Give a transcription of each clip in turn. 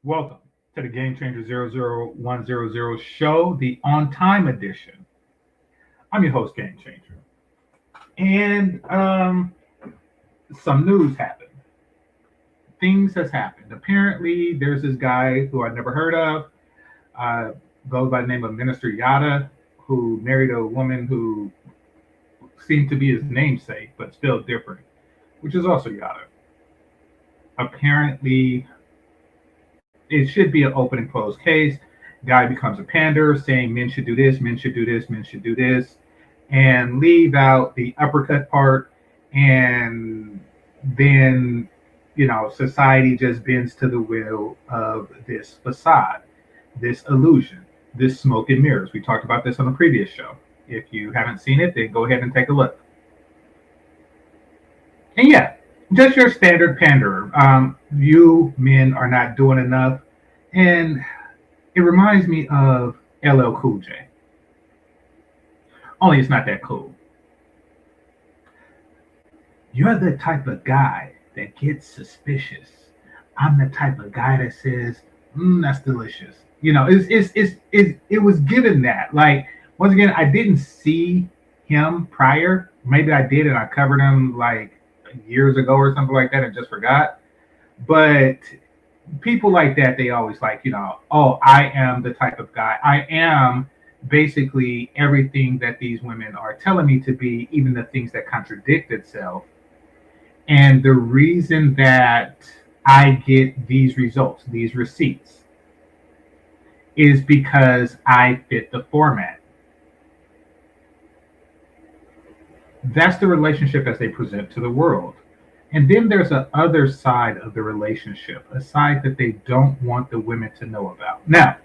Welcome to the GameChanger 00100 show, the on time edition. I'm your host, GameChanger. And some news happened. Things has happened. Apparently, there's this guy who I never heard of, uh, goes by the name of Minister Yada, who married a woman who seemed to be his namesake, but spelled different, which is also Yada. Apparently, it should be an open and closed case. Guy becomes a pander, saying men should do this, men should do this, men should do this, and leave out the uppercut part. And then, society just bends to the will of this facade, this illusion, this smoke and mirrors. We talked about this on the previous show. If you haven't seen it, then go ahead and take a look. And yeah, just your standard panderer. You men are not doing enough. And it reminds me of LL Cool J. Only it's not that cool. You're the type of guy that gets suspicious. I'm the type of guy that says, that's delicious. It was given that. Like, once again, I didn't see him prior. Maybe I did and I covered him like years ago or something like that and just forgot. But people like that, they always like, oh, I am the type of guy. I am basically everything that these women are telling me to be, even the things that contradict itself. And the reason that I get these results, these receipts, is because I fit the format. That's the relationship as they present to the world. And then there's a other side of the relationship, a side that they don't want the women to know about. Now,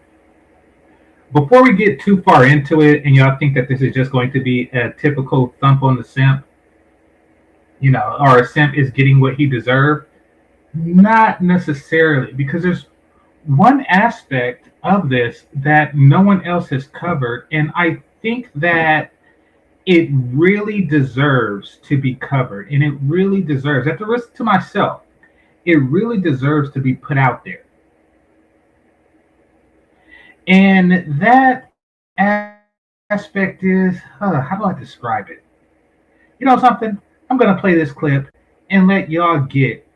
before we get too far into it, and y'all think that this is just going to be a typical thump on the simp, or a simp is getting what he deserved, not necessarily, because there's one aspect of this that no one else has covered, and I think that it really deserves to be covered, and it really deserves, at the risk to myself, it really deserves to be put out there. And that aspect is, how do I describe it? You know something? I'm going to play this clip and let y'all get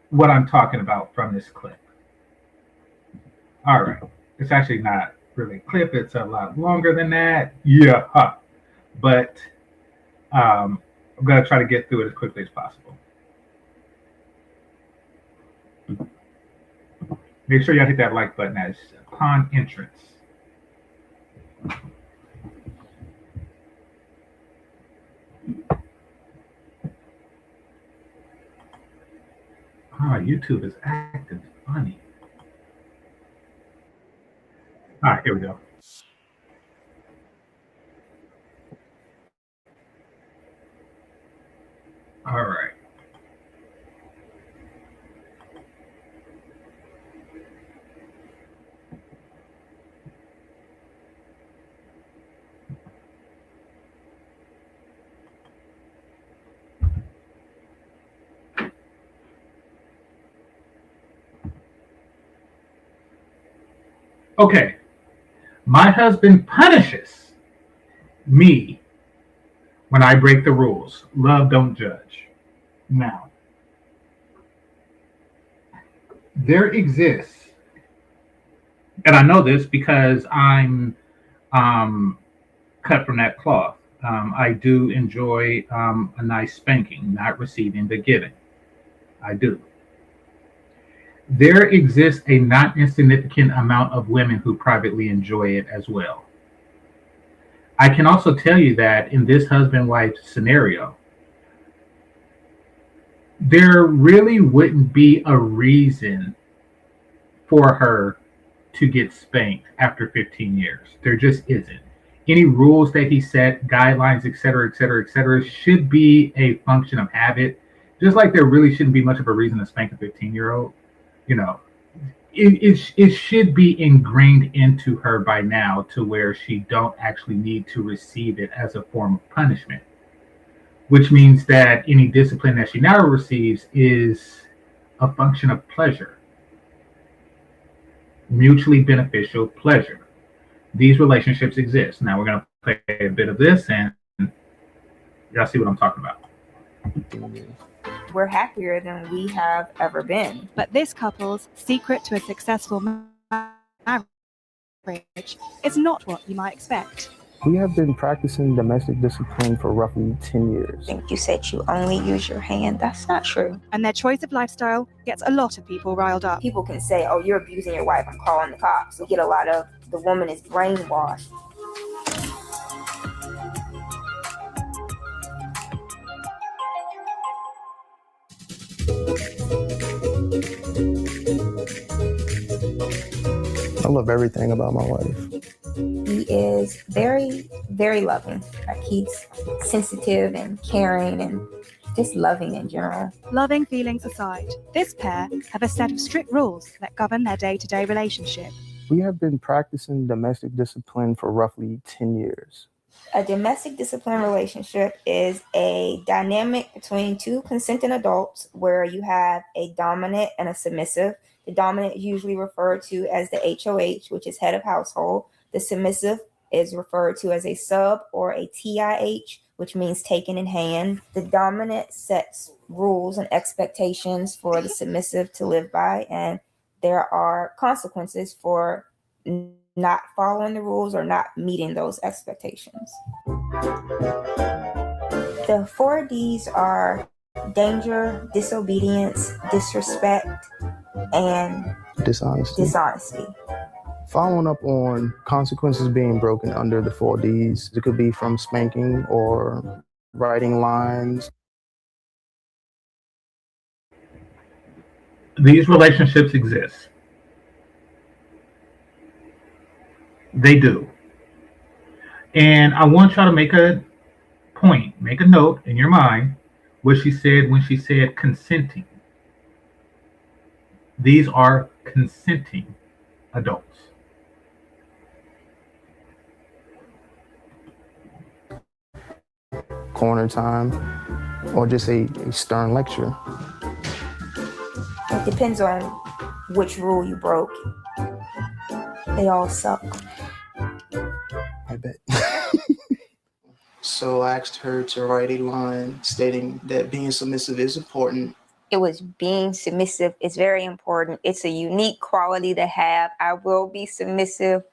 what I'm talking about from this clip. All right. It's actually not really a clip. It's a lot longer than that. Yeah. But I'm going to try to get through it as quickly as possible. Make sure y'all hit that like button as upon entrance. YouTube is acting funny. All right, here we go. All right. Okay. My husband punishes me when I break the rules. Love, don't judge. Now, there exists, and I know this because I'm cut from that cloth. I do enjoy a nice spanking, not receiving but giving. I do. There exists a not insignificant amount of women who privately enjoy it as well. I can also tell you that in this husband-wife scenario, there really wouldn't be a reason for her to get spanked after 15 years. There just isn't. Any rules that he set, guidelines, et cetera, et cetera, et cetera, should be a function of habit. Just like there really shouldn't be much of a reason to spank a 15-year-old. You know, it should be ingrained into her by now to where she don't actually need to receive it as a form of punishment, which means that any discipline that she now receives is a function of pleasure. mutually beneficial pleasure. These relationships exist. Now we're going to play a bit of this and y'all see what I'm talking about. We're happier than we have ever been. But this couple's secret to a successful marriage is not what you might expect. We have been practicing domestic discipline for roughly 10 years. I think you said you only use your hand. That's not true. And their choice of lifestyle gets a lot of people riled up. People can say, oh, you're abusing your wife, I'm calling the cops. We get a lot of the woman is brainwashed. I love everything about my wife. He is very, very loving. Like he's sensitive and caring and just loving in general. Loving feelings aside, this pair have a set of strict rules that govern their day-to-day relationship. We have been practicing domestic discipline for roughly 10 years. A domestic discipline relationship is a dynamic between two consenting adults where you have a dominant and a submissive. The dominant is usually referred to as the HOH, which is head of household. The submissive is referred to as a sub or a TIH, which means taken in hand. The dominant sets rules and expectations for the submissive to live by, and there are consequences for not following the rules or not meeting those expectations. The 4 Ds are danger, disobedience, disrespect, and dishonesty. Following up on consequences being broken under the 4 Ds, it could be from spanking or writing lines. These relationships exist. They do. And I want y'all to make a point, make a note in your mind what she said when she said consenting. These are consenting adults. Corner time, or just a stern lecture. It depends on which rule you broke. They all suck. I bet. So I asked her to write a line stating that being submissive is important. It was being submissive is very important. It's a unique quality to have. I will be submissive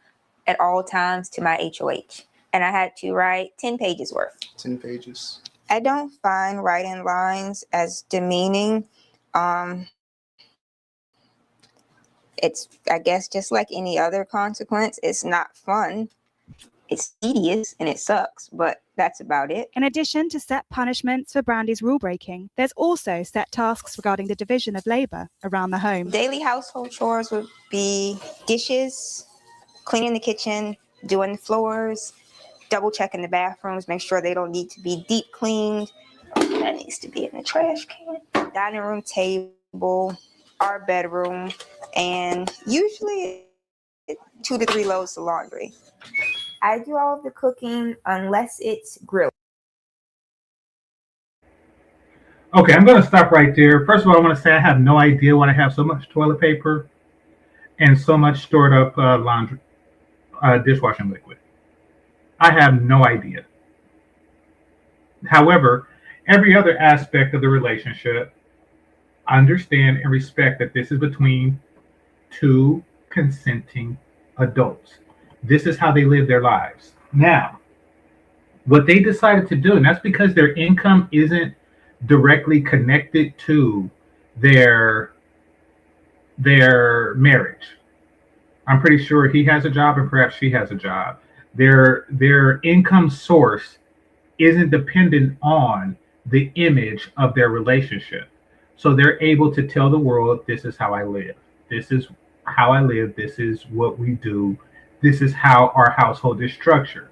at all times to my HOH. And I had to write 10 pages worth. 10 pages. I don't find writing lines as demeaning. It's, I guess, just like any other consequence. It's not fun. It's tedious and it sucks, but that's about it. In addition to set punishments for Brandy's rule breaking, there's also set tasks regarding the division of labor around the home. Daily household chores would be dishes, cleaning the kitchen, doing the floors, double checking the bathrooms, make sure they don't need to be deep cleaned. That needs to be in the trash can. Dining room table, our bedroom, and usually 2 to 3 loads of laundry. I do all of the cooking unless it's grilled. Okay, I'm going to stop right there. First of all, I want to say I have no idea why I have so much toilet paper and so much stored up laundry, dishwashing liquid. I have no idea. However, every other aspect of the relationship, I understand and respect that this is between 2 consenting adults. This is how they live their lives. Now, what they decided to do, and that's because their income isn't directly connected to their marriage. I'm pretty sure he has a job and perhaps she has a job. Their income source isn't dependent on the image of their relationship. So they're able to tell the world, this is how I live. This is how I live. This is what we do. This is how our household is structured.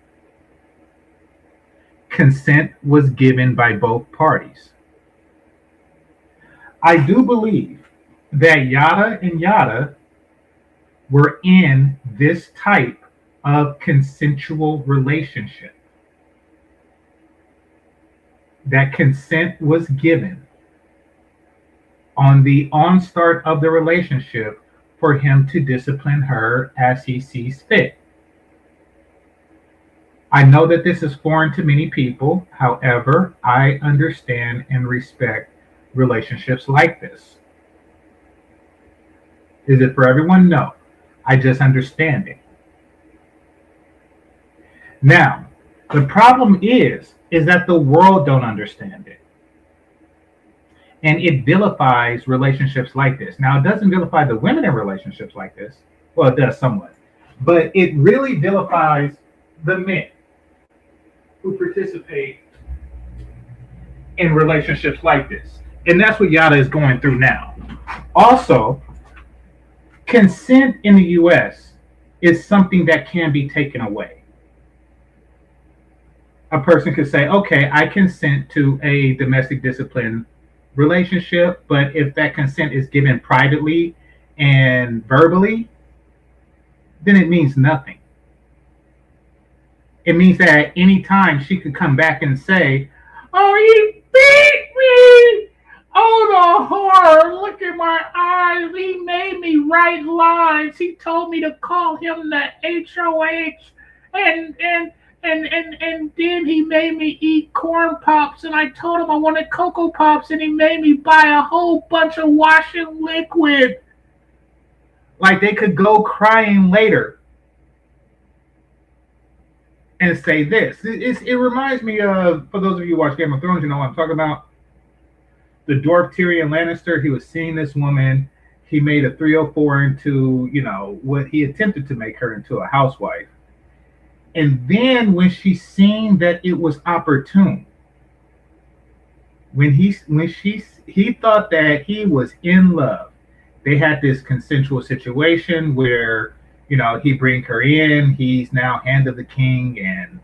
Consent was given by both parties. I do believe that Yada and Yada were in this type of consensual relationship. That consent was given on the onstart of the relationship for him to discipline her as he sees fit. I know that this is foreign to many people. However, I understand and respect relationships like this. Is it for everyone? No. I just understand it. Now, the problem is that the world don't understand it. And it vilifies relationships like this. Now, it doesn't vilify the women in relationships like this. Well, it does somewhat. But it really vilifies the men who participate in relationships like this. And that's what Yada is going through now. Also, consent in the US is something that can be taken away. A person could say, okay, I consent to a domestic discipline relationship, but if that consent is given privately and verbally, then it means nothing. It means that at any time she could come back and say, oh, he beat me. Oh, the horror. Look at my eyes. He made me write lines. He told me to call him the HOH. And then he made me eat corn pops. And I told him I wanted Cocoa Pops. And he made me buy a whole bunch of washing liquid. Like they could go crying later and say this. It reminds me of, for those of you who watch Game of Thrones, you know what I'm talking about. The dwarf Tyrion Lannister, he was seeing this woman. He made a 304 into, what he attempted to make her into a housewife. And then when she seen that it was opportune, when he thought that he was in love, they had this consensual situation where, he bring her in, he's now hand of the king, and,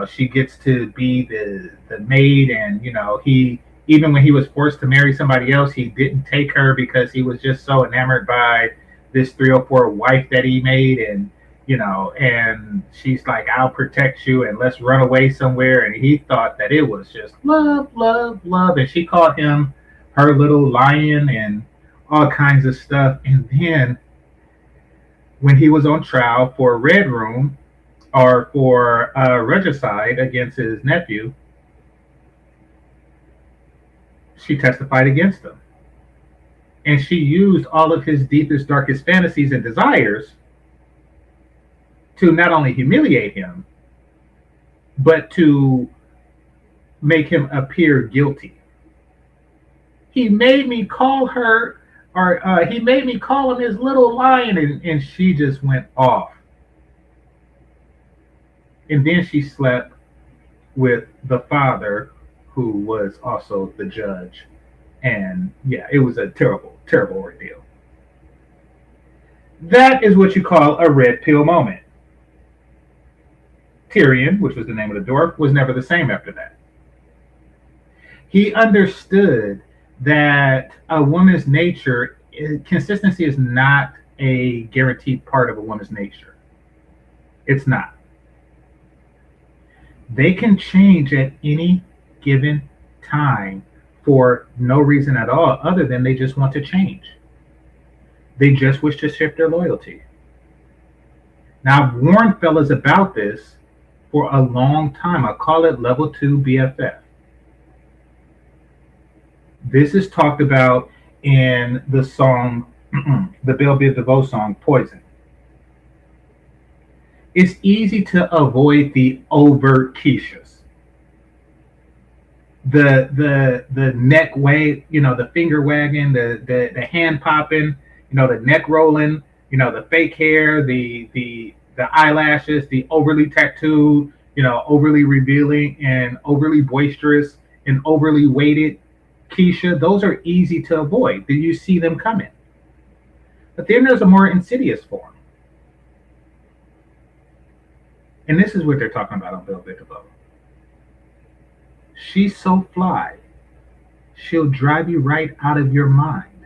she gets to be the maid, and, he, even when he was forced to marry somebody else, he didn't take her because he was just so enamored by this 304 wife that he made, and, and she's like, I'll protect you and let's run away somewhere. And he thought that it was just love, love, love. And she called him her little lion and all kinds of stuff. And then when he was on trial for Red Room or for regicide against his nephew, she testified against him. And she used all of his deepest, darkest fantasies and desires to not only humiliate him, but to make him appear guilty. He made me call her, or he made me call him his little lion, and she just went off. And then she slept with the father, who was also the judge. And yeah, it was a terrible, terrible ordeal. That is what you call a red pill moment. Tyrion, which was the name of the dwarf, was never the same after that. He understood that a woman's nature, consistency is not a guaranteed part of a woman's nature. It's not. They can change at any given time for no reason at all other than they just want to change. They just wish to shift their loyalty. Now, I've warned fellas about this for a long time. I call it level 2 BFF. This is talked about in the song, the Belle Biv DeVoe song, Poison. It's easy to avoid the overt quiches. The neck wag, the finger wagging, the hand popping, the neck rolling, the fake hair, the eyelashes, the overly tattooed, overly revealing and overly boisterous and overly weighted Keisha. Those are easy to avoid. Do you see them coming? But then there's a more insidious form. And this is what they're talking about on Belle Biv DeVoe. She's so fly, she'll drive you right out of your mind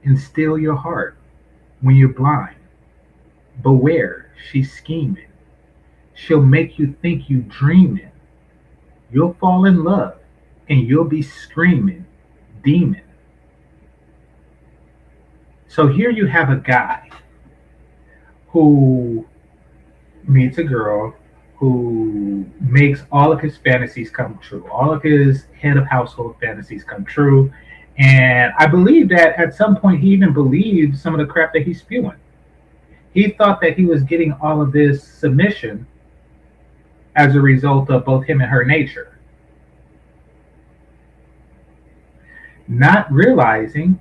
and steal your heart when you're blind. Beware, she's scheming. She'll make you think you dreaming. You'll fall in love and you'll be screaming, demon. So here you have a guy who meets a girl who makes all of his fantasies come true, all of his head of household fantasies come true. And I believe that at some point he even believed some of the crap that he's spewing. He thought that he was getting all of this submission as a result of both him and her nature, not realizing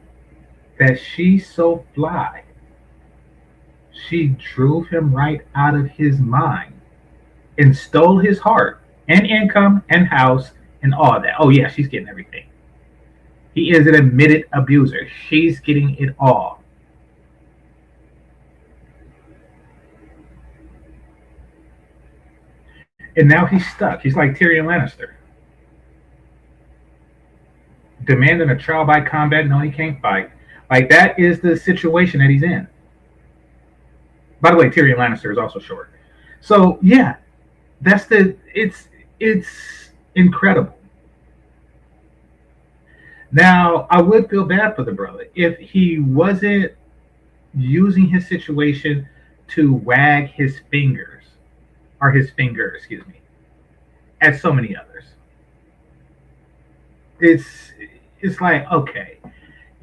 that she's so fly. She drove him right out of his mind and stole his heart and income and house and all that. Oh, yeah, she's getting everything. He is an admitted abuser. She's getting it all. And now he's stuck. He's like Tyrion Lannister, demanding a trial by combat. No, he can't fight. Like, that is the situation that he's in. By the way, Tyrion Lannister is also short. So yeah, it's incredible. Now, I would feel bad for the brother if he wasn't using his situation to wag his fingers, or his finger, excuse me, at so many others. It's it's like, okay,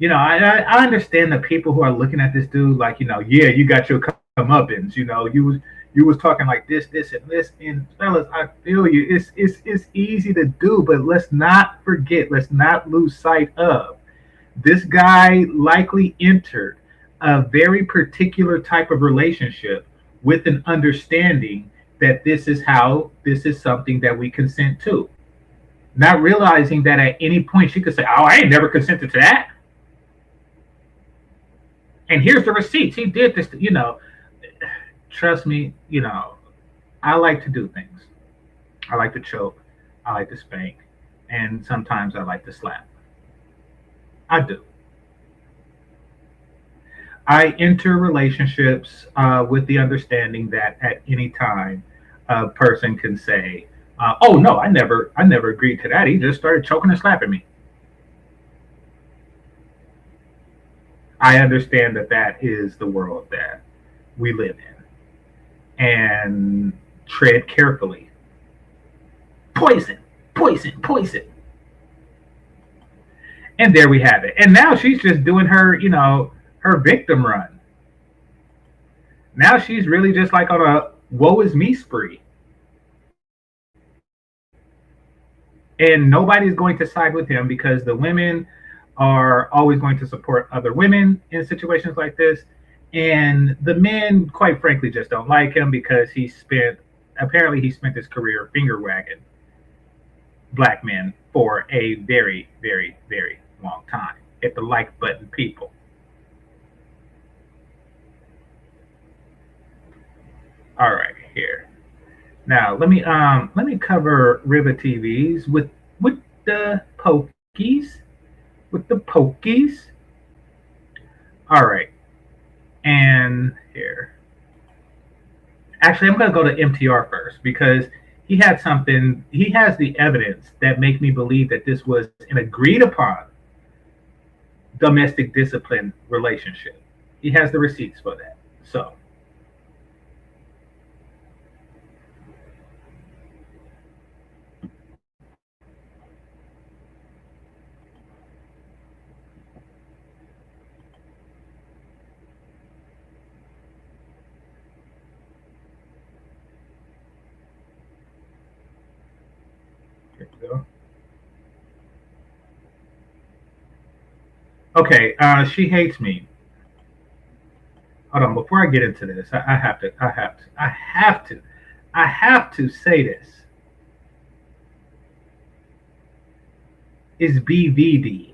I understand the people who are looking at this dude like, yeah, you got your comeuppance, you was talking like this, and this, and fellas, I feel you. It's easy to do, but let's not forget, let's not lose sight of this guy likely entered a very particular type of relationship with an understanding that this is something that we consent to. Not realizing that at any point she could say, "Oh, I ain't never consented to that." And here's the receipts. He did this, Trust me, I like to do things. I like to choke. I like to spank. And sometimes I like to slap. I do. I enter relationships with the understanding that at any time a person can say, "Oh no, I never agreed to that. He just started choking and slapping me." I understand that that is the world that we live in, and tread carefully. Poison, poison, poison. And there we have it. And now she's just doing her victim run. Now she's really just like on a woe is me spree. And nobody's going to side with him because the women are always going to support other women in situations like this. And the men, quite frankly, just don't like him because apparently he spent his career finger wagging black men for a very, very, very long time. Hit the like button, people. All right, here. Now let me cover River TVs with the pokies. With the pokies. All right. And here. Actually, I'm going to go to MTR first because he has the evidence that make me believe that this was an agreed upon domestic discipline relationship. He has the receipts for that. So, here we go. Okay, she hates me. Hold on, before I get into this, I have to say this. Is BVD.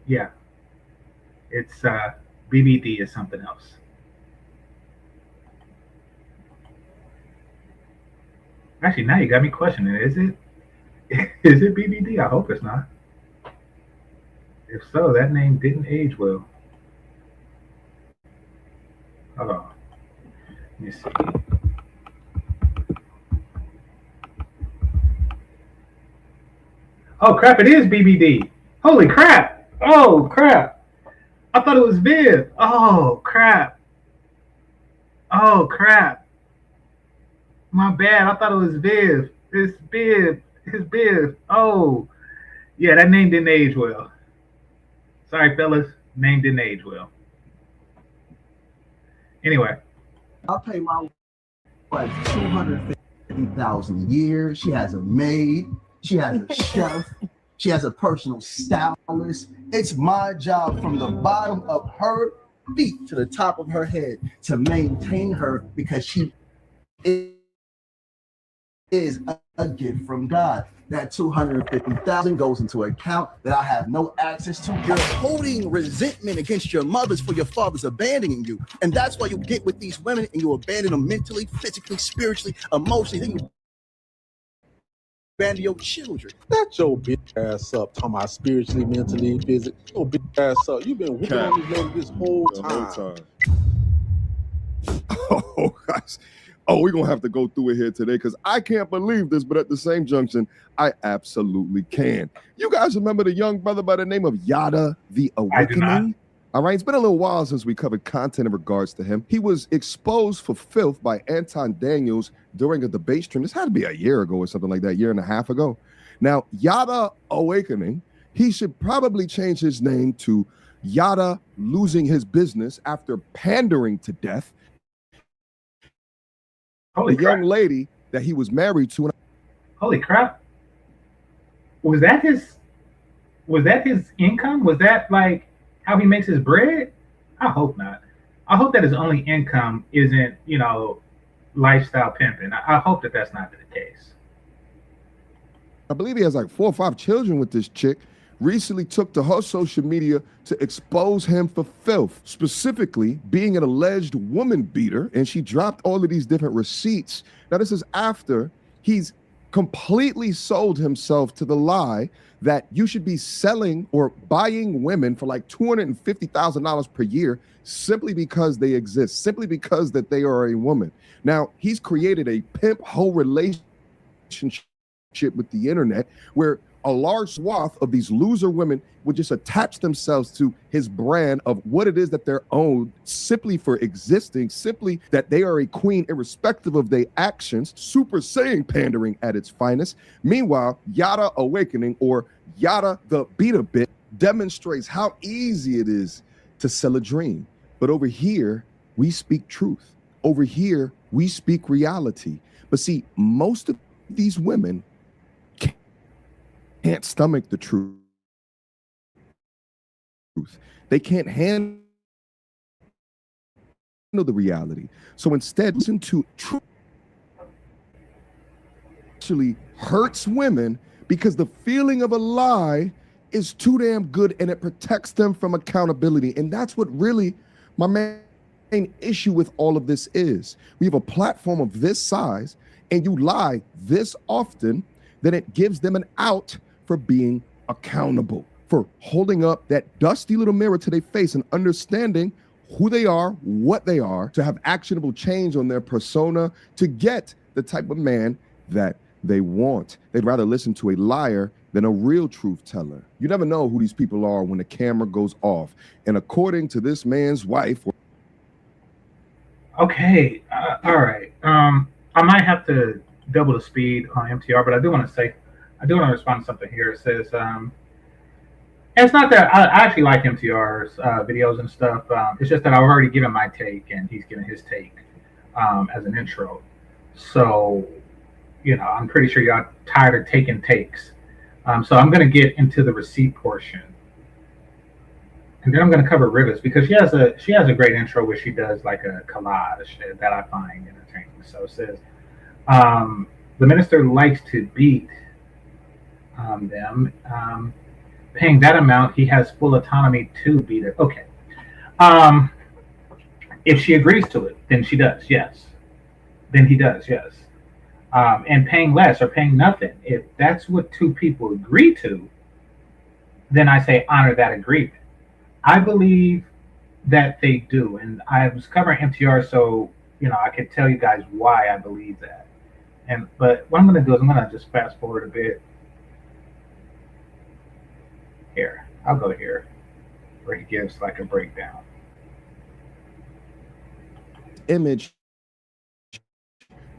Yeah, it's BVD is something else. Actually, now you got me questioning. Is it is it BVD? I hope it's not. If so, that name didn't age well. Hold on. Let me see. Oh crap! It is BBD. Holy crap! Oh crap! I thought it was Viv. Oh crap! Oh crap! My bad. I thought it was Viv. It's Viv. It's Viv. Oh yeah, that name didn't age well. Sorry, fellas. Name didn't age well. Anyway, I'll pay my wife 250,000 a year. She has a maid. She has a chef. She has a personal stylist. It's my job from the bottom of her feet to the top of her head to maintain her because she is a gift from God. That 250,000 goes into an account that I have no access to. You're holding resentment against your mothers for your fathers abandoning you. And that's why you get with these women and you abandon them mentally, physically, spiritually, emotionally. Then you abandon your children. Shut your bitch ass up, talking about spiritually, mentally, physically. Your bitch ass up. You've been whipping on this lady this whole time. Oh, guys. Oh, we're going to have to go through it here today because I can't believe this, but at the same junction, I absolutely can. You guys remember the young brother by the name of Yada the Awakening? All right, it's been a little while since we covered content in regards to him. He was exposed for filth by Anton Daniels during a debate stream. This had to be a year ago or something like that, year and a half ago. Now, Yada Awakening, he should probably change his name to Yada Losing His Business after pandering to death. Holy the young lady that he was married to. Holy crap. Was that his income? Was that like how he makes his bread? I hope not. I hope that his only income isn't, lifestyle pimping. I hope that that's not the case. I believe he has like 4 or 5 children with this chick. Recently took to her social media to expose him for filth, specifically being an alleged woman beater, and she dropped all of these different receipts. Now, this is after he's completely sold himself to the lie that you should be selling or buying women for like $250,000 per year simply because they exist, simply because that they are a woman. Now, he's created a pimp hoe relationship with the internet where a large swath of these loser women would just attach themselves to his brand of what it is that they're owed simply for existing, simply that they are a queen irrespective of their actions, Super Saiyan pandering at its finest. Meanwhile, Yada Awakening or Yada the Beat a Bit demonstrates how easy it is to sell a dream. But over here, we speak truth. Over here, we speak reality. But see, most of these women can't stomach the truth. They can't handle the reality. So instead, listen to truth actually hurts women because the feeling of a lie is too damn good and it protects them from accountability. And that's what really my main issue with all of this is. We have a platform of this size and you lie this often, then it gives them an out for being accountable, for holding up that dusty little mirror to their face and understanding who they are, what they are, to have actionable change on their persona, to get the type of man that they want. They'd rather listen to a liar than a real truth teller. You never know who these people are when the camera goes off. And according to this man's wife... Okay, all right. I might have to double the speed on MTR, but I do want to respond to something here. It says, and it's not that I actually like MTR's videos and stuff. It's just that I've already given my take and he's given his take as an intro. So, I'm pretty sure y'all tired of taking takes. So I'm going to get into the receipt portion. And then I'm going to cover Rivers because she has a great intro where she does like a collage that I find entertaining. So it says, the minister likes to beat them. Paying that amount, he has full autonomy to beat it. Okay. If she agrees to it, then she does, yes. Then he does, yes. And paying less or paying nothing, if that's what two people agree to, then I say honor that agreement. I believe that they do. And I was covering MTR, so I could tell you guys why I believe that. But what I'm going to do is I'm going to just fast forward a bit. Here, I'll go here, where he gives like a breakdown. Image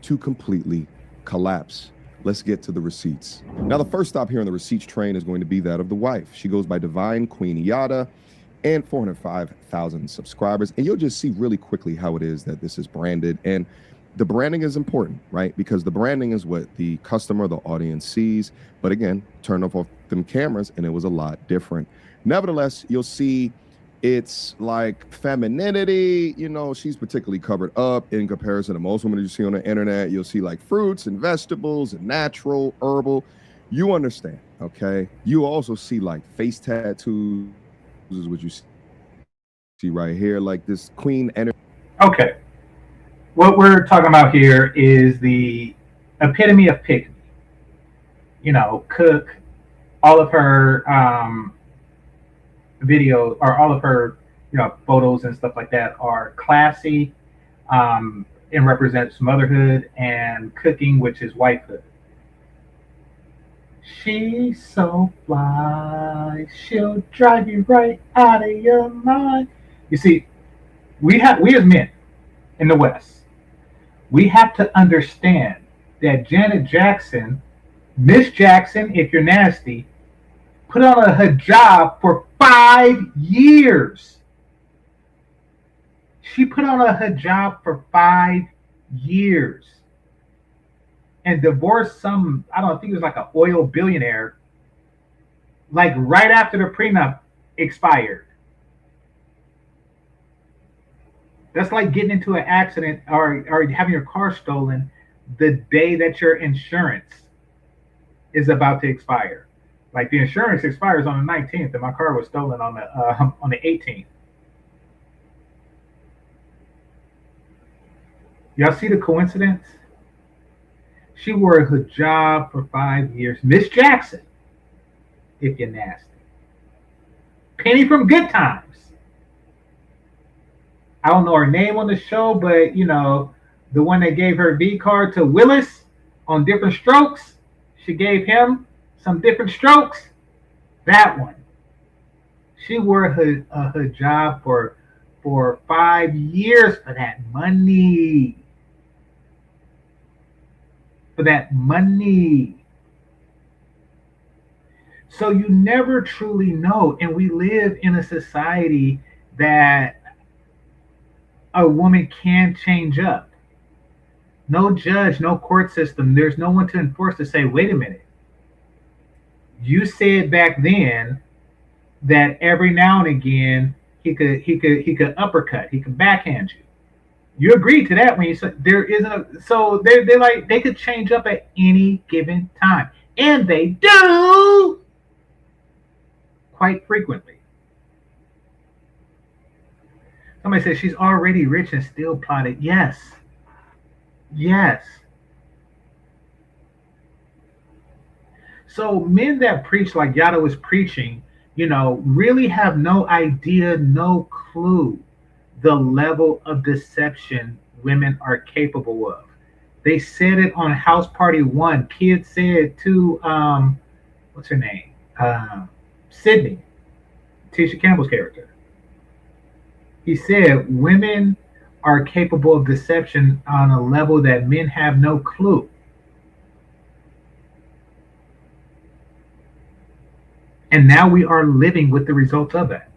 to completely collapse. Let's get to the receipts. Now, the first stop here on the receipts train is going to be that of the wife. She goes by Divine Queen Yada and 405,000 subscribers. And you'll just see really quickly how it is that this is branded. And the branding is important, right? Because the branding is what the customer, the audience sees. But again, turn off them cameras and it was a lot different. Nevertheless, you'll see it's like femininity, you know, she's particularly covered up in comparison to most women you see on the internet. You'll see like fruits and vegetables and natural, herbal. You understand, okay? You also see like face tattoos, is what you see right here, like this queen energy. Okay. What we're talking about here is the epitome of pick me. You know, Cook, all of her videos or all of her, you know, photos and stuff like that are classy and represents motherhood, and cooking, which is wifehood. She's so fly, she'll drive you right out of your mind. You see, we as men in the West, we have to understand that Janet Jackson, Miss Jackson, if you're nasty, put on a hijab for 5 years. She put on a hijab for 5 years and divorced some, I don't think it was like an oil billionaire, like right after the prenup expired. That's like getting into an accident or having your car stolen the day that your insurance is about to expire. Like the insurance expires on the 19th, and my car was stolen on the 18th. Y'all see the coincidence? She wore a hijab for 5 years. Miss Jackson, if you're nasty. Penny from Good Times. I don't know her name on the show, but you know, the one that gave her V card to Willis on Different Strokes, she gave him some different strokes. That one. She wore a hijab for 5 years for that money. For that money. So you never truly know. And we live in a society that a woman can change up. No judge, no court system. There's no one to enforce to say, wait a minute. You said back then that every now and again he could uppercut, he could backhand you. You agreed to that when you said there isn't a, so they're like they could change up at any given time. And they do quite frequently. Somebody says she's already rich and still plotted. Yes. Yes. So men that preach like Yada was preaching, you know, really have no idea, no clue the level of deception women are capable of. They said it on House Party 1. Kid said to, what's her name? Sydney, Tisha Campbell's character. He said women are capable of deception on a level that men have no clue. And now we are living with the results of that.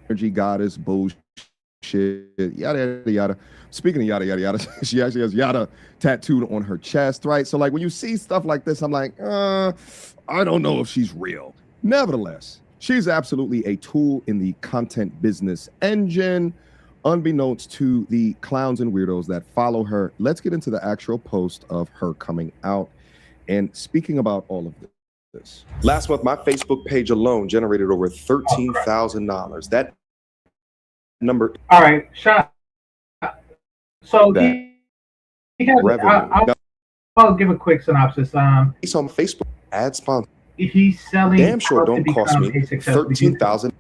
Energy goddess bullshit, yada yada yada. Speaking of yada yada yada, she actually has yada tattooed on her chest, right? So like when you see stuff like this, I'm like, I don't know if she's real. Nevertheless, she's absolutely a tool in the content business engine, unbeknownst to the clowns and weirdos that follow her. Let's get into the actual post of her coming out and speaking about all of this. Last month, my Facebook page alone generated over $13,000. That number. All right, shot. So That he has. revenue. I'll give a quick synopsis. He's on Facebook ad sponsor. He's selling. Damn sure don't cost me $13,000.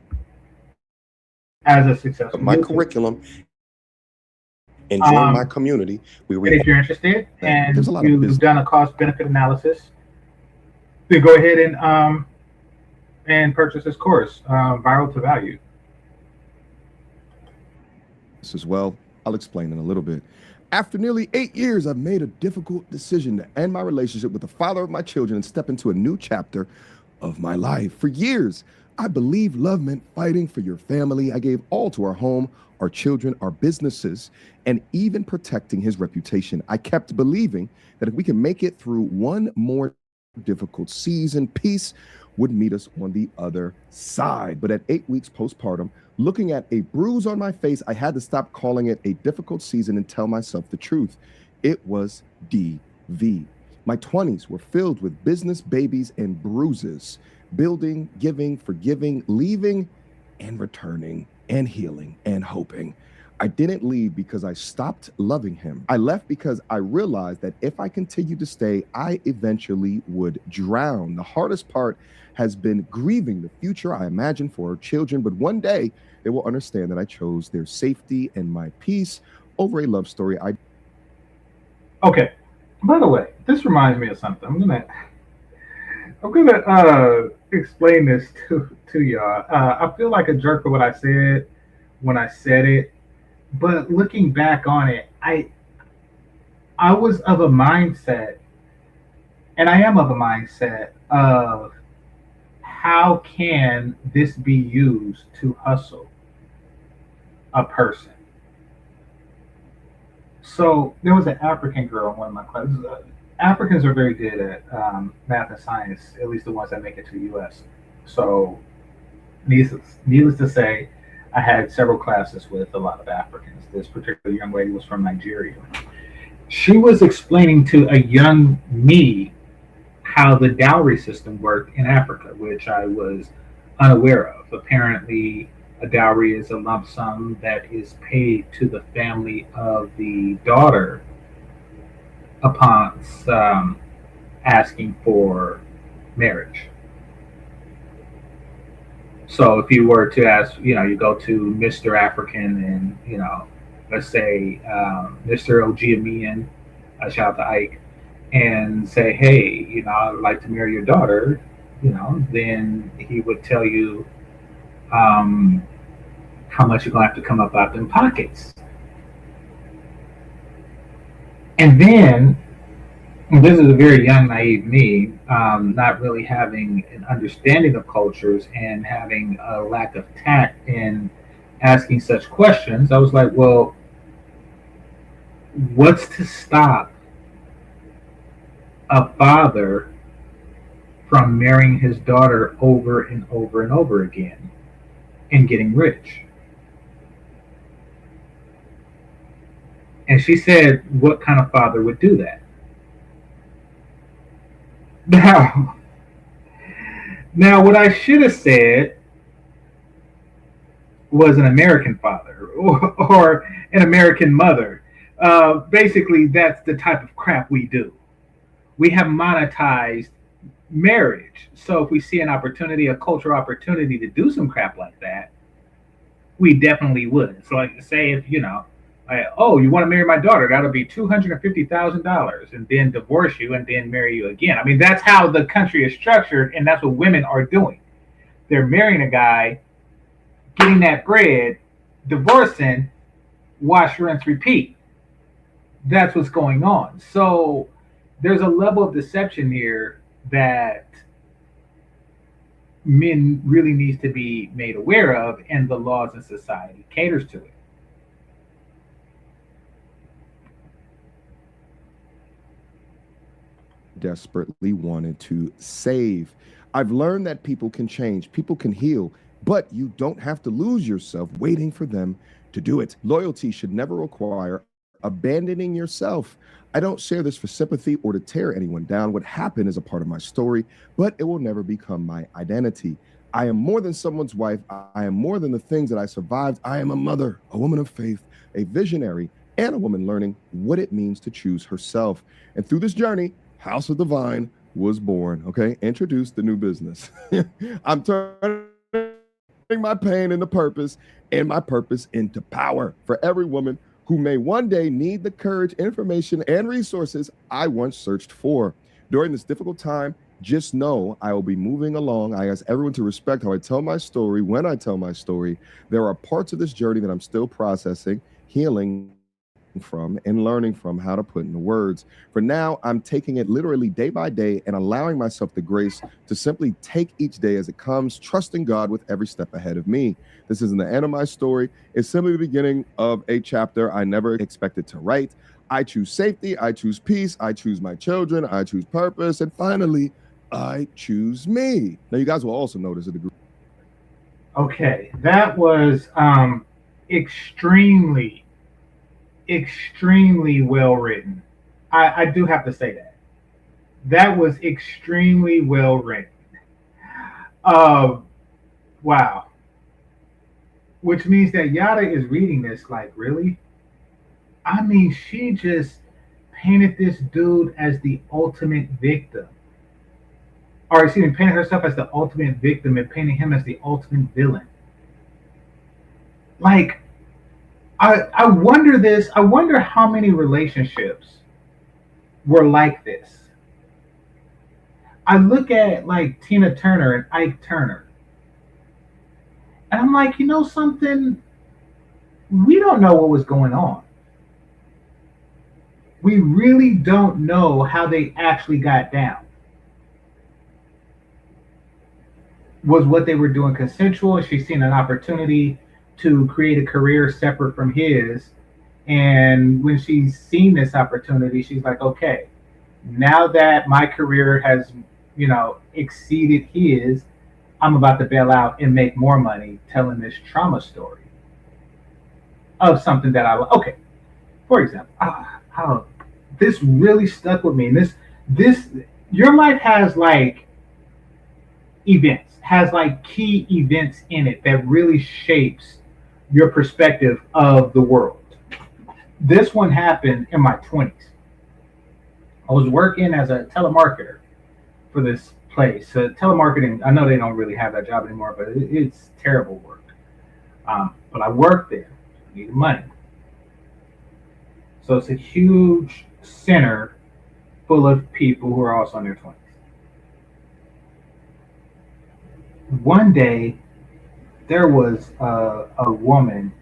As a successful. My curriculum and join my community. If you're interested and there's a lot of you've business. done a cost benefit analysis, then go ahead and purchase this course, Viral to Value. This as well. I'll explain in a little bit. After nearly 8 years, I've made a difficult decision to end my relationship with the father of my children and step into a new chapter of my life. For years, I believed love meant fighting for your family. I gave all to our home, our children, our businesses, and even protecting his reputation. I kept believing that if we can make it through one more difficult season, peace would meet us on the other side. But at 8 weeks postpartum, looking at a bruise on my face, I had to stop calling it a difficult season and tell myself the truth. It was DV. My 20s were filled with business, babies, and bruises. Building, giving, forgiving, leaving, and returning, and healing, and hoping. I didn't leave because I stopped loving him. I left because I realized that if I continued to stay, I eventually would drown. The hardest part has been grieving the future I imagined for our children, but one day they will understand that I chose their safety and my peace over a love story. Okay. By the way, this reminds me of something. I'm gonna explain this to y'all. I feel like a jerk for what I said when I said it, but looking back on it, I was of a mindset, and I am of a mindset of how can this be used to hustle a person. So there was an African girl in one of my classes. Africans are very good at math and science, at least the ones that make it to the U.S. So needless to say, I had several classes with a lot of Africans. This particular young lady was from Nigeria. She was explaining to a young me how the dowry system worked in Africa, which I was unaware of. Apparently, a dowry is a lump sum that is paid to the family of the daughter upon asking for marriage. So if you were to ask, you go to Mr. African and, let's say Mr. Ogiamian, shout out to Ike, and say, hey, I'd like to marry your daughter, then he would tell you how much you're going to have to come up out them pockets. And then, this is a very young, naive me, not really having an understanding of cultures and having a lack of tact in asking such questions. I was like, well, what's to stop a father from marrying his daughter over and over and over again and getting rich? And she said, what kind of father would do that? Now, what I should have said was an American father or an American mother. Basically, that's the type of crap we do. We have monetized marriage. So if we see an opportunity, a cultural opportunity to do some crap like that, we definitely would. So like say if, oh, you want to marry my daughter, that'll be $250,000 and then divorce you and then marry you again. I mean, that's how the country is structured, and that's what women are doing. They're marrying a guy, getting that bread, divorcing, wash, rinse, repeat. That's what's going on. So there's a level of deception here that men really needs to be made aware of, and the laws and society caters to it. Desperately wanted to save. I've learned that people can change, people can heal, but you don't have to lose yourself waiting for them to do it. Loyalty should never require abandoning yourself. I don't share this for sympathy or to tear anyone down. What happened is a part of my story, but it will never become my identity. I am more than someone's wife. I am more than the things that I survived. I am a mother, a woman of faith, a visionary, and a woman learning what it means to choose herself. And through this journey, House of the Vine was born, okay? Introduce the new business. I'm turning my pain into purpose and my purpose into power for every woman who may one day need the courage, information, and resources I once searched for. During this difficult time, Just know I will be moving along. I ask everyone to respect how I tell my story. When I tell my story, there are parts of this journey that I'm still processing, healing from, and learning from how to put into words. For now, I'm taking it literally day by day and allowing myself the grace to simply take each day as it comes, trusting God with every step ahead of me. This isn't the end of my story. It's simply the beginning of a chapter I never expected to write. I choose safety. I choose peace. I choose my children. I choose purpose. And finally, I choose me. Now, you guys will also notice that the group. Okay, that was extremely, extremely well written. I do have to say that. That was extremely well written. Wow. Which means that Yada is reading this like, really? I mean, she just painted this dude as the ultimate victim. Or excuse me, painted herself as the ultimate victim and painting him as the ultimate villain. Like, I wonder how many relationships were like this. I look at like Tina Turner and Ike Turner, and I'm like, you know something? We don't know what was going on. We really don't know how they actually got down. Was what they were doing consensual? She's seen an opportunity to create a career separate from his. And when she's seen this opportunity, she's like, okay, now that my career has, exceeded his, I'm about to bail out and make more money telling this trauma story of something that okay, for example, how this really stuck with me. And this, your life has like events, has like key events in it that really shapes your perspective of the world. This one happened in my 20s. I was working as a telemarketer for this place. Telemarketing, I know they don't really have that job anymore, but it's terrible work. But I worked there, I needed money. So it's a huge center full of people who are also in their 20s. One day, there was a woman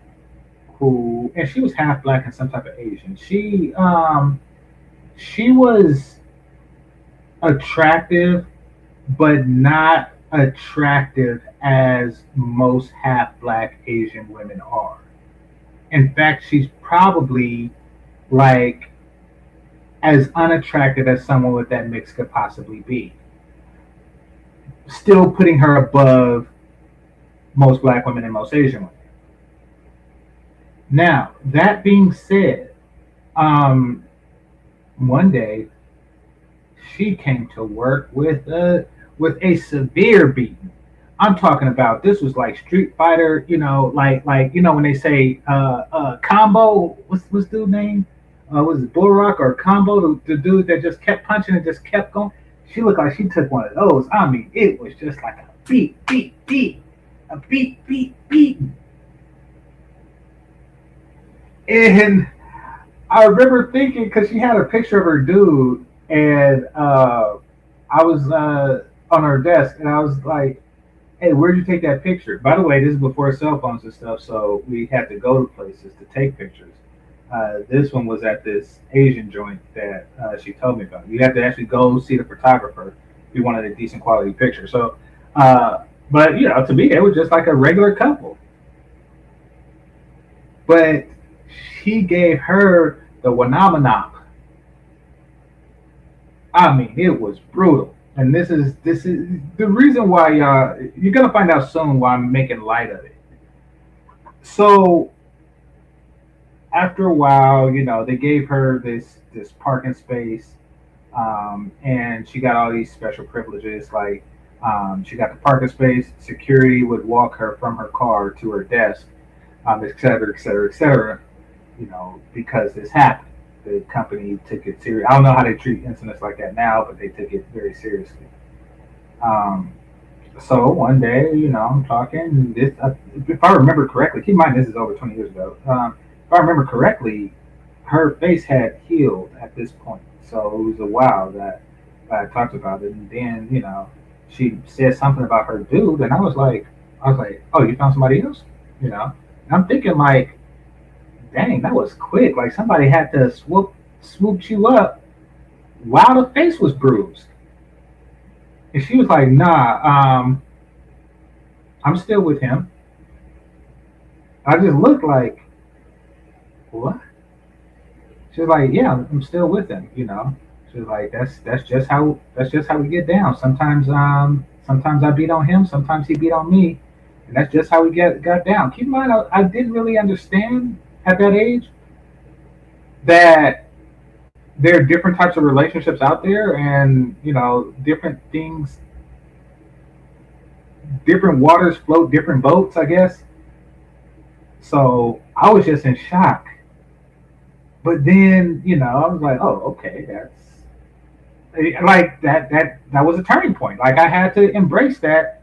who, and she was half black and some type of Asian. She was attractive, but not attractive as most half black Asian women are. In fact, she's probably like as unattractive as someone with that mix could possibly be. Still putting her above most black women and most Asian women. Now, that being said, one day she came to work with a severe beating. I'm talking about, this was like Street Fighter, like when they say combo. What's dude's name? Was it Bull Rock or Combo? The dude that just kept punching and just kept going. She looked like she took one of those. I mean, it was just like a beat, a beat. And I remember thinking, because she had a picture of her dude, and I was on her desk, and I was like, hey, where'd you take that picture? By the way, this is before cell phones and stuff, so we had to go to places to take pictures. This one was at this Asian joint that she told me about. You have to actually go see the photographer if you wanted a decent quality picture. So, but to me, it was just like a regular couple. But he gave her the wanamanop. I mean, it was brutal. And this is the reason why you're gonna find out soon why I'm making light of it. So after a while, they gave her this parking space, and she got all these special privileges. Like she got the parking space, security would walk her from her car to her desk, et cetera, et cetera, et cetera. Because this happened. The company took it serious. I don't know how they treat incidents like that now, but they took it very seriously. So one day, I'm talking. This, if I remember correctly, keep in mind this is over 20 years ago. If I remember correctly, her face had healed at this point. So it was a while that I talked about it, and then she said something about her dude, and I was like, oh, you found somebody else, And I'm thinking like, dang, that was quick. Like somebody had to swoop you up while the face was bruised, and she was like, nah, I'm still with him. I just looked like, what? She was like, yeah, I'm still with him. She was like, that's just how we get down. Sometimes I beat on him, sometimes he beat on me, and that's just how we got down. Keep in mind, I didn't really understand at that age that there are different types of relationships out there, and different things, different waters float different boats, I guess. So I was just in shock. But then, I was like, oh, okay, that's like that was a turning point. Like I had to embrace that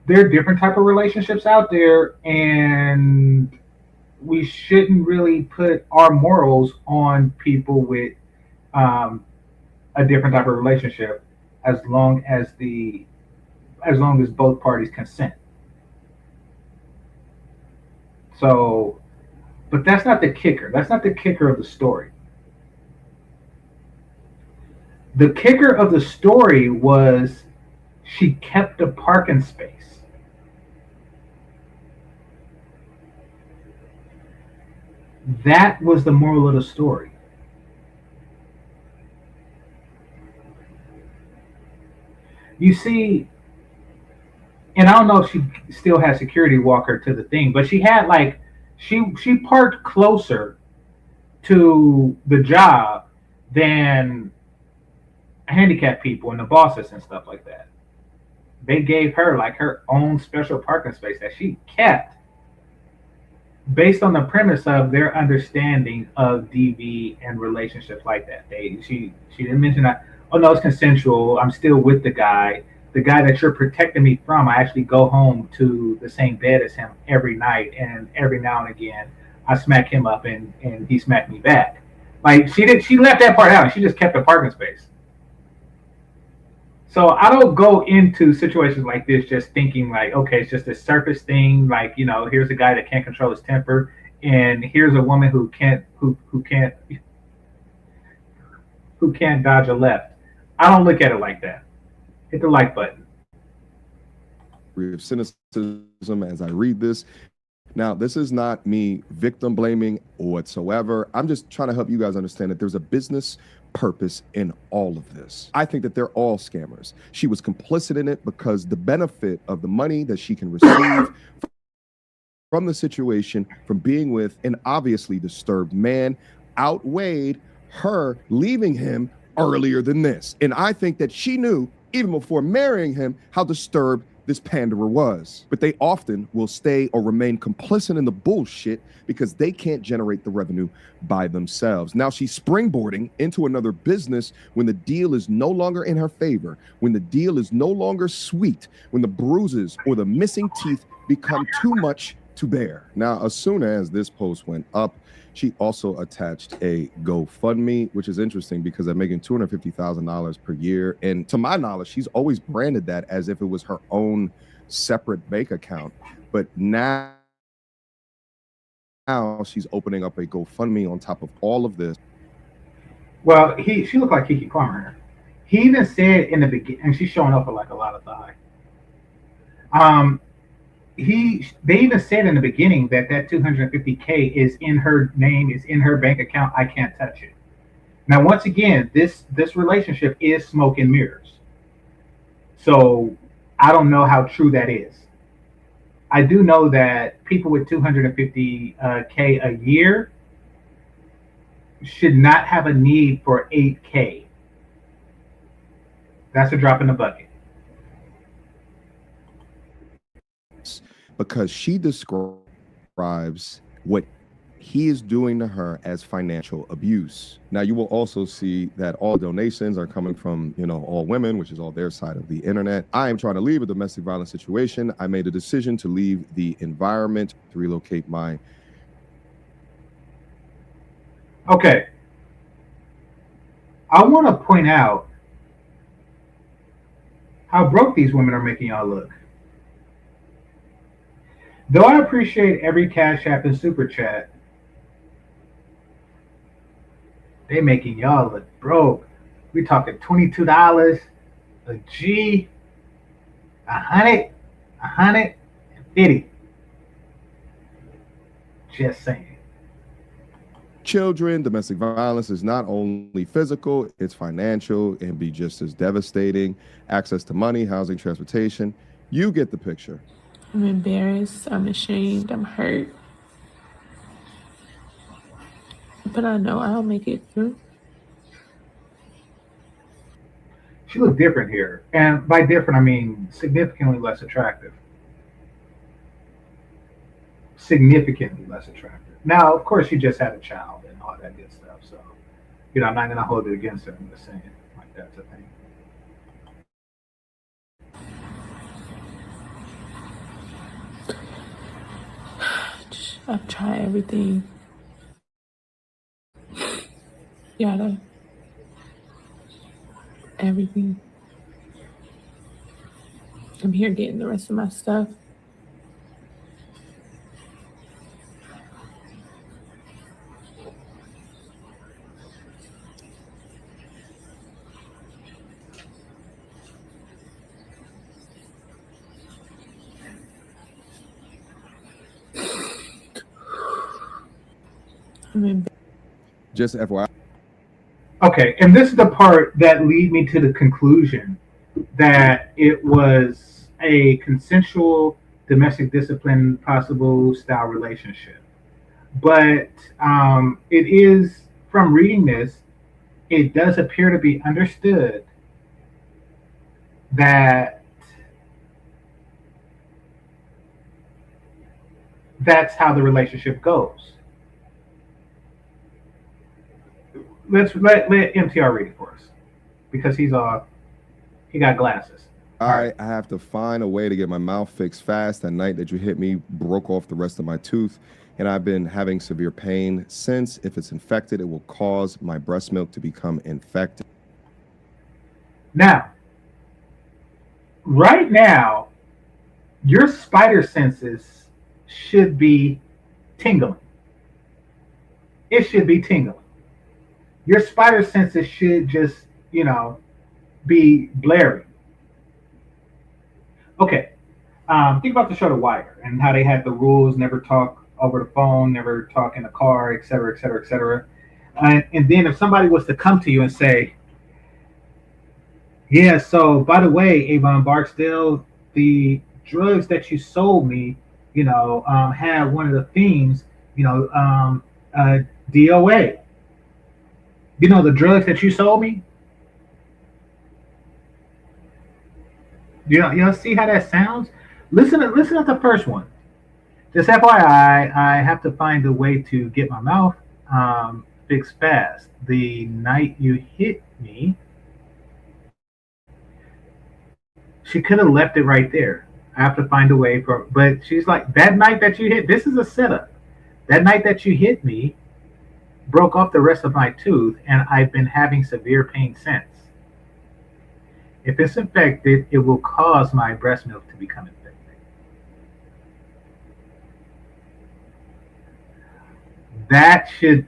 there are different type of relationships out there, and we shouldn't really put our morals on people with um, a different type of relationship as long as both parties consent. So, but that's not the kicker. That's not the kicker of the story. The kicker of the story was she kept a parking space. That was the moral of the story. You see, and I don't know if she still has security walker to the thing, but she had like she parked closer to the job than handicapped people and the bosses and stuff like that. They gave her like her own special parking space that she kept based on the premise of their understanding of DV and relationships like that. She didn't mention that. Oh no, it's consensual. I'm still with the guy that you're protecting me from. I actually go home to the same bed as him every night, and every now and again I smack him up and he smacked me back. Like she left that part out. She just kept the parking space. So I don't go into situations like this just thinking like, okay, it's just a surface thing. Like, here's a guy that can't control his temper, and here's a woman who can't dodge a left. I don't look at it like that. Hit the like button. Of cynicism as I read this. Now, this is not me victim blaming whatsoever. I'm just trying to help you guys understand that there's a business purpose in all of this. I think that they're all scammers. She was complicit in it because the benefit of the money that she can receive from the situation, from being with an obviously disturbed man, outweighed her leaving him earlier than this. And I think that she knew, even before marrying him, how disturbed this panderer was. But they often will stay or remain complicit in the bullshit because they can't generate the revenue by themselves. Now she's springboarding into another business when the deal is no longer in her favor, when the deal is no longer sweet, when the bruises or the missing teeth become too much to bear. Now, as soon as this post went up, she also attached a GoFundMe, which is interesting because they're making $250,000 per year. And to my knowledge, she's always branded that as if it was her own separate bank account. But now she's opening up a GoFundMe on top of all of this. Well, she looked like Kiki Palmer. He even said in the beginning, and she's showing up with like a lot of thigh. They even said in the beginning that 250K is in her name, is in her bank account. I can't touch it. Now, once again, this relationship is smoke and mirrors. So I don't know how true that is. I do know that people with 250K a year should not have a need for 8K. That's a drop in the bucket. Because she describes what he is doing to her as financial abuse. Now, you will also see that all donations are coming from, all women, which is all their side of the internet. I am trying to leave a domestic violence situation. I made a decision to leave the environment, to relocate my... Okay. I want to point out how broke these women are making y'all look. Though I appreciate every Cash App and Super Chat, they making y'all look broke. We talking $22 a G, 100, 150. Just saying. Children, domestic violence is not only physical, it's financial and be just as devastating. Access to money, housing, transportation. You get the picture. I'm embarrassed, I'm ashamed, I'm hurt. But I know I'll make it through. She looked different here. And by different, I mean significantly less attractive. Significantly less attractive. Now, of course, she just had a child and all that good stuff. So, I'm not going to hold it against her. I'm just saying, like, that's a thing. I've tried everything. Yada. Everything. I'm here getting the rest of my stuff. Just FYI. Okay, and this is the part that lead me to the conclusion that it was a consensual domestic discipline possible style relationship. But it is, from reading this, it does appear to be understood that that's how the relationship goes. Let MTR read it for us, because he got glasses. I have to find a way to get my mouth fixed fast. That night that you hit me broke off the rest of my tooth, and I've been having severe pain since. If it's infected, it will cause my breast milk to become infected. Now, right now, your spider senses should be tingling. It should be tingling. Your spider senses should just, be blaring. Okay. Think about the show The Wire and how they had the rules: never talk over the phone, never talk in the car, et cetera, et cetera, et cetera. And then if somebody was to come to you and say, yeah, so by the way, Avon Barksdale, the drugs that you sold me, had one of the themes, DOA. The drugs that you sold me? You see how that sounds? Listen to the first one. Just FYI, I have to find a way to get my mouth fixed fast. The night you hit me, she could have left it right there. I have to find a way but she's like, that night that you hit, this is a setup. That night that you hit me, broke off the rest of my tooth, and I've been having severe pain since. If it's infected, it will cause my breast milk to become infected. That should,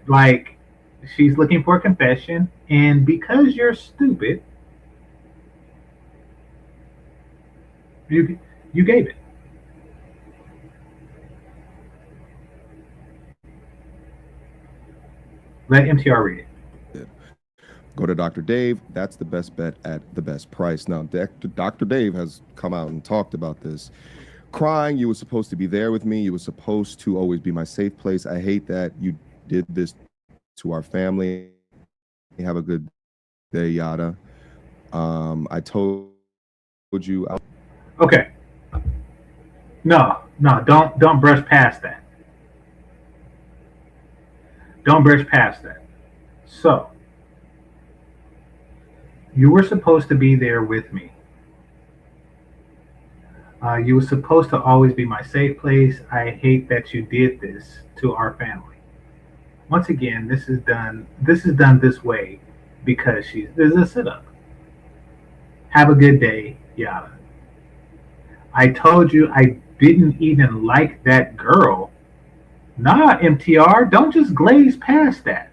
she's looking for a confession, and because you're stupid, you gave it. Let MTR read it. Go to Dr. Dave. That's the best bet at the best price. Now, Dr. Dave has come out and talked about this. Crying, you were supposed to be there with me. You were supposed to always be my safe place. I hate that you did this to our family. Have a good day, yada. I told you. Okay. No, don't brush past that. Don't brush past that. So, you were supposed to be there with me. You were supposed to always be my safe place. I hate that you did this to our family. Once again, this is done this way because this is a sit-up. Have a good day. Yada. I told you I didn't even like that girl. Nah, MTR, don't just glaze past that.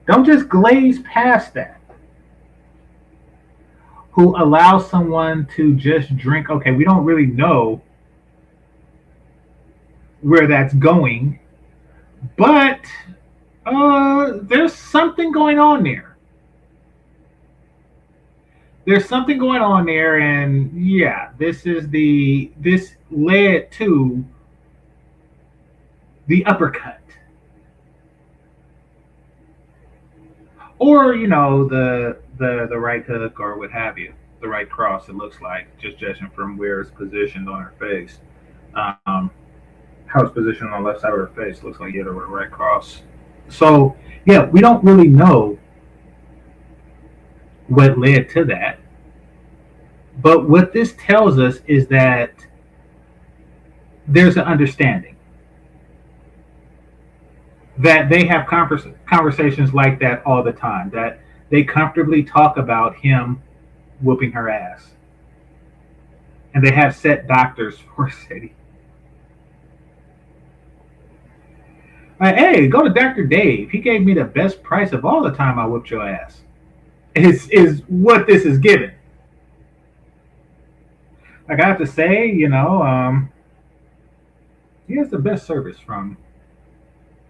Don't just glaze past that. Who allows someone to just drink? Okay, we don't really know where that's going, but there's something going on there. There's something going on there, and yeah, this led to the uppercut, or the right hook, or what have you, the right cross. It looks like, just judging from where it's positioned on her face. How it's positioned on the left side of her face looks like, yeah, the right cross. So yeah, we don't really know what led to that. But what this tells us is that there's an understanding that they have conversations like that all the time, that they comfortably talk about him whooping her ass. And they have set doctors for Sadie. Like, hey, go to Dr. Dave. He gave me the best price of all the time I whooped your ass. Is what this is given. Like, I have to say, he has the best service from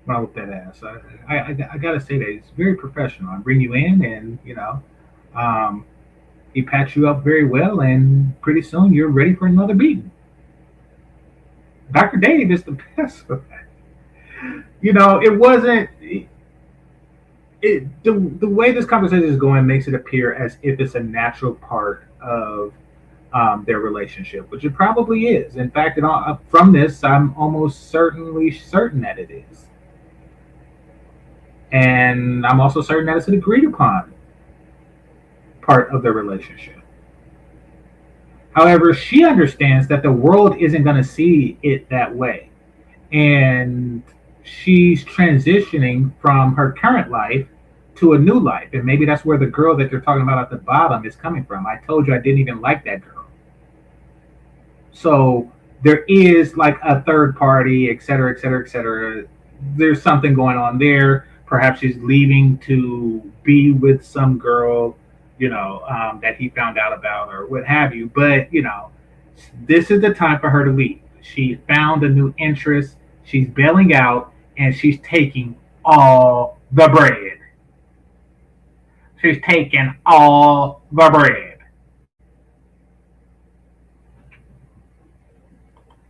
when I whooped that ass. I gotta say that he's very professional. I bring you in, and he pats you up very well, and pretty soon you're ready for another beating. Dr. Dave is the best for that. It wasn't. The way this conversation is going makes it appear as if it's a natural part of their relationship, which it probably is. In fact, from this, I'm almost certain that it is. And I'm also certain that it's an agreed upon part of their relationship. However, she understands that the world isn't going to see it that way. And she's transitioning from her current life to a new life. And maybe that's where the girl that they're talking about at the bottom is coming from. I told you I didn't even like that girl. So there is like a third party, et cetera, et cetera, et cetera. There's something going on there. Perhaps she's leaving to be with some girl, that he found out about, or what have you. But, this is the time for her to leave. She found a new interest. She's bailing out, and she's taking all the bread. She's taking all the bread.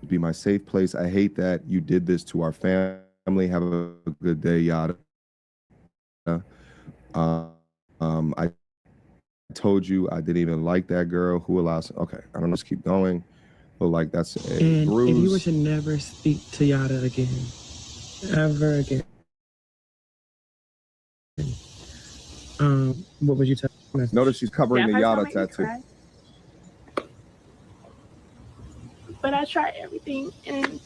Be my safe place. I hate that you did this to our family. Have a good day, yada. I told you I didn't even like that girl. Who allows? Okay, I don't know. Let's keep going. But like, that's a bruise. If you were to never speak to Yada again, ever again, what would you tell me? Notice she's covering the Yada tattoo. But I try everything, and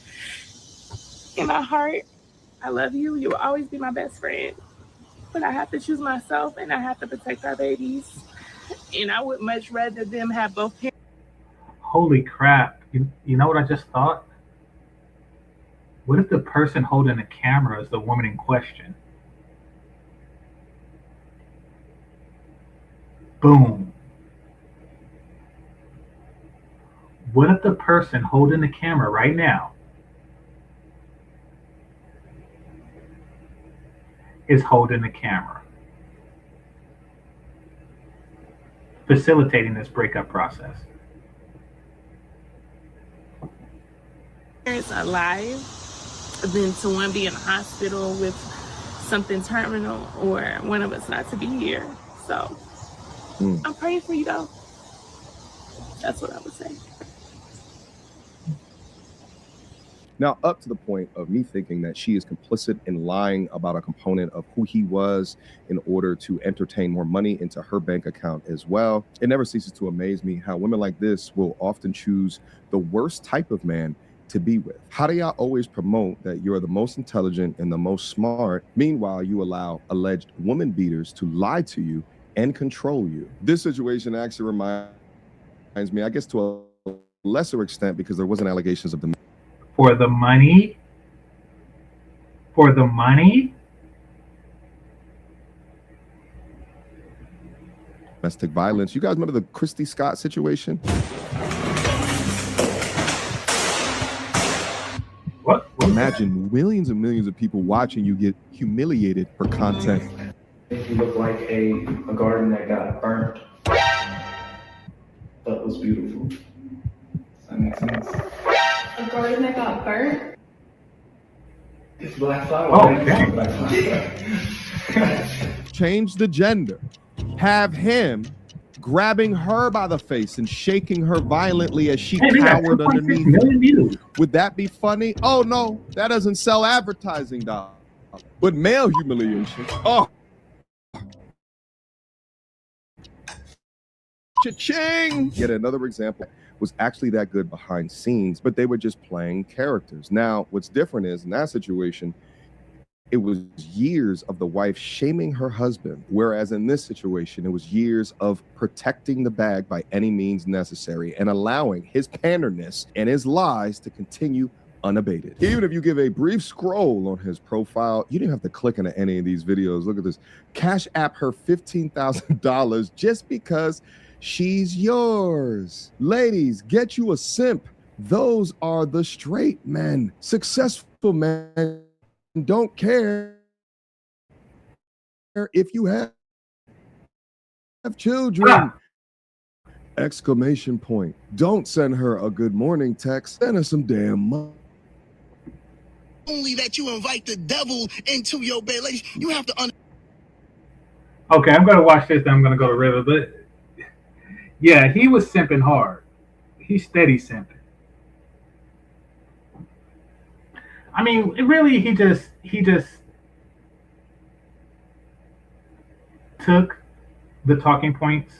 in my heart, I love you. You will always be my best friend. But I have to choose myself, and I have to protect our babies. And I would much rather them have both parents. Holy crap. You know what I just thought? What if the person holding the camera is the woman in question? Boom. What if the person holding the camera right now is holding the camera, facilitating this breakup process? Parents alive than to one be in a hospital with something terminal, or one of us not to be here. So I'm praying for you, though. That's what I would say. Now, up to the point of me thinking that she is complicit in lying about a component of who he was in order to entertain more money into her bank account as well. It never ceases to amaze me how women like this will often choose the worst type of man to be with. How do y'all always promote that you're the most intelligent and the most smart? Meanwhile, you allow alleged woman beaters to lie to you and control you. This situation actually reminds me, I guess to a lesser extent, because there wasn't allegations of For the money? For the money? domestic violence. You guys remember the Christy Scott situation? What? Imagine millions and millions of people watching you get humiliated for content. You look like a garden that got burnt. That was beautiful. Does that make sense? A garden that got burnt? It's black flower. Oh, dang. Black flower. Change the gender. Have him grabbing her by the face and shaking her violently as she cowered underneath him. Would that be funny? Oh no, that doesn't sell advertising dollars. But male humiliation. Oh. Cha-ching! Yet another example was actually that good behind scenes, but they were just playing characters. Now, what's different is in that situation, it was years of the wife shaming her husband, whereas in this situation, it was years of protecting the bag by any means necessary and allowing his panderness and his lies to continue unabated. Even if you give a brief scroll on his profile, you didn't have to click into any of these videos. Look at this. Cash app her $15,000 just because she's yours. Ladies, get you a simp. Those are the straight men. Successful men don't care if you have children. Exclamation point. Don't send her a good morning text. Send her some damn money. Only that you invite the devil into your bed. Ladies, you have to Okay, I'm gonna watch this, then I'm gonna go to River. But yeah, he was simping hard. He's steady simping. I mean, really, he just took the talking points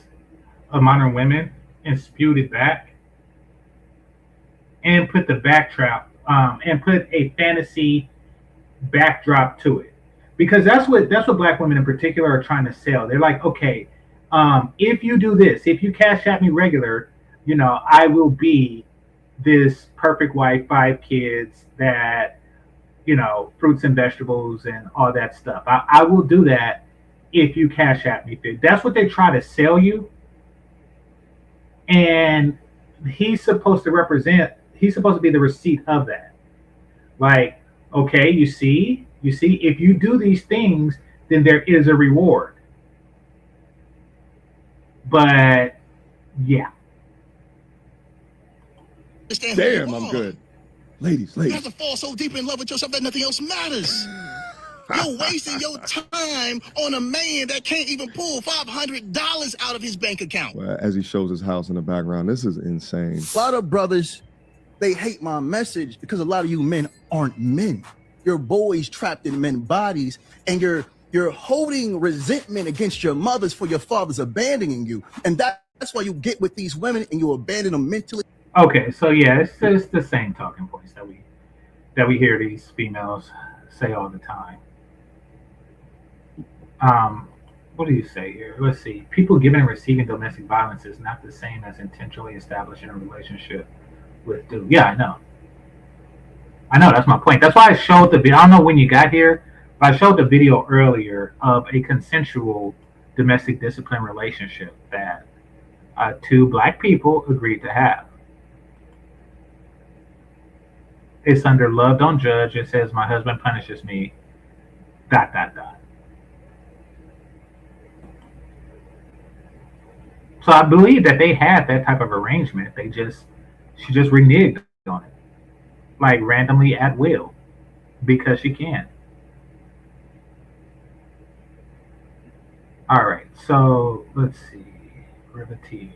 of modern women and spewed it back, and put the backdrop, and put a fantasy backdrop to it, because that's what Black women in particular are trying to sell. They're like, okay, if you do this, if you cash at me regular, you know, I will be this perfect wife, 5 kids, that, you know, fruits and vegetables and all that stuff. I will do that if you cash at me. That's what they try to sell you. And he's supposed to be the receipt of that. Like, okay, you see, if you do these things, then there is a reward. But yeah. Damn, I'm good. Ladies. You have to fall so deep in love with yourself that nothing else matters. You're wasting your time on a man that can't even pull $500 out of his bank account. Well, as he shows his house in the background, this is insane. A lot of brothers, they hate my message because a lot of you men aren't men. You're boys trapped in men's bodies, and you're holding resentment against your mothers for your fathers abandoning you. And that's why you get with these women and you abandon them mentally. Okay, so yeah, it's the same talking points that we hear these females say all the time. What do you say here? Let's see. People giving and receiving domestic violence is not the same as intentionally establishing a relationship with dude. Yeah, I know. That's my point. That's why I showed the video. I don't know when you got here, but I showed the video earlier of a consensual domestic discipline relationship that 2 Black people agreed to have. It's under Love Don't Judge. It says, my husband punishes me, ... So I believe that they had that type of arrangement. She just reneged on it, like randomly at will, because she can. All right, so let's see. River TV.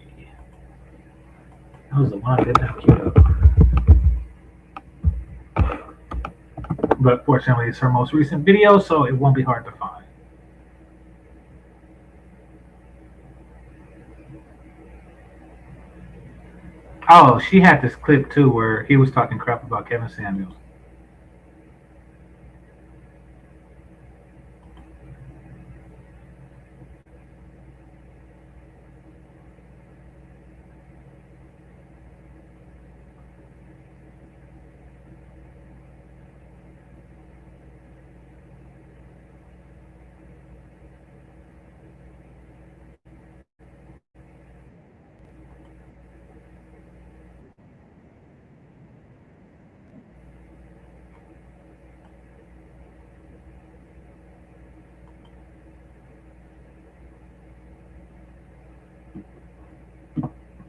That was the one I didn't have queued up. But fortunately, it's her most recent video, so it won't be hard to find. Oh, she had this clip too where he was talking crap about Kevin Samuels.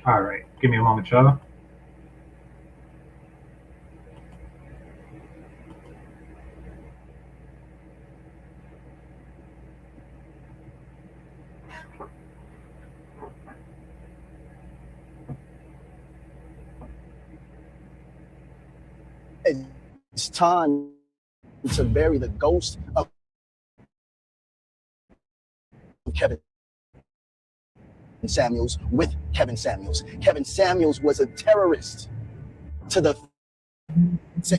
All right, give me a moment, y'all. It's time to bury the ghost of Kevin Samuels with Kevin Samuels. Kevin Samuels was a terrorist to the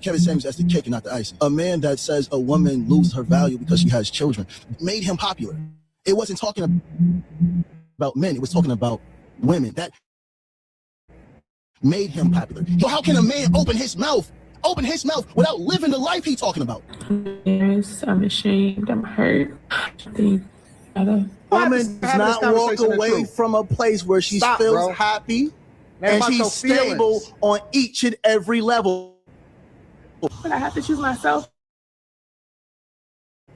Kevin Samuels as the cake and not the icing. A man that says a woman loses her value because she has children made him popular. It wasn't talking about men, it was talking about women. That made him popular. So how can a man open his mouth without living the life he's talking about? Yes, I'm ashamed. I'm hurt. Woman does not walk away from a place where she feels happy and she's stable on each and every level. But I have to choose myself.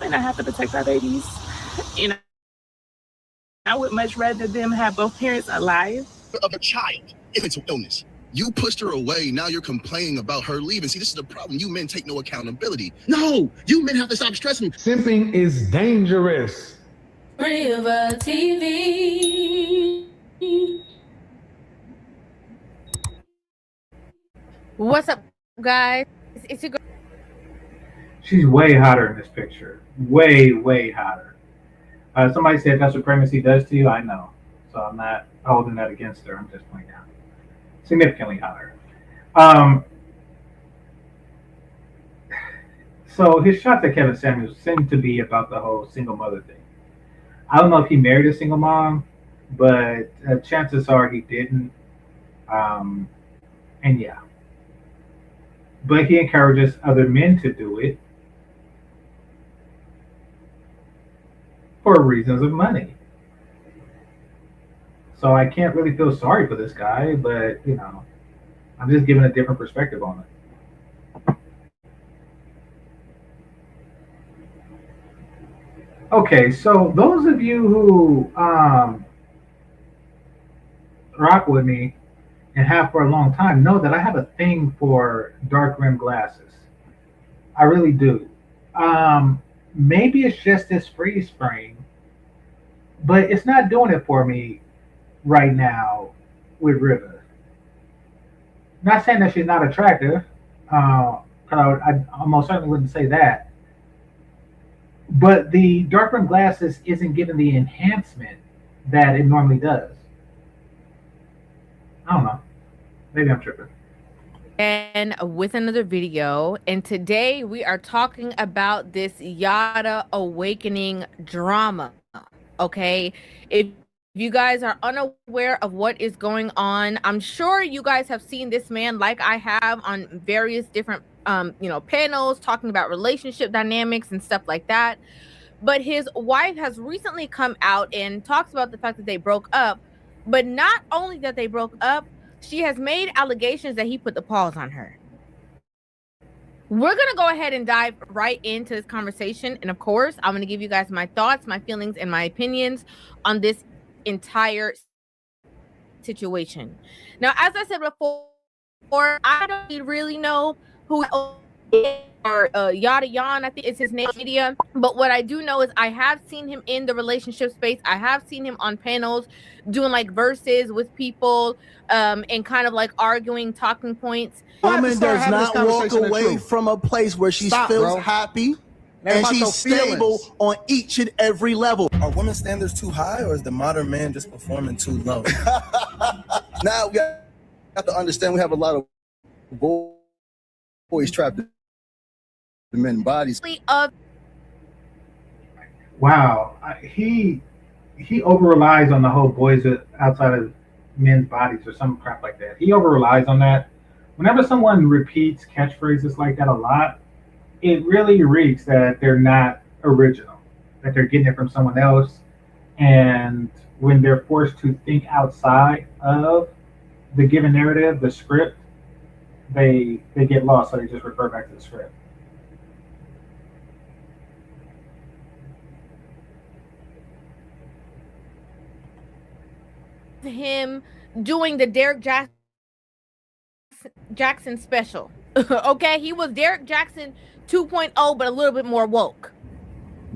And I have to protect our babies. And I would much rather them have both parents alive. Of a child, if it's an illness. You pushed her away, now you're complaining about her leaving. See, this is the problem. You men take no accountability. No, you men have to stop stressing. Simping is dangerous. River TV. What's up, guys? It's your girl. She's way hotter in this picture. Way, way hotter. Somebody said that's what pregnancy does to you. I know. So I'm not holding that against her. I'm just pointing out. Significantly hotter. So his shots at Kevin Samuels seem to be about the whole single mother thing. I don't know if he married a single mom, but chances are he didn't. And yeah. But he encourages other men to do it for reasons of money. So I can't really feel sorry for this guy, but I'm just giving a different perspective on it. Okay, so those of you who rock with me and have for a long time know that I have a thing for dark rim glasses. I really do. Maybe it's just this freeze frame, but it's not doing it for me right now with River. Not saying that she's not attractive. I almost certainly wouldn't say that. But the dark rim glasses isn't giving the enhancement that it normally does. I don't know. Maybe I'm tripping. And with another video, and today we are talking about this Yada awakening drama. Okay, if you guys are unaware of what is going on, I'm sure you guys have seen this man like I have on various different panels talking about relationship dynamics and stuff like that. But his wife has recently come out and talks about the fact that they broke up. But not only that they broke up, she has made allegations that he put the paws on her. We're going to go ahead and dive right into this conversation. And of course, I'm going to give you guys my thoughts, my feelings, and my opinions on this entire situation. Now, as I said before, I don't really know who or Yada Yan, I think is his name, media. But what I do know is I have seen him in the relationship space. I have seen him on panels doing like verses with people and kind of like arguing talking points. Woman does not walk away from a place where she feels happy and she's stable on each and every level. Are women's standards too high, or is the modern man just performing too low? Now we have to understand we have a lot of boys trapped in men's bodies. Wow, he over relies on the whole boys outside of men's bodies or some crap like that. He over relies on that. Whenever someone repeats catchphrases like that a lot, it really reeks that they're not original, that they're getting it from someone else. And when they're forced to think outside of the given narrative, the script, they get lost, so they just refer back to the script. him doing the Derek Jackson special. Okay, he was Derek Jackson 2.0, but a little bit more woke.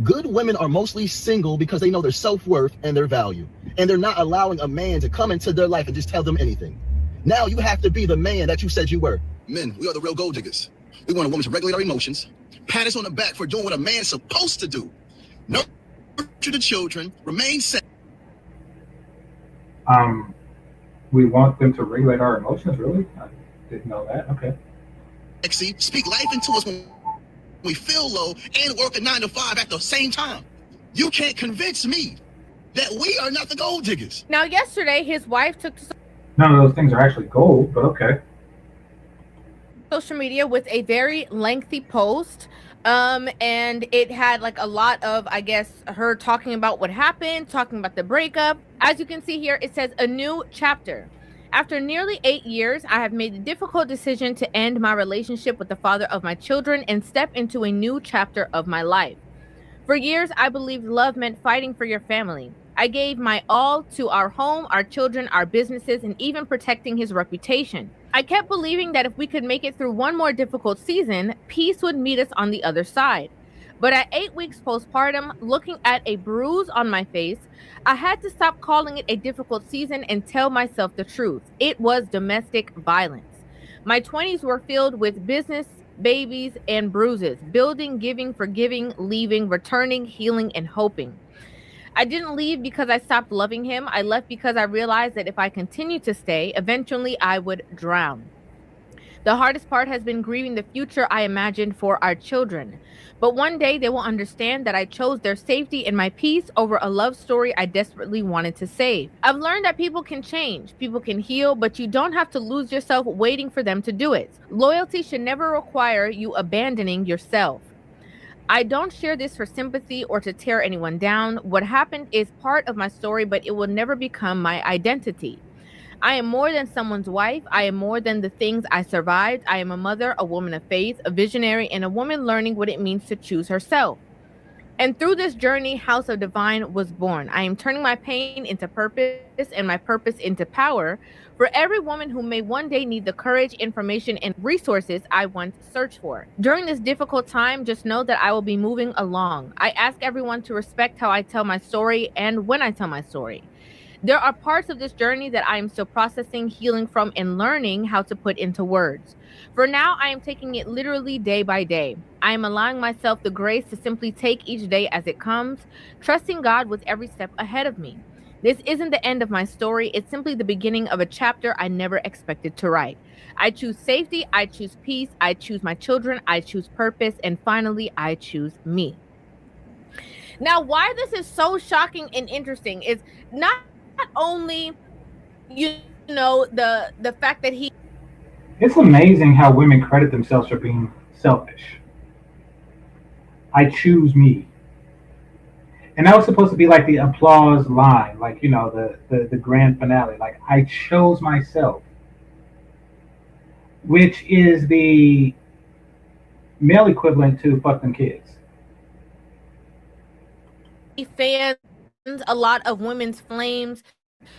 Good women are mostly single because they know their self-worth and their value. And they're not allowing a man to come into their life and just tell them anything. Now you have to be the man that you said you were. Men, we are the real gold diggers. We want a woman to regulate our emotions, pat us on the back for doing what a man's supposed to do. Nurture the children, remain safe. We want them to regulate our emotions, really? I didn't know that. Okay. Speak life into us when we feel low and work a 9 to 5 at the same time. You can't convince me that we are not the gold diggers. Now, yesterday, his wife took to None of those things are actually gold, but okay. social media with a very lengthy post. And it had like a lot of, I guess, her talking about what happened, talking about the breakup. As you can see here, it says a new chapter. After nearly 8 years, I have made the difficult decision to end my relationship with the father of my children and step into a new chapter of my life. For years, I believed love meant fighting for your family. I gave my all to our home, our children, our businesses, and even protecting his reputation. I kept believing that if we could make it through one more difficult season, peace would meet us on the other side. But at 8 weeks postpartum, looking at a bruise on my face, I had to stop calling it a difficult season and tell myself the truth. It was domestic violence. My 20s were filled with business, babies, and bruises, building, giving, forgiving, leaving, returning, healing, and hoping. I didn't leave because I stopped loving him. I left because I realized that if I continued to stay, eventually I would drown. The hardest part has been grieving the future I imagined for our children. But one day they will understand that I chose their safety and my peace over a love story I desperately wanted to save. I've learned that people can change, people can heal, but you don't have to lose yourself waiting for them to do it. Loyalty should never require you abandoning yourself. I don't share this for sympathy or to tear anyone down. What happened is part of my story, but it will never become my identity. I am more than someone's wife. I am more than the things I survived. I am a mother, a woman of faith, a visionary, and a woman learning what it means to choose herself. And through this journey, House of Divine was born. I am turning my pain into purpose and my purpose into power for every woman who may one day need the courage, information, and resources I once searched for. During this difficult time, just know that I will be moving along. I ask everyone to respect how I tell my story and when I tell my story. There are parts of this journey that I am still processing, healing from, and learning how to put into words. For now, I am taking it literally day by day. I am allowing myself the grace to simply take each day as it comes, trusting God with every step ahead of me. This isn't the end of my story. It's simply the beginning of a chapter I never expected to write. I choose safety. I choose peace. I choose my children. I choose purpose. And finally, I choose me. Now, why this is so shocking and interesting is not only, you know, the fact that he... It's amazing how women credit themselves for being selfish. I choose me. And that was supposed to be like the applause line, like, you know, the grand finale. Like, I chose myself, which is the male equivalent to fuck them kids. Fans a lot of women's flames,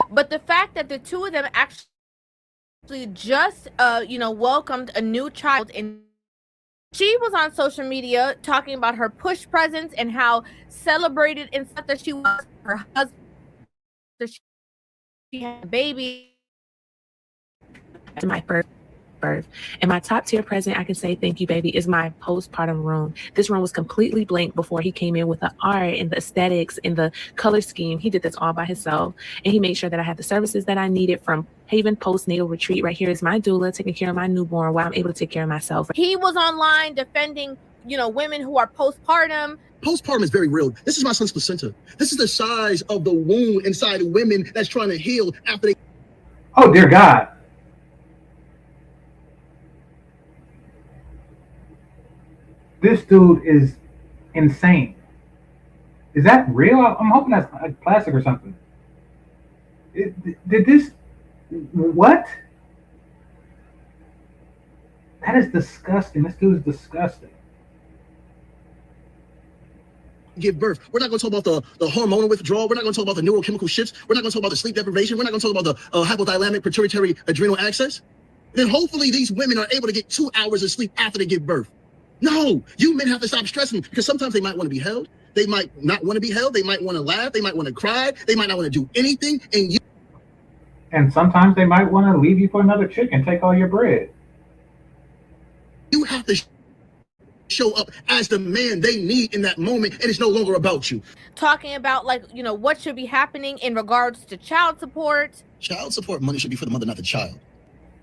but the fact that the two of them actually just welcomed a new child, and she was on social media talking about her push presence and how celebrated and stuff that she was, her husband, she had a baby. To my birth. And my top tier present, I can say thank you, baby, is my postpartum room. This room was completely blank before he came in with the art and the aesthetics and the color scheme. He did this all by himself. And he made sure that I had the services that I needed, from Haven Postnatal Retreat. Right here is my doula taking care of my newborn while I'm able to take care of myself. He was online defending, women who are postpartum. Postpartum is very real. This is my son's placenta. This is the size of the wound inside women that's trying to heal after they... Oh, dear God. This dude is insane. Is that real? I'm hoping that's like plastic or something. Did this... What? That is disgusting. This dude is disgusting. give birth. We're not going to talk about the hormonal withdrawal. We're not going to talk about the neurochemical shifts. We're not going to talk about the sleep deprivation. We're not going to talk about the hypothalamic pituitary adrenal axis. Then hopefully these women are able to get 2 hours of sleep after they give birth. No, you men have to stop stressing because sometimes they might want to be held. They might not want to be held. They might want to laugh. They might want to cry. They might not want to do anything. And sometimes they might want to leave you for another chick and take all your bread. You have to show up as the man they need in that moment, and it's no longer about you. Talking about, like, you know, what should be happening in regards to child support. Child support money should be for the mother, not the child.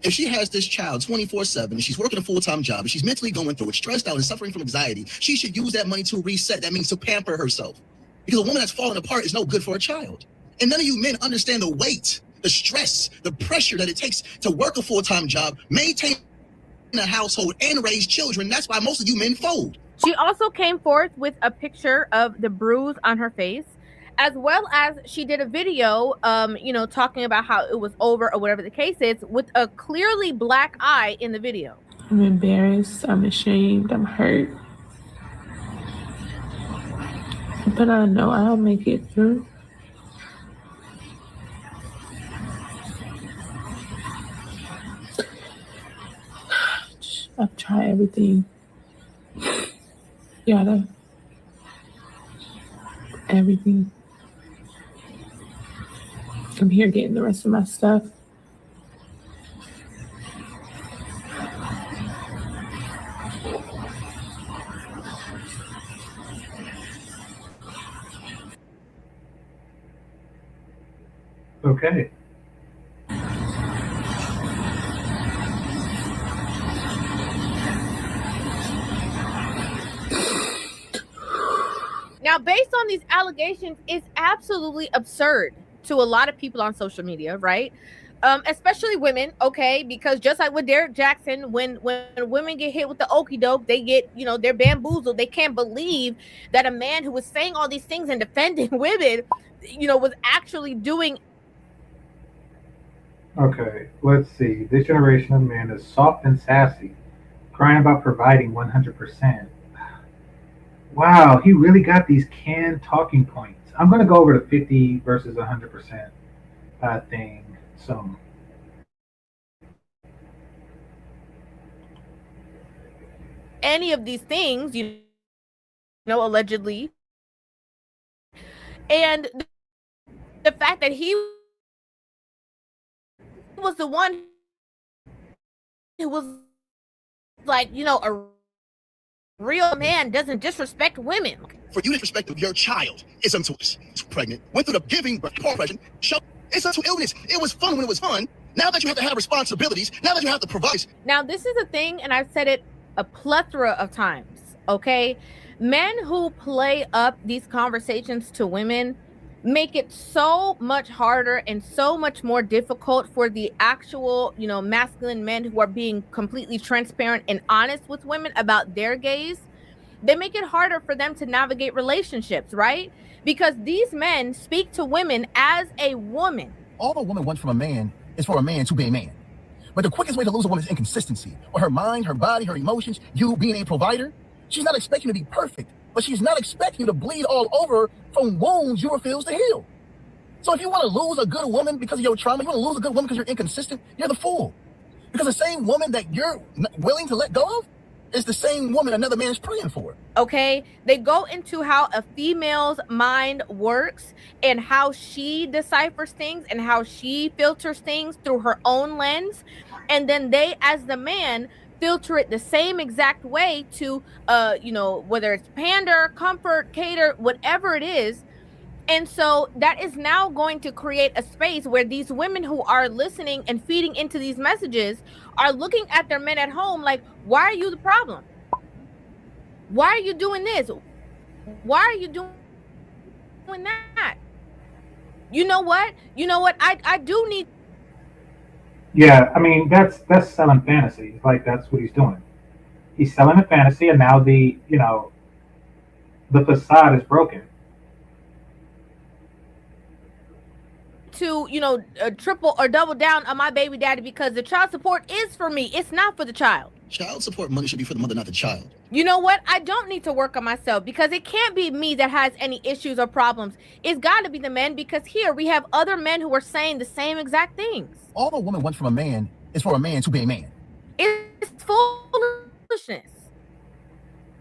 If she has this child 24/7 and she's working a full-time job and she's mentally going through it, stressed out and suffering from anxiety, she should use that money to reset. That means to pamper herself. Because a woman that's falling apart is no good for a child. And none of you men understand the weight, the stress, the pressure that it takes to work a full-time job, maintain a household, and raise children. That's why most of you men fold. She also came forth with a picture of the bruise on her face, as well as she did a video, you know, talking about how it was over or whatever the case is, with a clearly black eye in the video. I'm embarrassed. I'm ashamed. I'm hurt. But I know I'll make it through. I've tried everything. Yada. Everything. I'm here getting the rest of my stuff. Okay. Now, based on these allegations, it's absolutely absurd to a lot of people on social media, right? Especially women, okay? Because just like with Derek Jackson, when women get hit with the okie doke, they get, you know, they're bamboozled. They can't believe that a man who was saying all these things and defending women, you know, was actually doing. Okay, let's see. This generation of men is soft and sassy, crying about providing 100%. Wow, he really got these canned talking points. I'm going to go over the 50 versus 100% thing soon. Any of these things, you know, allegedly. And the fact that he was the one who was like, you know, a real man doesn't disrespect women. For you to disrespect your child is unto us. It's pregnant, went through the giving birth, it's unto illness. It was fun when it was fun. Now that you have to have responsibilities, now that you have to provide. Now, this is a thing, and I've said it a plethora of times, okay? Men who play up these conversations to women make it so much harder and so much more difficult for the actual, you know, masculine men who are being completely transparent and honest with women about their gaze. They make it harder for them to navigate relationships, right? Because these men speak to women as a woman. All a woman wants from a man is for a man to be a man. But the quickest way to lose a woman is inconsistency. Or her mind, her body, her emotions, you being a provider. She's not expecting you to be perfect, but she's not expecting you to bleed all over from wounds you refuse to heal. So if you want to lose a good woman because of your trauma, you want to lose a good woman because you're inconsistent, you're the fool. Because the same woman that you're willing to let go of is the same woman another man's praying for. Okay, they go into how a female's mind works and how she deciphers things and how she filters things through her own lens. And then they, as the man, filter it the same exact way to, you know, whether it's pander, comfort, cater, whatever it is. And so that is now going to create a space where these women who are listening and feeding into these messages are looking at their men at home like, why are you the problem? Why are you doing this? Why are you doing that? You know what? I do need. Yeah, I mean, that's selling fantasy. Like, that's what he's doing. He's selling a fantasy, and now the facade is broken. to, triple or double down on my baby daddy because the child support is for me. It's not for the child. Child support money should be for the mother, not the child. You know what? I don't need to work on myself because it can't be me that has any issues or problems. It's got to be the men, because here we have other men who are saying the same exact things. All a woman wants from a man is for a man to be a man. It's foolishness.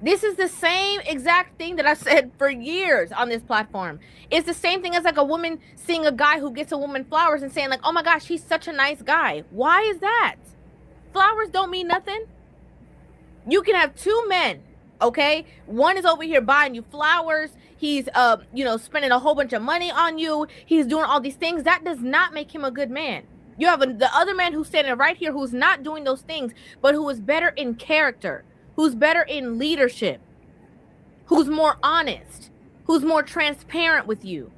This is the same exact thing that I've said for years on this platform. It's the same thing as like a woman seeing a guy who gets a woman flowers and saying like, oh my gosh, he's such a nice guy. Why is that? Flowers don't mean nothing. You can have two men, okay? One is over here buying you flowers. He's, spending a whole bunch of money on you. He's doing all these things. That does not make him a good man. You have the other man who's standing right here who's not doing those things, but who is better in character, who's better in leadership, who's more honest, who's more transparent with you.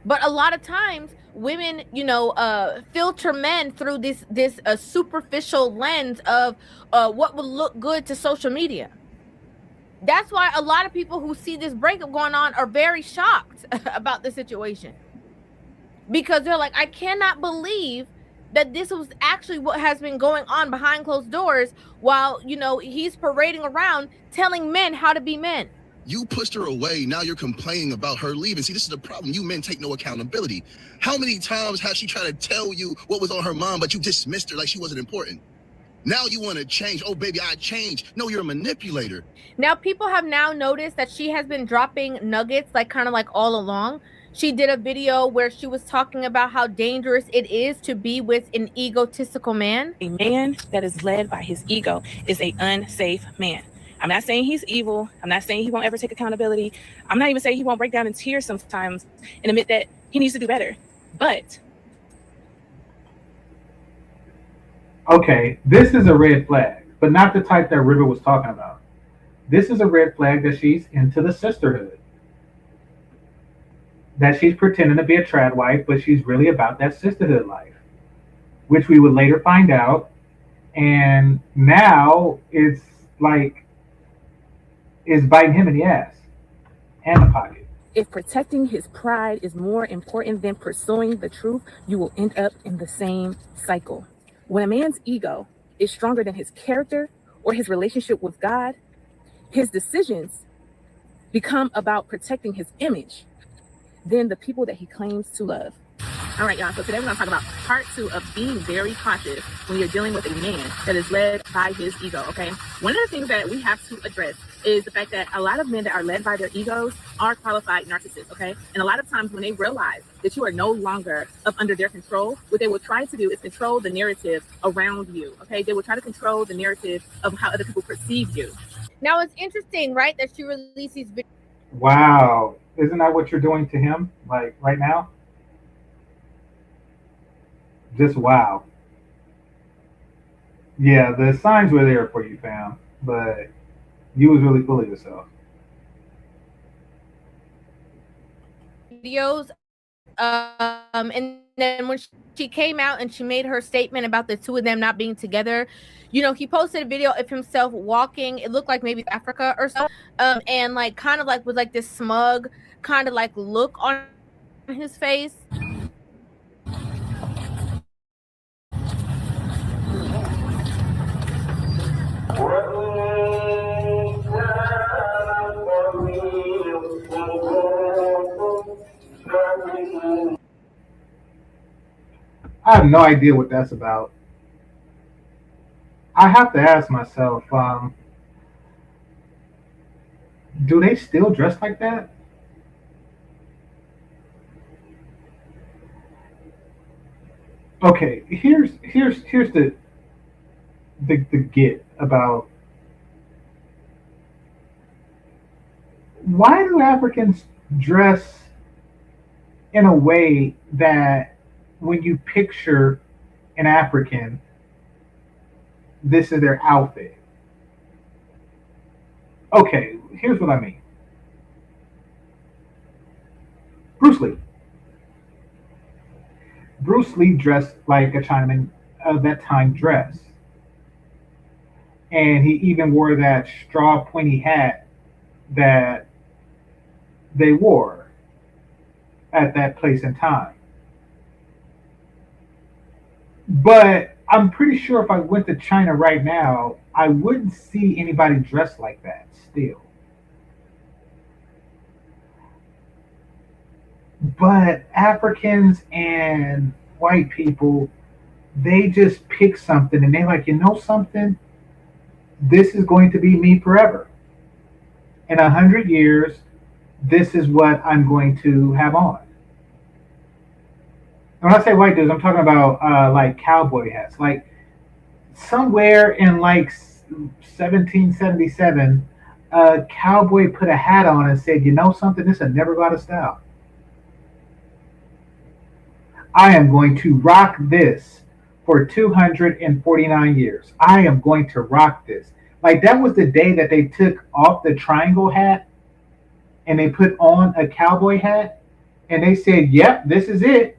But a lot of times women, filter men through this superficial lens of what would look good to social media. That's why a lot of people who see this breakup going on are very shocked about the situation, because they're like, I cannot believe that this was actually what has been going on behind closed doors while, he's parading around telling men how to be men. You pushed her away. Now you're complaining about her leaving. See, this is the problem. You men take no accountability. How many times has she tried to tell you what was on her mind, but you dismissed her like she wasn't important? Now you want to change. Oh, baby, I changed. No, you're a manipulator. Now, people have now noticed that she has been dropping nuggets, kind of all along. She did a video where she was talking about how dangerous it is to be with an egotistical man. A man that is led by his ego is an unsafe man. I'm not saying he's evil. I'm not saying he won't ever take accountability. I'm not even saying he won't break down in tears sometimes and admit that he needs to do better. But okay, this is a red flag, but not the type that River was talking about. This is a red flag that she's into the sisterhood. That she's pretending to be a trad wife, but she's really about that sisterhood life, which we would later find out. And now it's biting him in the ass and the pocket. if protecting his pride is more important than pursuing the truth, you will end up in the same cycle. When a man's ego is stronger than his character or his relationship with God, his decisions become about protecting his image than the people that he claims to love. All right, y'all. So today we're going to talk about part 2 of being very cautious when you're dealing with a man that is led by his ego, okay? One of the things that we have to address is the fact that a lot of men that are led by their egos are qualified narcissists, okay? And a lot of times when they realize that you are no longer up under their control, what they will try to do is control the narrative around you, okay? They will try to control the narrative of how other people perceive you. Now, it's interesting, right, that she released these videos. Wow. Isn't that what you're doing to him, like, right now? Just wow. Yeah, the signs were there for you, fam, but you was really full of yourself. Videos, and then when she came out and she made her statement about the two of them not being together, you know, he posted a video of himself walking. It looked like maybe Africa or so, and like kind of like with like this smug kind of like look on his face. I have no idea what that's about. I have to ask myself, do they still dress like that? Okay, here's the get about why do Africans dress in a way that when you picture an African, this is their outfit? Okay, here's what I mean. Bruce Lee. Bruce Lee dressed like a Chinaman of that time dressed. And he even wore that straw pointy hat that they wore at that place and time. But I'm pretty sure if I went to China right now, I wouldn't see anybody dressed like that still. But Africans and white people, they just pick something and they're like, you know something? This is going to be me forever. In 100 years, this is what I'm going to have on. And when I say white dudes, I'm talking about like cowboy hats. Like somewhere in like 1777, a cowboy put a hat on and said, "You know something? This will never go out of style. I am going to rock this for 249 years. I am going to rock this." Like that was the day that they took off the triangle hat and they put on a cowboy hat and they said, "Yep, this is it.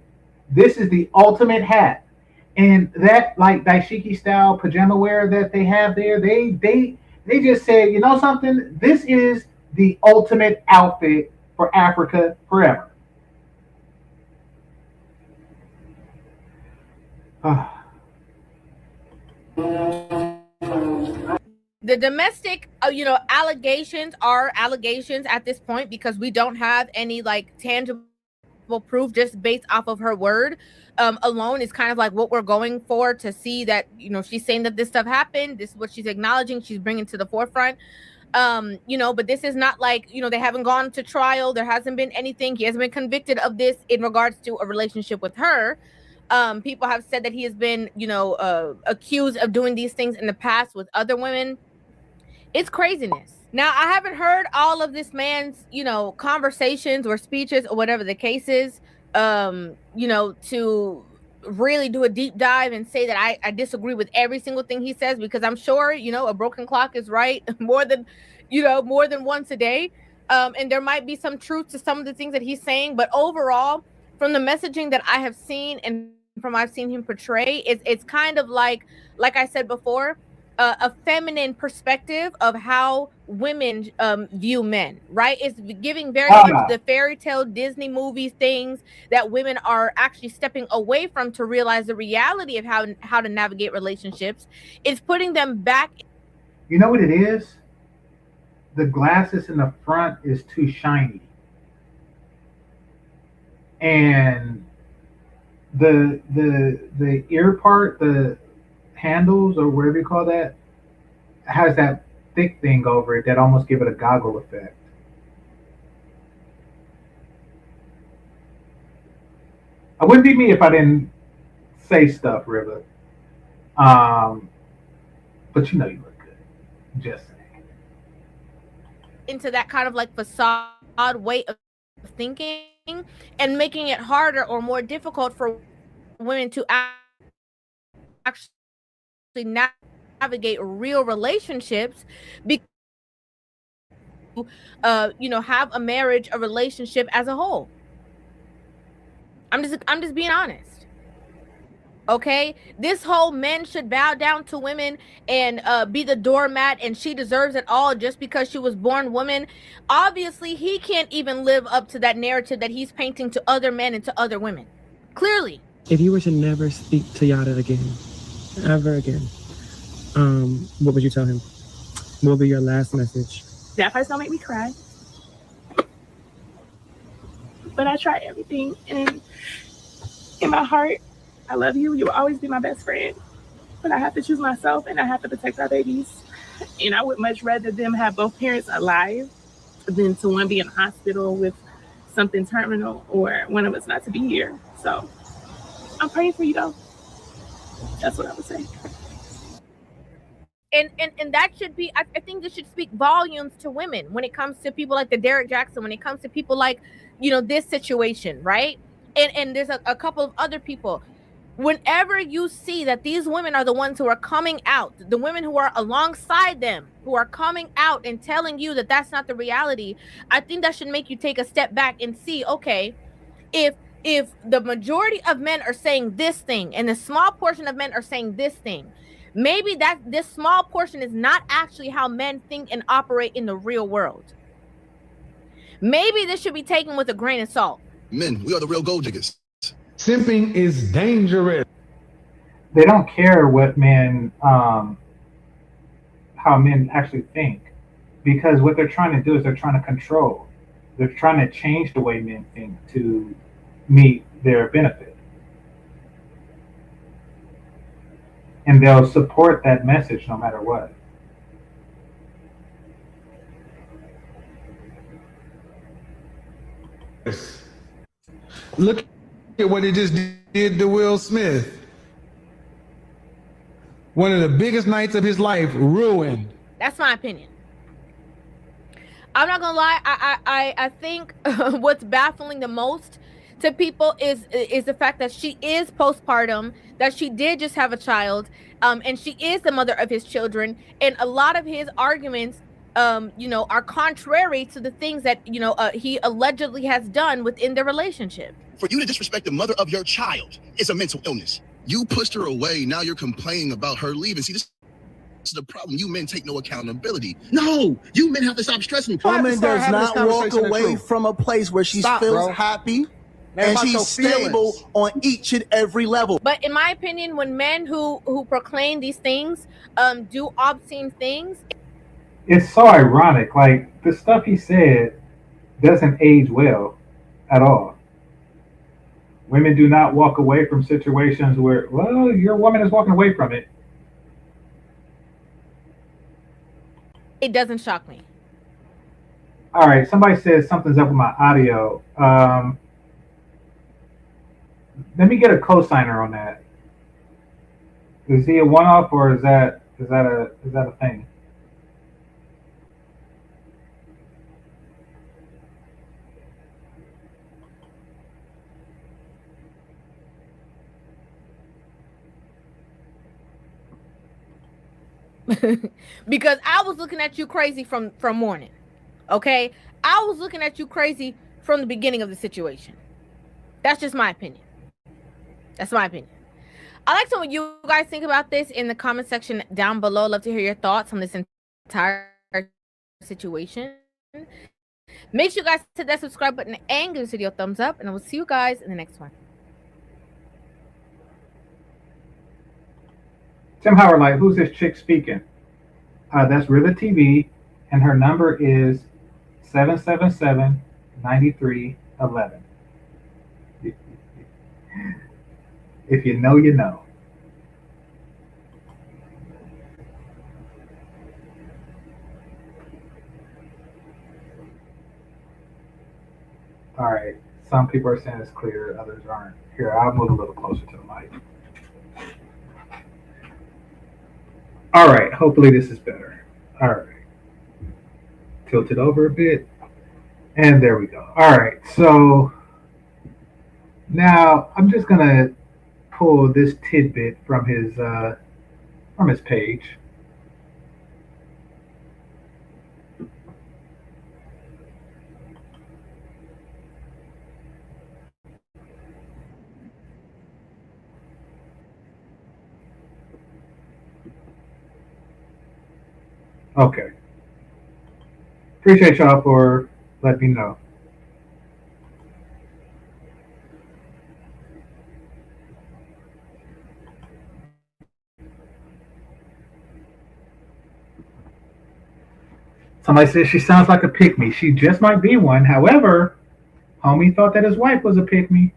This is the ultimate hat." And that like dashiki style pajama wear that they have there, they just said, "You know something? This is the ultimate outfit for Africa forever." The domestic, allegations are allegations at this point because we don't have any like tangible proof just based off of her word alone is kind of like what we're going for to see that, she's saying that this stuff happened. This is what she's acknowledging. She's bringing to the forefront. But this is not like, they haven't gone to trial. There hasn't been anything. He hasn't been convicted of this in regards to a relationship with her. People have said that he has been, accused of doing these things in the past with other women. It's craziness. Now, I haven't heard all of this man's, conversations or speeches or whatever the case is, to really do a deep dive and say that I disagree with every single thing he says, because I'm sure, a broken clock is right more than once a day. And there might be some truth to some of the things that he's saying, but overall, from the messaging that I have seen and from I've seen him portray, it's kind of like I said before, a feminine perspective of how women view men, right? It's giving very much the fairy tale Disney movie things that women are actually stepping away from to realize the reality of how to navigate relationships. It's putting them back. You know what it is? The glasses in the front is too shiny. And the ear part, the handles or whatever you call that, has that thick thing over it that almost give it a goggle effect. I wouldn't be me if I didn't say stuff, River. But you look good. Just saying. Into that kind of like facade way of thinking and making it harder or more difficult for women to actually navigate real relationships, because have a marriage, a relationship as a whole. I'm just being honest. Okay, this whole men should bow down to women and be the doormat and she deserves it all just because she was born woman. Obviously, he can't even live up to that narrative that he's painting to other men and to other women. Clearly. If you were to never speak to Yada again, ever again, what would you tell him? What would be your last message? That first don't make me cry. But I try everything, and in my heart, I love you. You will always be my best friend. But I have to choose myself, and I have to protect our babies. And I would much rather them have both parents alive than to one be in a hospital with something terminal or one of us not to be here. So I'm praying for you, though. That's what I would say. And that should be, I think this should speak volumes to women when it comes to people like the Derek Jackson, when it comes to people like, this situation, right? And there's a couple of other people. Whenever you see that these women are the ones who are coming out, the women who are alongside them, who are coming out and telling you that that's not the reality, I think that should make you take a step back and see, okay, if the majority of men are saying this thing and the small portion of men are saying this thing, maybe that this small portion is not actually how men think and operate in the real world. Maybe this should be taken with a grain of salt. Men, we are the real gold diggers. Simping is dangerous. they don't care what men, how men actually think, because what they're trying to do is they're trying to control. They're trying to change the way men think to meet their benefit, and they'll support that message no matter what. Look at what he just did to Will Smith. One of the biggest nights of his life ruined. That's my opinion. I'm not gonna lie. I think what's baffling the most to people is the fact that she is postpartum, that she did just have a child, and she is the mother of his children, and a lot of his arguments, are contrary to the things that he allegedly has done within the relationship. For you to disrespect the mother of your child is a mental illness. You pushed her away. Now you're complaining about her leaving. See, this is the problem. You men take no accountability. No, you men have to stop stressing. Woman does not walk away from a place where she feels happy and she's stable on each and every level. But in my opinion, when men who proclaim these things do obscene things, It's so ironic. Like, the stuff he said doesn't age well at all. Women do not walk away from situations where, well, your woman is walking away from it. it doesn't shock me. All right, somebody says something's up with my audio. Let me get a cosigner on that. Is he a one-off, or is that a thing? Because I was looking at you crazy from morning. Okay, I was looking at you crazy from the beginning of the situation. That's just my opinion. That's my opinion. I like to know what you guys think about this in the comment section down below. Love to hear your thoughts on this entire situation. Make sure you guys hit that subscribe button and give this video a thumbs up, and I will see you guys in the next one. Tim Howard, like, who's this chick speaking? That's Rivet TV, and her number is 777-9311. If you know, you know. All right. Some people are saying it's clear, others aren't. Here, I'll move a little closer to the mic. All right. Hopefully this is better. All right. Tilt it over a bit. And there we go. All right. So now I'm just going to pull this tidbit from his page. Okay. Appreciate y'all for letting me know. Somebody says she sounds like a pick-me. She just might be one. However, homie thought that his wife was a pick-me.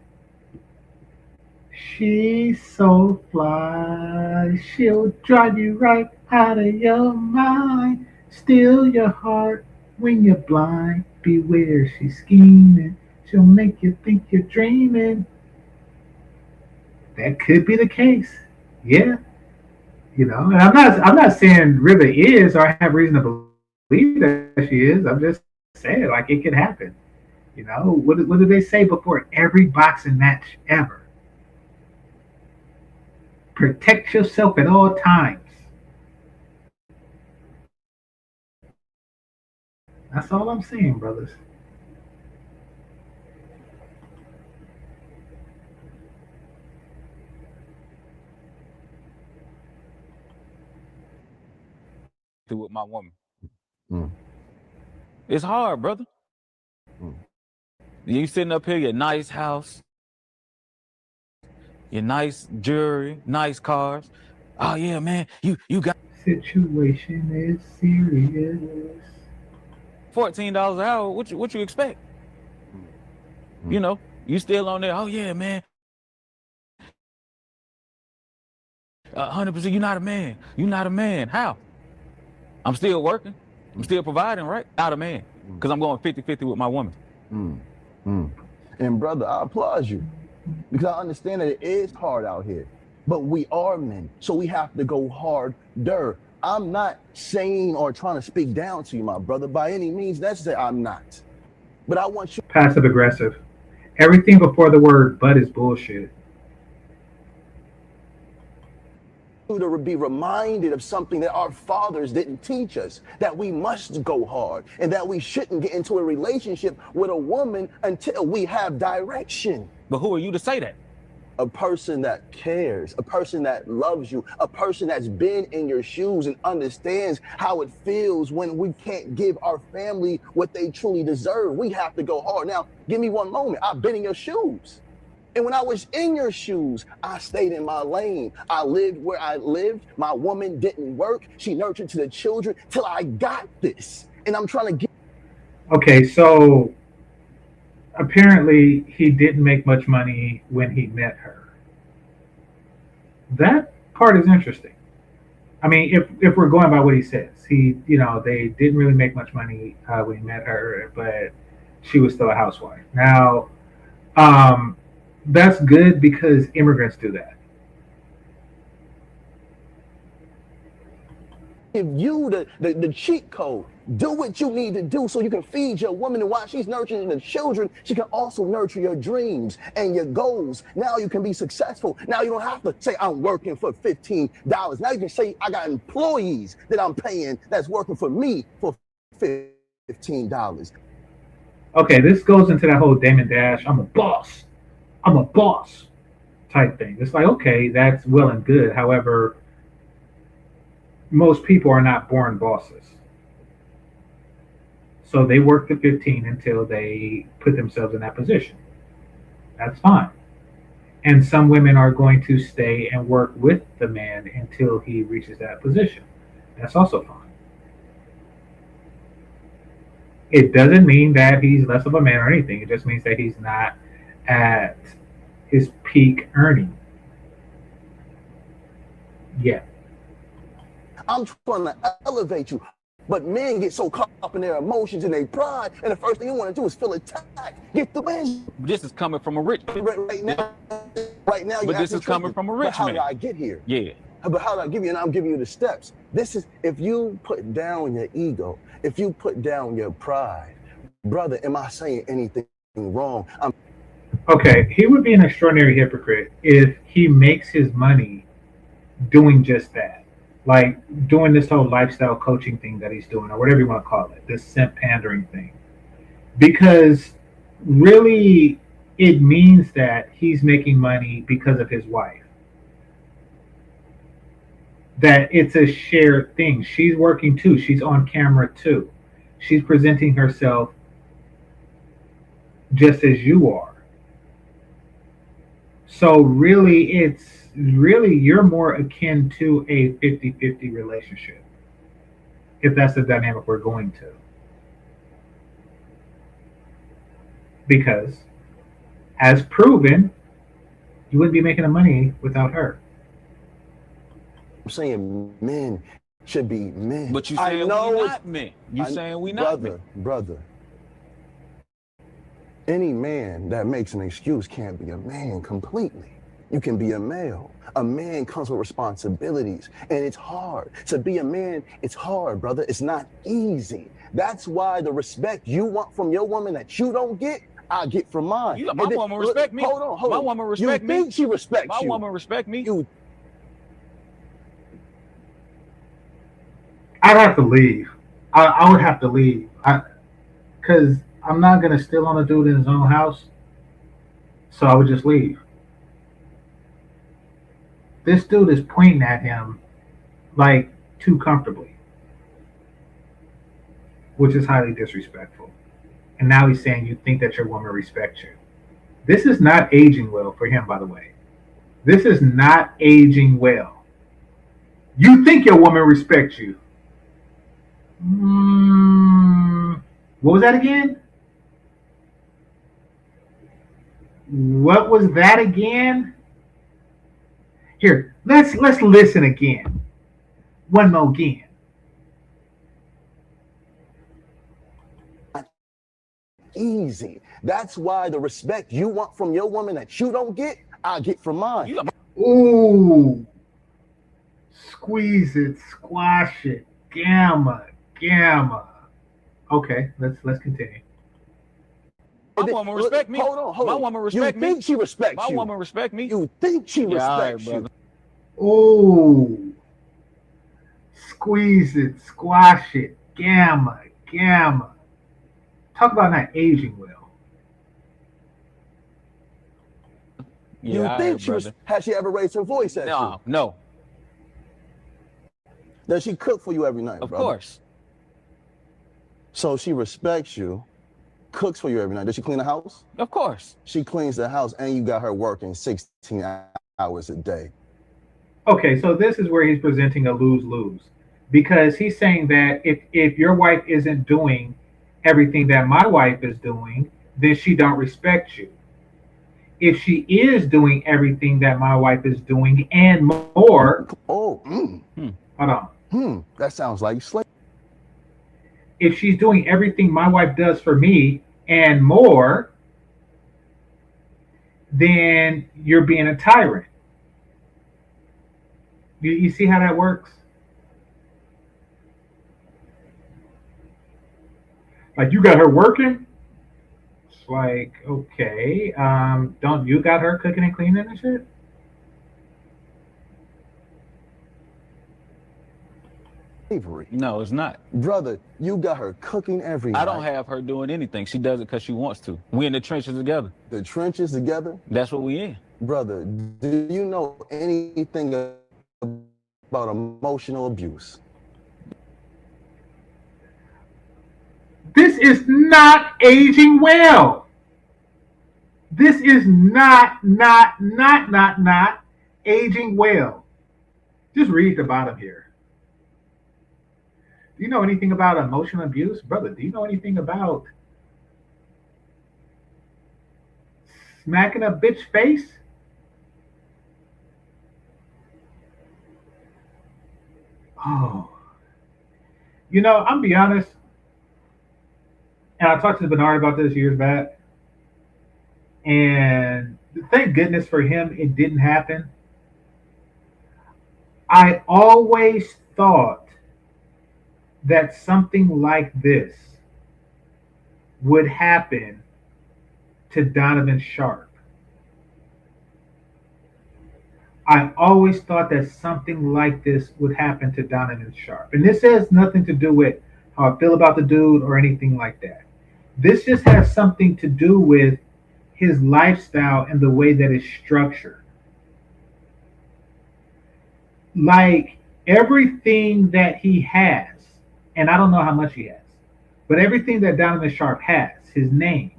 She's so fly, she'll drive you right out of your mind. Steal your heart when you're blind. Beware, she's scheming. She'll make you think you're dreaming. That could be the case. Yeah. And I'm not saying River is, or I have reason to believe that she is. I'm just saying, like, it could happen. What do they say before every boxing match ever? Protect yourself at all times. That's all I'm saying, brothers. With my woman. It's hard, brother. You sitting up here, your nice house, your nice jewelry, nice cars. Oh yeah, man, you got Situation is serious. $14 an hour. What you expect? You know, you still on there. Oh yeah, man. 100%. You're not a man. You're not a man. How? I'm still working. I'm still providing, right? Not a man. Because I'm going 50-50 with my woman. And brother, I applaud you because I understand that it is hard out here, but we are men, so we have to go harder. I'm not saying or trying to speak down to you, my brother, by any means necessary. I'm not. But I want you Passive aggressive. Everything before the word "but" is bullshit. to be reminded of something that our fathers didn't teach us, that we must go hard and that we shouldn't get into a relationship with a woman until we have direction. But who are you to say that? A person that cares, a person that loves you, a person that's been in your shoes and understands how it feels when we can't give our family what they truly deserve. We have to go hard. Now, give me one moment. I've been in your shoes. And when I was in your shoes, I stayed in my lane. I lived where I lived. My woman didn't work. She nurtured to the children till I got this. And I'm trying to get. Okay, so apparently he didn't make much money when he met her. That part is interesting. I mean, if we're going by what he says, they didn't really make much money when he met her, but she was still a housewife. Now, that's good because immigrants do that. Give you the cheat code. Do what you need to do so you can feed your woman, and while she's nurturing the children, she can also nurture your dreams and your goals. Now you can be successful. Now you don't have to say, I'm working for $15. Now you can say, I got employees that I'm paying that's working for me for $15. Okay, this goes into that whole Damon Dash, I'm a boss type thing. It's like, okay, that's well and good. However, most people are not born bosses. So they work to 15 until they put themselves in that position. That's fine. And some women are going to stay and work with the man until he reaches that position. That's also fine. It doesn't mean that he's less of a man or anything. It just means that he's not at his peak earning yet. I'm trying to elevate you. But men get so caught up in their emotions and their pride, and the first thing you want to do is feel attacked. Get the win. This is coming from a rich man. Right now. But this is coming from a rich man. How did I get here? Yeah. But how did I give you? And I'm giving you the steps. This is if you put down your ego, if you put down your pride, brother. Am I saying anything wrong? Okay, he would be an extraordinary hypocrite if he makes his money doing just that. Like doing this whole lifestyle coaching thing that he's doing, or whatever you want to call it, this simp pandering thing. Because really, it means that he's making money because of his wife. That it's a shared thing. She's working too. She's on camera too. She's presenting herself just as you are. So really, you're more akin to a 50-50 relationship, if that's the dynamic we're going to. Because, as proven, you wouldn't be making the money without her. I'm saying men should be men. But you saying we not men. You saying we not men. Brother. Any man that makes an excuse can't be a man completely. You can be a male. A man comes with responsibilities, and it's hard. To be a man, it's hard, brother. It's not easy. That's why the respect you want from your woman that you don't get, I get from mine. My woman respect me. Hold on. My woman respect me. You think she respects my you. My woman respect me. I'd have to leave. I would have to leave. Because I'm not going to steal on a dude in his own house. So I would just leave. This dude is pointing at him like too comfortably, which is highly disrespectful. And now he's saying you think that your woman respects you. This is not aging well for him, by the way. This is not aging well. You think your woman respects you. What was that again? What was that again? Here, let's listen again. One more again. Easy. That's why the respect you want from your woman that you don't get, I get from mine. Ooh. Squeeze it, squash it, gamma. Okay, let's continue. My woman respect me. Hold on. My woman respect me. You think she respects you? My woman respect me. You think she respects you? Brother. Ooh. Squeeze it, squash it, gamma. Talk about not aging well. You think she has she ever raised her voice at you? No. Does she cook for you every night, Of brother? course. So she respects you, cooks for you every night. Does she clean the house? Of course. She cleans the house, and you got her working 16 hours a day. Okay, so this is where he's presenting a lose-lose. Because he's saying that if your wife isn't doing everything that my wife is doing, then she don't respect you. If she is doing everything that my wife is doing and more, hold on. That sounds like slavery. If she's doing everything my wife does for me and more, then you're being a tyrant. You see how that works? Like, you got her working? It's like, okay, don't you got her cooking and cleaning and shit? No, it's not. Brother, you got her cooking every night. I don't have her doing anything. She does it because she wants to. We in the trenches together. The trenches together? That's what we in. Brother, do you know anything about emotional abuse? This is not aging well. This is not aging well. Just read the bottom here. Do you know anything about emotional abuse? Brother, do you know anything about smacking a bitch face? Oh. You know, I'm gonna be honest, and I talked to Bernard about this years back, and thank goodness for him it didn't happen. I always thought that something like this would happen to Donovan Sharp. I always thought that something like this would happen to Donovan Sharp. And this has nothing to do with how I feel about the dude or anything like that. This just has something to do with his lifestyle and the way that it's structured. Like, everything that he has, and I don't know how much he has, but everything that Donovan Sharp has, his name,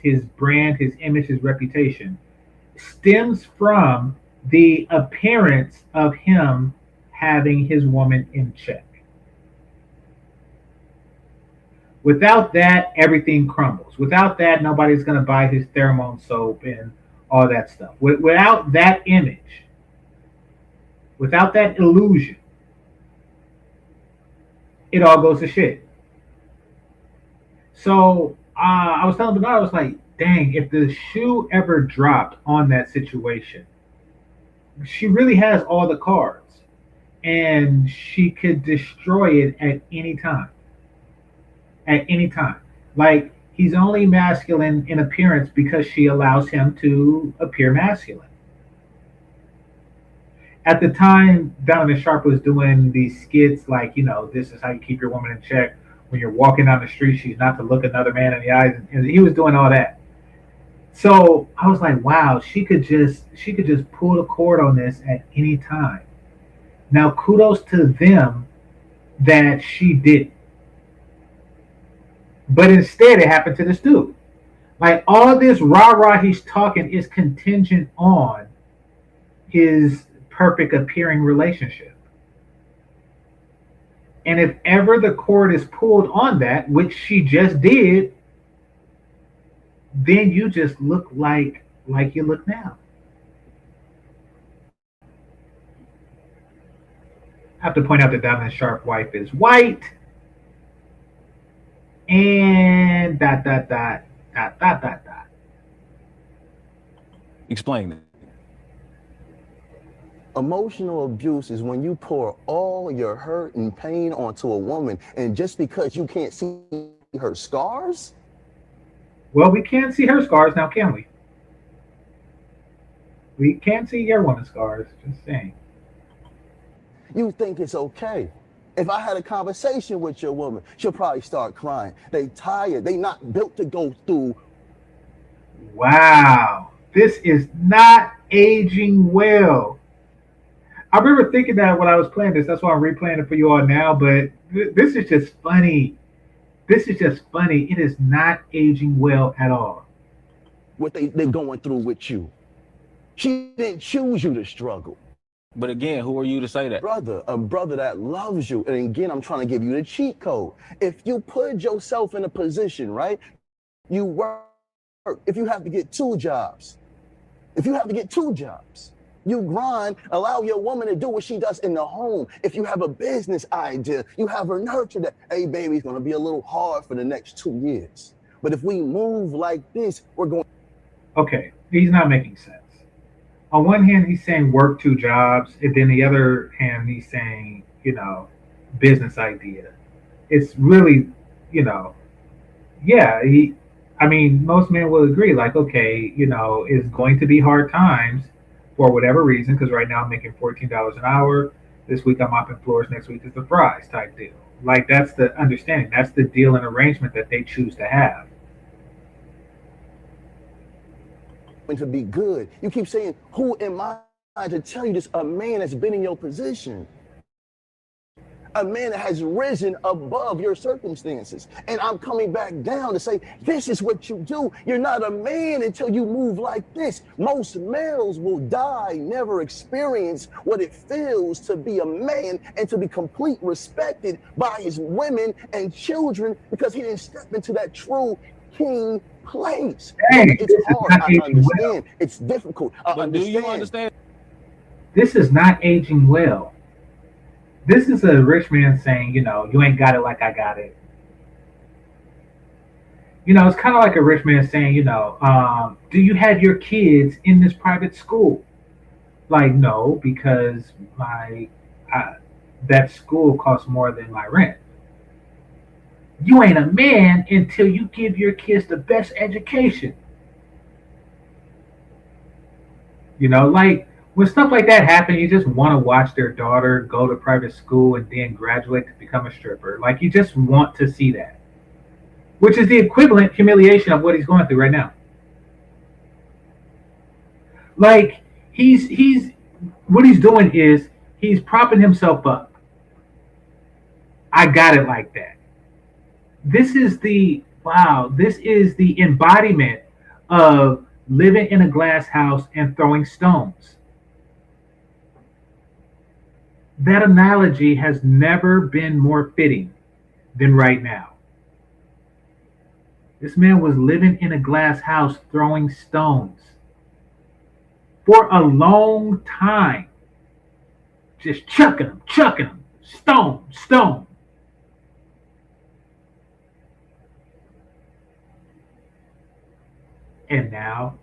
his brand, his image, his reputation, stems from the appearance of him having his woman in check. Without that, everything crumbles. Without that, nobody's going to buy his pheromone soap and all that stuff. Without that image, without that illusion, it all goes to shit. So I was telling Bernard, I was like, dang, if the shoe ever dropped on that situation, she really has all the cards, and she could destroy it at any time. At any time. Like, he's only masculine in appearance because she allows him to appear masculine. At the time, Donovan Sharp was doing these skits like, you know, this is how you keep your woman in check. When you're walking down the street, she's not to look another man in the eyes. And he was doing all that. So I was like, wow, she could just pull the cord on this at any time. Now, kudos to them that she didn't. But instead, it happened to this dude. Like, all this rah-rah he's talking is contingent on his perfect appearing relationship. And if ever the cord is pulled on that, which she just did, then you just look like you look now. I have to point out that Diamond Sharp wife is white. And ... Explain it. Emotional abuse is when you pour all your hurt and pain onto a woman, and just because you can't see her scars? Well, we can't see her scars now, can we? We can't see your woman's scars, just saying. You think it's okay. If I had a conversation with your woman, she'll probably start crying. They tired. They not built to go through. Wow. This is not aging well. I remember thinking that when I was playing this. That's why I'm replaying it for you all now. But this is just funny. This is just funny. It is not aging well at all. What they're going through with you. She didn't choose you to struggle. But again, who are you to say that? Brother, a brother that loves you. And again, I'm trying to give you the cheat code. If you put yourself in a position, right? You work. If you have to get 2 jobs. You grind, allow your woman to do what she does in the home. If you have a business idea, you have her nurture that, hey, baby, it's going to be a little hard for the next 2 years. But if we move like this, we're going. Okay, he's not making sense. On one hand, he's saying work 2 jobs, and then the other hand, he's saying, business idea. It's really, yeah, most men will agree, like, okay, it's going to be hard times for whatever reason, because right now I'm making $14 an hour. This week I'm mopping floors, next week is the fries type deal. Like, that's the understanding. That's the deal and arrangement that they choose to have. To be good. You keep saying, who am I to tell you this? A man that's been in your position. A man that has risen above your circumstances. And I'm coming back down to say, this is what you do. You're not a man until you move like this. Most males will die, never experience what it feels to be a man and to be completely respected by his women and children because he didn't step into that true king place. It's hard. I understand. It's difficult. But do you understand? This is not aging well. This is a rich man saying, you ain't got it like I got it. It's kind of like a rich man saying, do you have your kids in this private school? Like, no, because that school costs more than my rent. You ain't a man until you give your kids the best education. Like when stuff like that happens, you just want to watch their daughter go to private school and then graduate to become a stripper. Like you just want to see that, which is the equivalent humiliation of what he's going through right now. Like he's what he's doing is he's propping himself up. I got it like that. This is the embodiment of living in a glass house and throwing stones. That analogy has never been more fitting than right now. This man was living in a glass house throwing stones for a long time. Just chucking them, stone. And now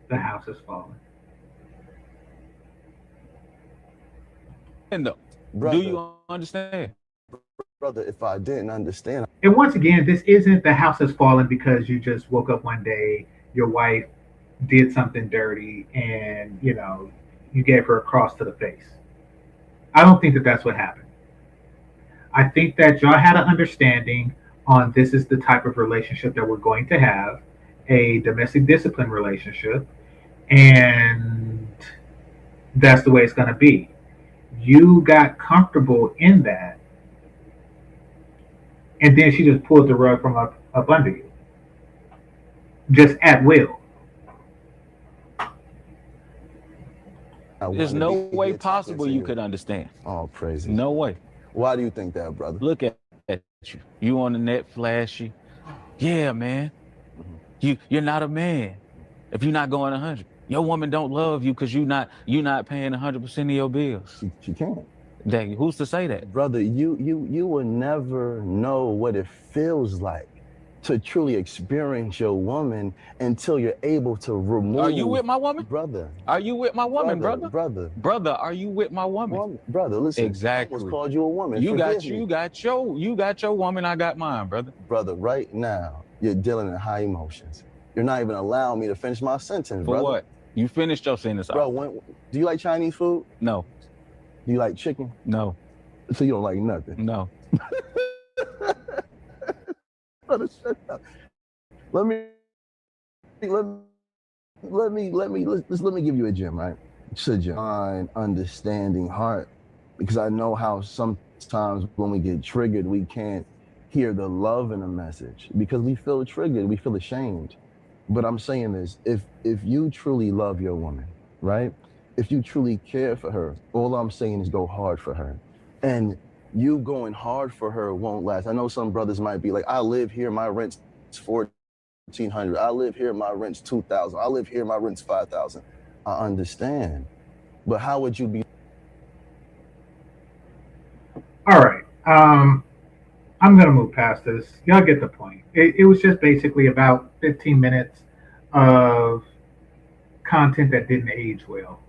the house has fallen. Do you understand? Brother, if I didn't understand. And once again, this isn't the house has fallen because you just woke up one day, your wife did something dirty, and you gave her a cross to the face. I don't think that that's what happened. I think that y'all had an understanding on this is the type of relationship that we're going to have, a domestic discipline relationship, and that's the way it's going to be. You got comfortable in that, and then she just pulled the rug from up under you, just at will. There's no way possible you could understand. Oh, praise. No way. Why do you think that, brother? Look at you. You on the net flashy. Yeah, man. You're not a man if you're not going 100. Your woman don't love you because you're not paying 100% of your bills. She can't. Dang, who's to say that? Brother, you will never know what it feels like to truly experience your woman until you're able to remove. Are you with my woman? Brother. Are you with my woman, brother? Brother, are you with my woman? Brother, listen. Exactly. I almost called you a woman. You got Forgive me. you got your woman, I got mine, brother. Brother, right now, you're dealing in high emotions. You're not even allowing me to finish my sentence, For brother. what? You finished your sentence. Bro, do you like Chinese food? No. Do you like chicken? No. So you don't like nothing? No. Brother, shut up. Let me give you a gem, right? Just a gem. Mind, understanding heart, because I know how sometimes when we get triggered, we can't hear the love in a message because we feel triggered, we feel ashamed. But I'm saying this: if you truly love your woman, right? If you truly care for her, all I'm saying is go hard for her. And you going hard for her won't last. I know some brothers might be like, I live here, my rent's $1,400. I live here, my rent's $2,000. I live here, my rent's $5,000. I understand, but how would you be? All right. I'm gonna move past this. Y'all get the point. It was just basically about 15 minutes of content that didn't age well.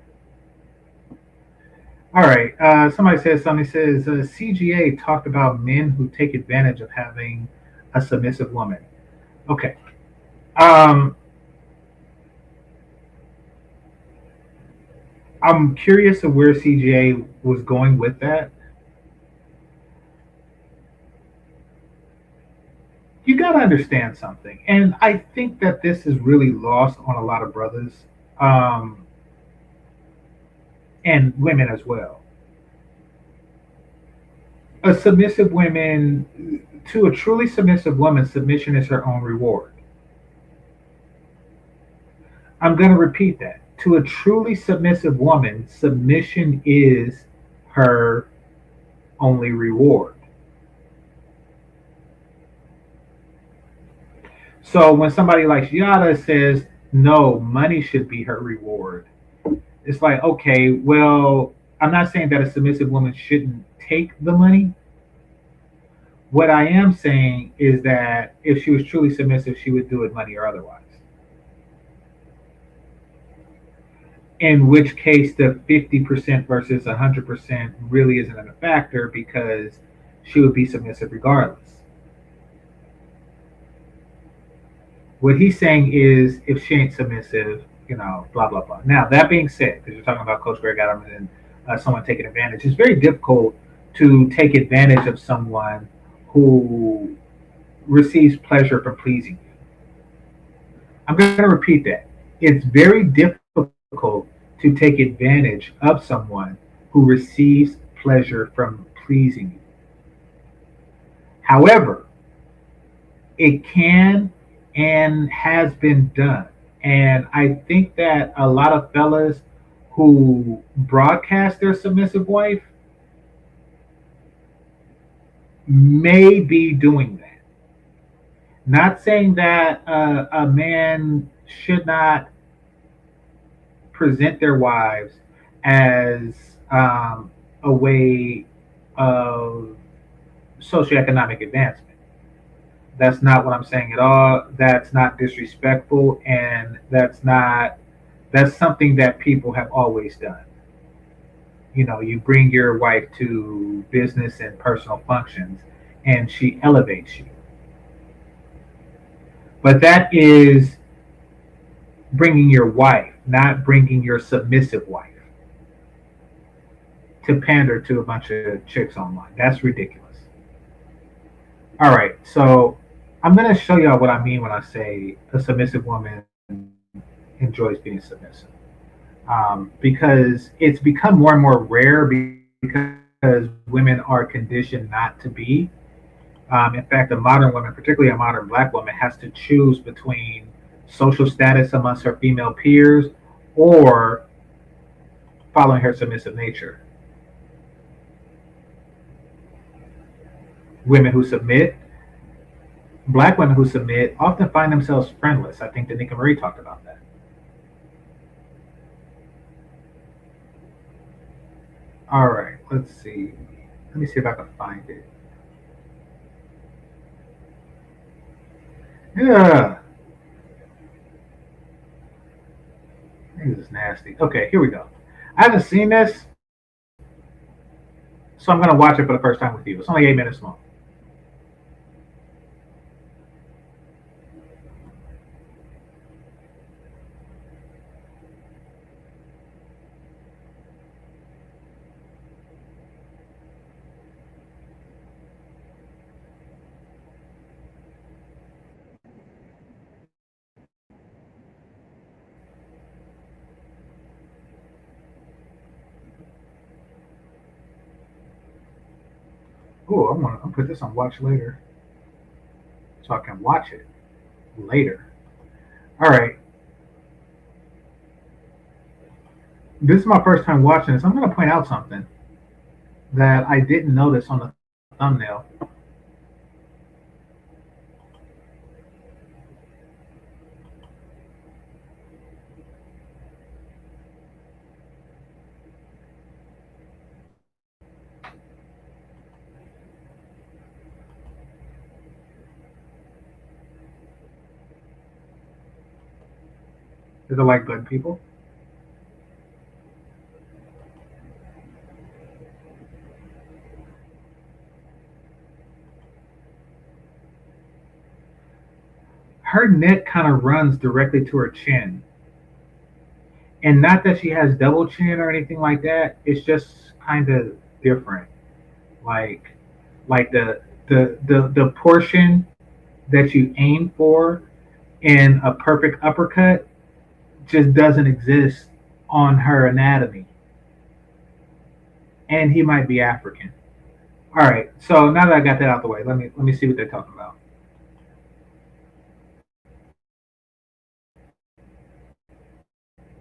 All right. Somebody says something. Says CGA talked about men who take advantage of having a submissive woman. Okay. I'm curious of where CGA was going with that. You got to understand something. And I think that this is really lost on a lot of brothers and women as well. A submissive woman, to a truly submissive woman, submission is her own reward. I'm going to repeat that. To a truly submissive woman, submission is her only reward. So when somebody like Yada says, no, money should be her reward, it's like, okay, well, I'm not saying that a submissive woman shouldn't take the money. What I am saying is that if she was truly submissive, she would do it money or otherwise. In which case, the 50% versus 100% really isn't a factor because she would be submissive regardless. What he's saying is, if she ain't submissive, blah, blah, blah. Now, that being said, because you're talking about Coach Greg Adams and someone taking advantage, it's very difficult to take advantage of someone who receives pleasure from pleasing you. I'm going to repeat that. It's very difficult to take advantage of someone who receives pleasure from pleasing you. However, it can and has been done. And I think that a lot of fellas who broadcast their submissive wife may be doing that. Not saying that a man should not present their wives as a way of socioeconomic advancement. That's not what I'm saying at all. That's not disrespectful, and that's something that people have always done. You bring your wife to business and personal functions, and she elevates you. But that is bringing your wife, not bringing your submissive wife to pander to a bunch of chicks online. That's ridiculous. All right, so I'm going to show y'all what I mean when I say a submissive woman enjoys being submissive. Because it's become more and more rare because women are conditioned not to be. In fact, a modern woman, particularly a modern black woman, has to choose between social status amongst her female peers or following her submissive nature. Women who submit, black women who submit, often find themselves friendless. I think that Nick and Marie talked about that. All right, let's see. Let me see if I can find it. Yeah. This is nasty. Okay, here we go. I haven't seen this, so I'm going to watch it for the first time with you. It's only 8 minutes long. Oh, I'm gonna put this on watch later, so I can watch it later. All right. This is my first time watching this. I'm gonna point out something that I didn't notice on the thumbnail. Is it like good people? Her neck kind of runs directly to her chin. And not that she has double chin or anything like that. It's just kind of different. Like the portion that you aim for in a perfect uppercut just doesn't exist on her anatomy. And he might be African. All right. So now that I got that out the way, let me see what they're talking about.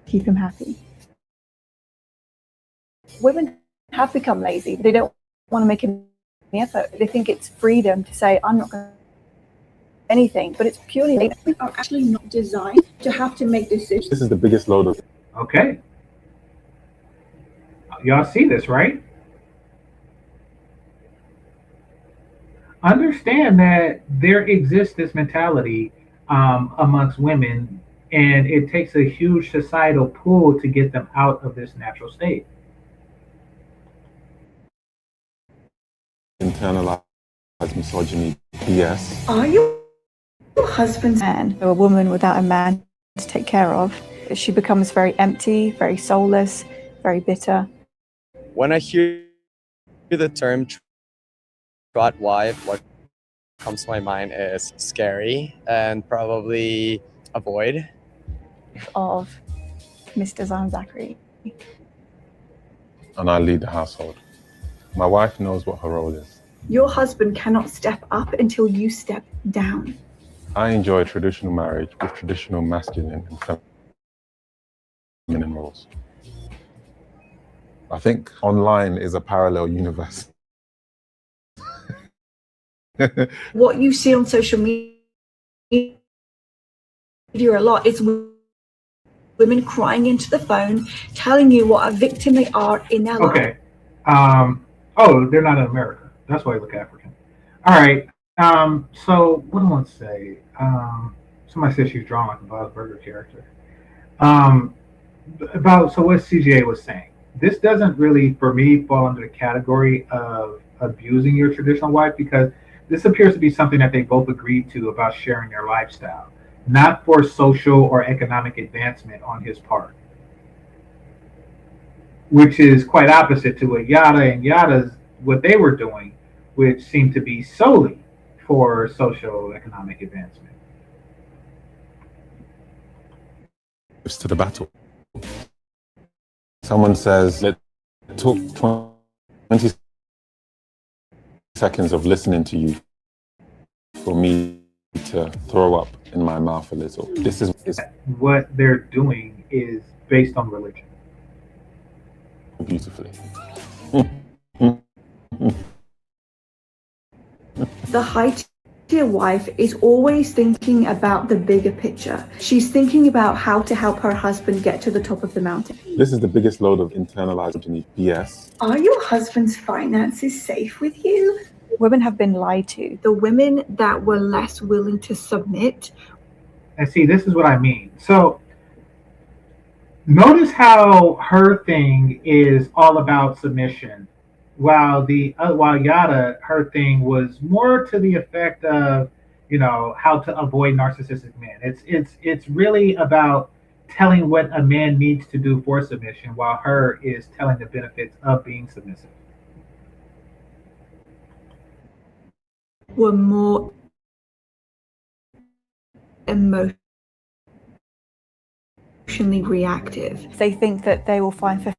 Keep him happy. Women have become lazy. They don't want to make any effort. They think it's freedom to say, I'm not going to do anything, but it's purely lazy. We are actually not designed to have to make decisions. This is the biggest load of. Okay. Y'all see this, right? Understand that there exists this mentality amongst women, and it takes a huge societal pull to get them out of this natural state. Internalized misogyny, BS. Are you your husband's man, or a woman without a man to take care of? She becomes very empty, very soulless, very bitter. When I hear the term trot wife, what comes to my mind is scary and probably avoid. Of Mr. Zan Zachary. And I lead the household. My wife knows what her role is. Your husband cannot step up until you step down. I enjoy traditional marriage with traditional masculine and feminine roles. I think online is a parallel universe. What you see on social media a lot is women crying into the phone, telling you what a victim they are in their life. Okay. Oh, they're not in America. That's why they look African. All right. So what do I want to say? Somebody said she's drawn like a Bob's Burger character. So what CGA was saying. This doesn't really, for me, fall under the category of abusing your traditional wife, because this appears to be something that they both agreed to about sharing their lifestyle, not for social or economic advancement on his part, which is quite opposite to what Yada's what they were doing, which seemed to be solely for social economic advancement. To the battle. Someone says, it took 20 seconds of listening to you for me to throw up in my mouth a little. This is what they're doing is based on religion. beautifully. The high-tier wife is always thinking about the bigger picture. She's thinking about how to help her husband get to the top of the mountain. This is the biggest load of internalized BS. Are your husband's finances safe with you? Women have been lied to. The women that were less willing to submit. And see, this is what I mean. So notice how her thing is all about submission, while Yada, her thing was more to the effect of, how to avoid narcissistic men. It's really about telling what a man needs to do for submission, while her is telling the benefits of being submissive. Were more emotionally reactive. They think that they will find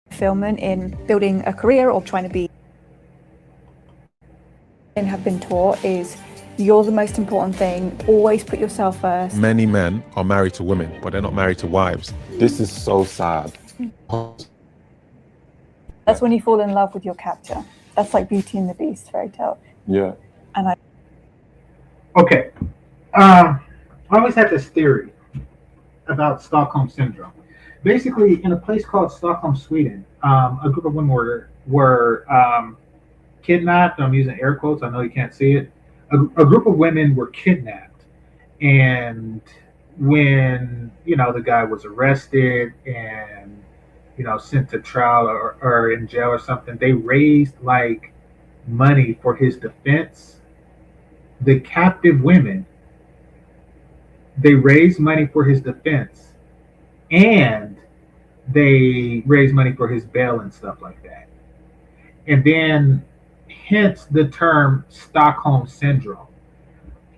fulfillment in building a career or trying to be. And have been taught is you're the most important thing. Always put yourself first. Many men are married to women, but they're not married to wives. This is so sad. That's when you fall in love with your captor. That's like Beauty and the Beast fairy tale. Yeah. And Okay. I always had this theory about Stockholm Syndrome. Basically, in a place called Stockholm, Sweden, a group of women were kidnapped. I'm using air quotes. I know you can't see it. A group of women were kidnapped. And when, the guy was arrested and, sent to trial or in jail or something, they raised like money for his defense. The captive women, they raised money for his defense, and they raised money for his bail and stuff like that. And then hence the term Stockholm Syndrome.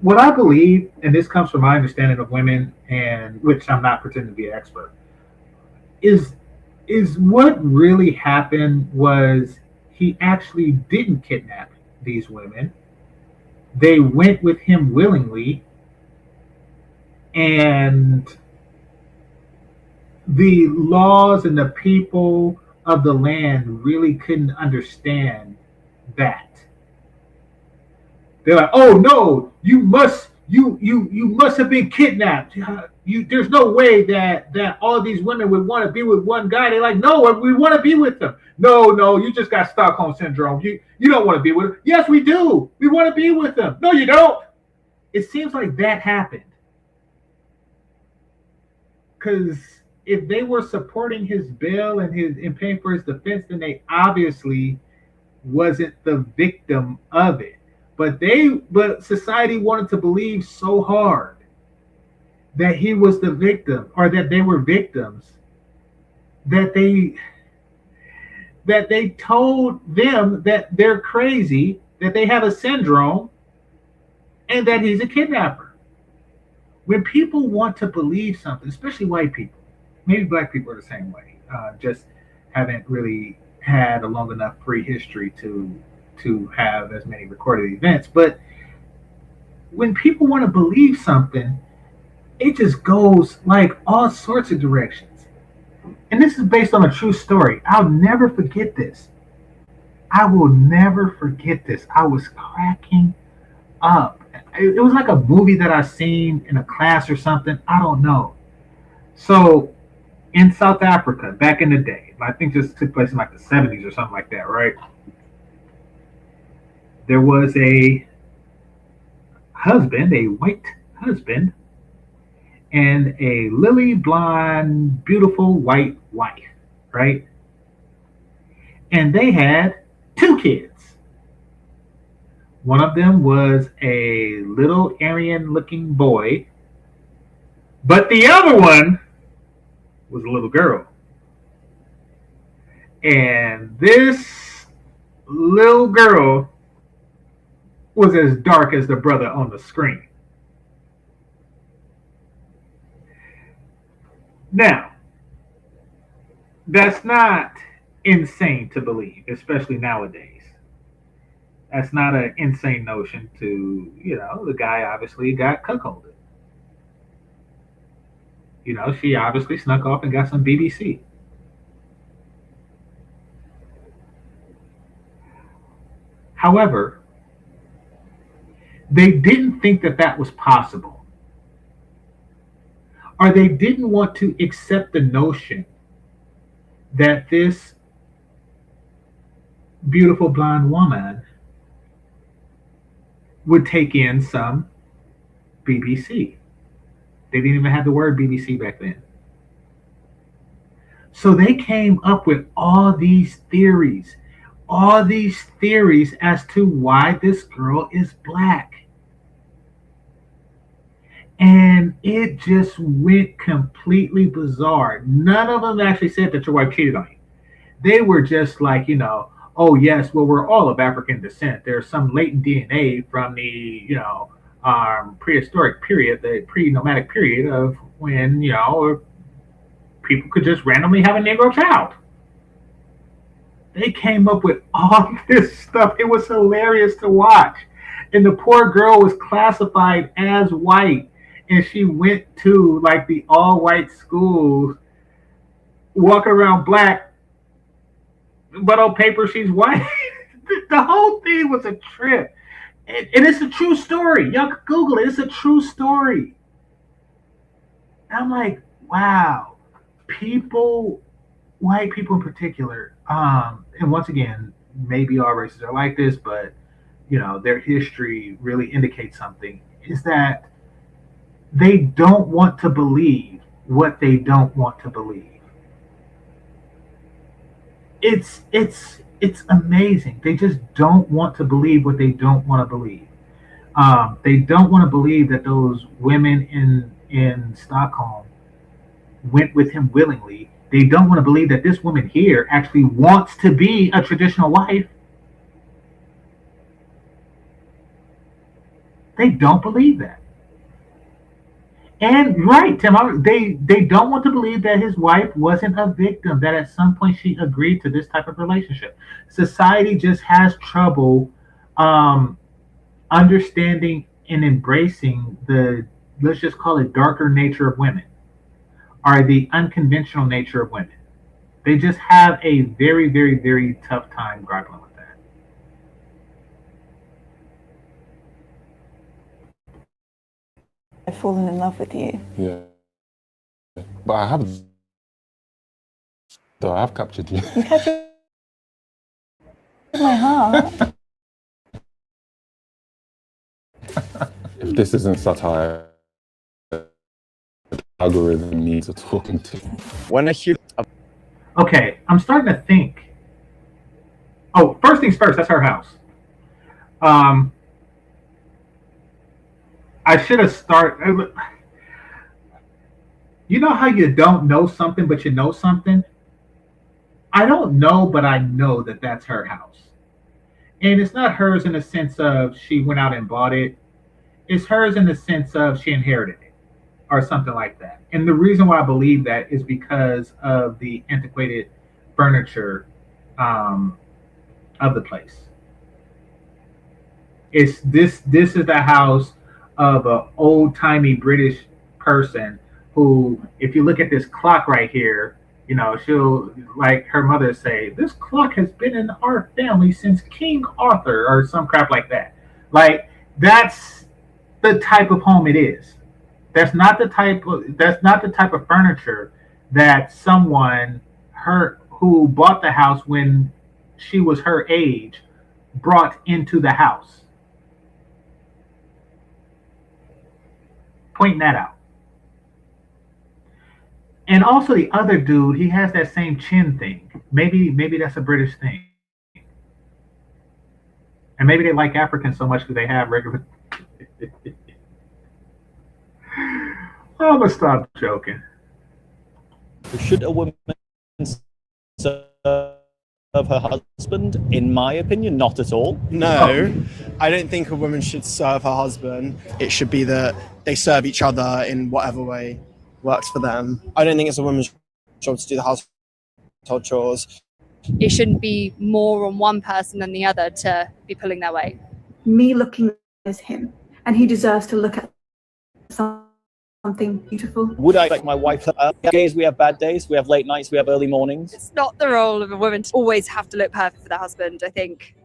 What I believe, and this comes from my understanding of women, and which I'm not pretending to be an expert, is what really happened was he actually didn't kidnap these women. They went with him willingly, and the laws and the people of the land really couldn't understand that. They're like, "Oh no, you must have been kidnapped. There's no way that all these women would want to be with one guy." They're like, "No, we want to be with them." No, you just got Stockholm Syndrome. You don't want to be with them. Yes, we do. We want to be with them. No, you don't. It seems like that happened. Because if they were supporting his bail and paying for his defense, then they obviously wasn't the victim of it. But society wanted to believe so hard that he was the victim, or that they were victims, that they told them that they're crazy, that they have a syndrome, and that he's a kidnapper. When people want to believe something, especially white people, maybe black people are the same way, just haven't really had a long enough prehistory to have as many recorded events. But when people want to believe something, it just goes like all sorts of directions. And this is based on a true story. I'll never forget this. I will never forget this. I was cracking up. It was like a movie that I seen in a class or something. I don't know. So in South Africa, back in the day, I think this took place in like the 70s or something like that, right? There was a husband, a white husband, and a lily blonde, beautiful white wife, right? And they had 2 kids. One of them was a little Aryan-looking boy, but the other one was a little girl. And this little girl was as dark as the brother on the screen. Now, that's not insane to believe, especially nowadays. That's not an insane notion to, the guy obviously got cuckolded. She obviously snuck off and got some BBC. However, they didn't think that that was possible, or they didn't want to accept the notion that this beautiful blonde woman would take in some BBC. They didn't even have the word BBC back then. So they came up with all these theories as to why this girl is black. And it just went completely bizarre. None of them actually said that your wife cheated on you. They were just like, oh yes, well, we're all of African descent. There's some latent DNA from the, prehistoric period, the pre-nomadic period of when, people could just randomly have a Negro child. They came up with all this stuff. It was hilarious to watch. And the poor girl was classified as white. And she went to like the all-white schools, walking around black, but on paper she's white. The whole thing was a trip. And it's a true story. Y'all can Google it. It's a true story. And I'm like, wow. People, white people in particular, and once again, maybe all races are like this, but their history really indicates something, is that they don't want to believe what they don't want to believe. It's amazing. They just don't want to believe what they don't want to believe. They don't want to believe that those women in Stockholm went with him willingly. They don't want to believe that this woman here actually wants to be a traditional wife. They don't believe that. And right, Tim, they don't want to believe that his wife wasn't a victim, that at some point she agreed to this type of relationship. Society just has trouble understanding and embracing the, let's just call it, darker nature of women, or the unconventional nature of women. They just have a very, very, very tough time grappling with that. I've fallen in love with you. Yeah. But I haven't. Though I've captured you. You captured my heart. If this isn't satire, the algorithm needs a talking to. When I hear... Okay, I'm starting to think. Oh, first things first, that's her house. I should have started. You know how you don't know something, but you know something? I don't know, but I know that that's her house. And it's not hers in the sense of she went out and bought it. It's hers in the sense of she inherited it or something like that. And the reason why I believe that is because of the antiquated furniture of the place. This is the house of an old-timey British person who, if you look at this clock right here, she'll, like her mother say, this clock has been in our family since King Arthur or some crap like that. Like, that's the type of home it is. That's not the type of furniture that someone who bought the house when she was her age brought into the house. Pointing that out. And also the other dude, he has that same chin thing. Maybe that's a British thing. And maybe they like Africans so much because they have regular... I'm gonna stop joking. Should a woman serve her husband? In my opinion, not at all. No, I don't think a woman should serve her husband. It should be that they serve each other in whatever way works for them. I don't think it's a woman's job to do the household chores. It shouldn't be more on one person than the other to be pulling their weight. Me looking as him, and he deserves to look at something beautiful. Would I like my wife? Days we have bad days, we have late nights, we have early mornings. It's not the role of a woman to always have to look perfect for their husband. I think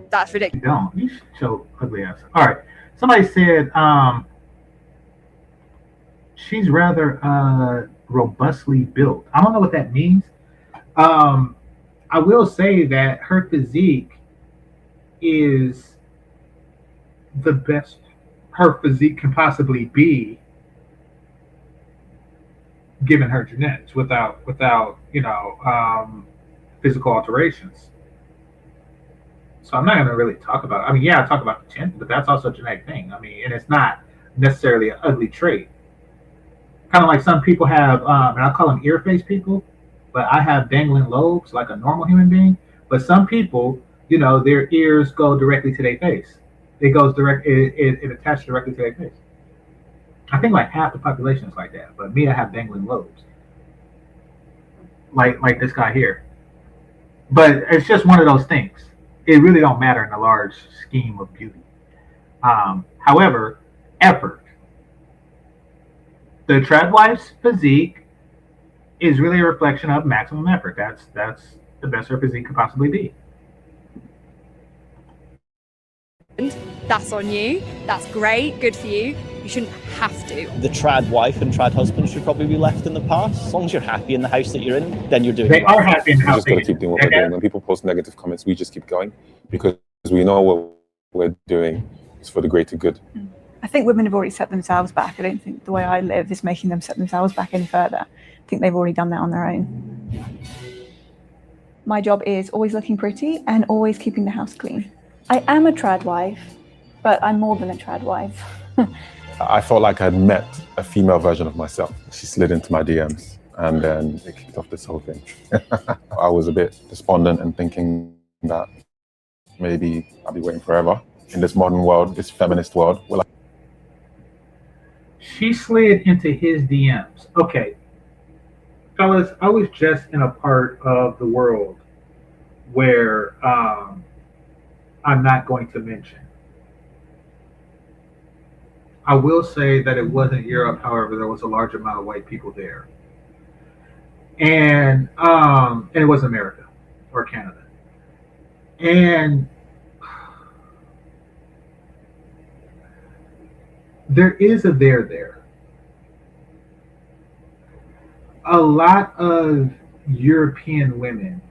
That's ridiculous. You don't. You show ugly ass. All right. Somebody said she's rather robustly built. I don't know what that means. I will say that her physique is the best her physique can possibly be, given her genetics, without physical alterations. So I'm not going to really talk about it. I mean, yeah, I talk about the chin, but that's also a genetic thing. I mean, and it's not necessarily an ugly trait. Kind of like some people have, and I call them ear face people, but I have dangling lobes like a normal human being. But some people, their ears go directly to their face. It goes direct. It attaches directly to their face. I think like half the population is like that. But me, I have dangling lobes, like this guy here. But it's just one of those things. It really don't matter in the large scheme of beauty. However, effort. The trad wife's physique is really a reflection of maximum effort. That's the best her physique could possibly be. That's on you. That's great. Good for you. You shouldn't have to. The trad wife and trad husband should probably be left in the past. As long as you're happy in the house that you're in, then you're doing They it right. are happy in the We house. just got to keep doing what we're doing. When people post negative comments, we just keep going because we know what we're doing is for the greater good. I think women have already set themselves back. I don't think the way I live is making them set themselves back any further. I think they've already done that on their own. My job is always looking pretty and always keeping the house clean. I am a trad wife, but I'm more than a trad wife. I felt like I'd met a female version of myself. She slid into my DMs and then it kicked off this whole thing. I was a bit despondent and thinking that maybe I'll be waiting forever in this modern world, this feminist world. She slid into his DMs. Okay, fellas, I was just in a part of the world where I'm not going to mention. I will say that it wasn't Europe, however, there was a large amount of white people there. And it was America or Canada. And there is a there. A lot of European women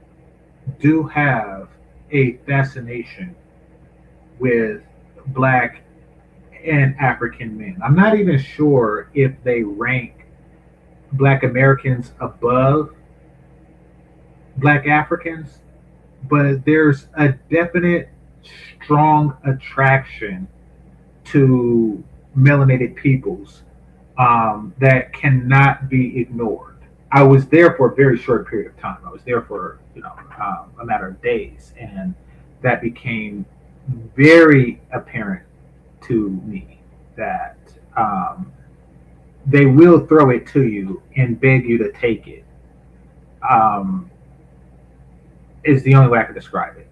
do have a fascination with Black and African men. I'm not even sure if they rank Black Americans above Black Africans, but there's a definite strong attraction to melanated peoples that cannot be ignored. I was there for a very short period of time. I was there for a matter of days, and that became very apparent to me that they will throw it to you and beg you to take it. Is the only way I can describe it.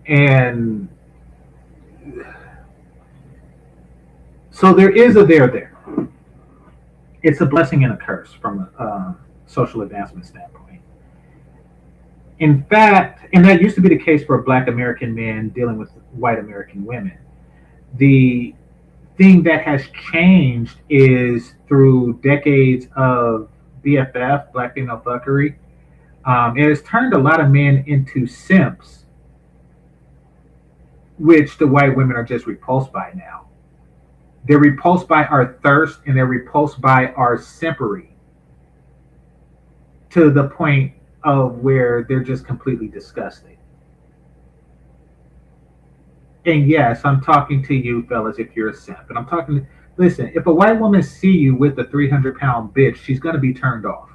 And so there is a there. It's a blessing and a curse from a social advancement standpoint. In fact, and that used to be the case for Black American men dealing with white American women. The thing that has changed is through decades of BFF, Black female fuckery, it has turned a lot of men into simps, which the white women are just repulsed by now. They're repulsed by our thirst and they're repulsed by our simpery to the point of where they're just completely disgusting. And yes, I'm talking to you fellas if you're a simp. And I'm talking, listen, if a white woman see you with a 300-pound bitch, she's going to be turned off.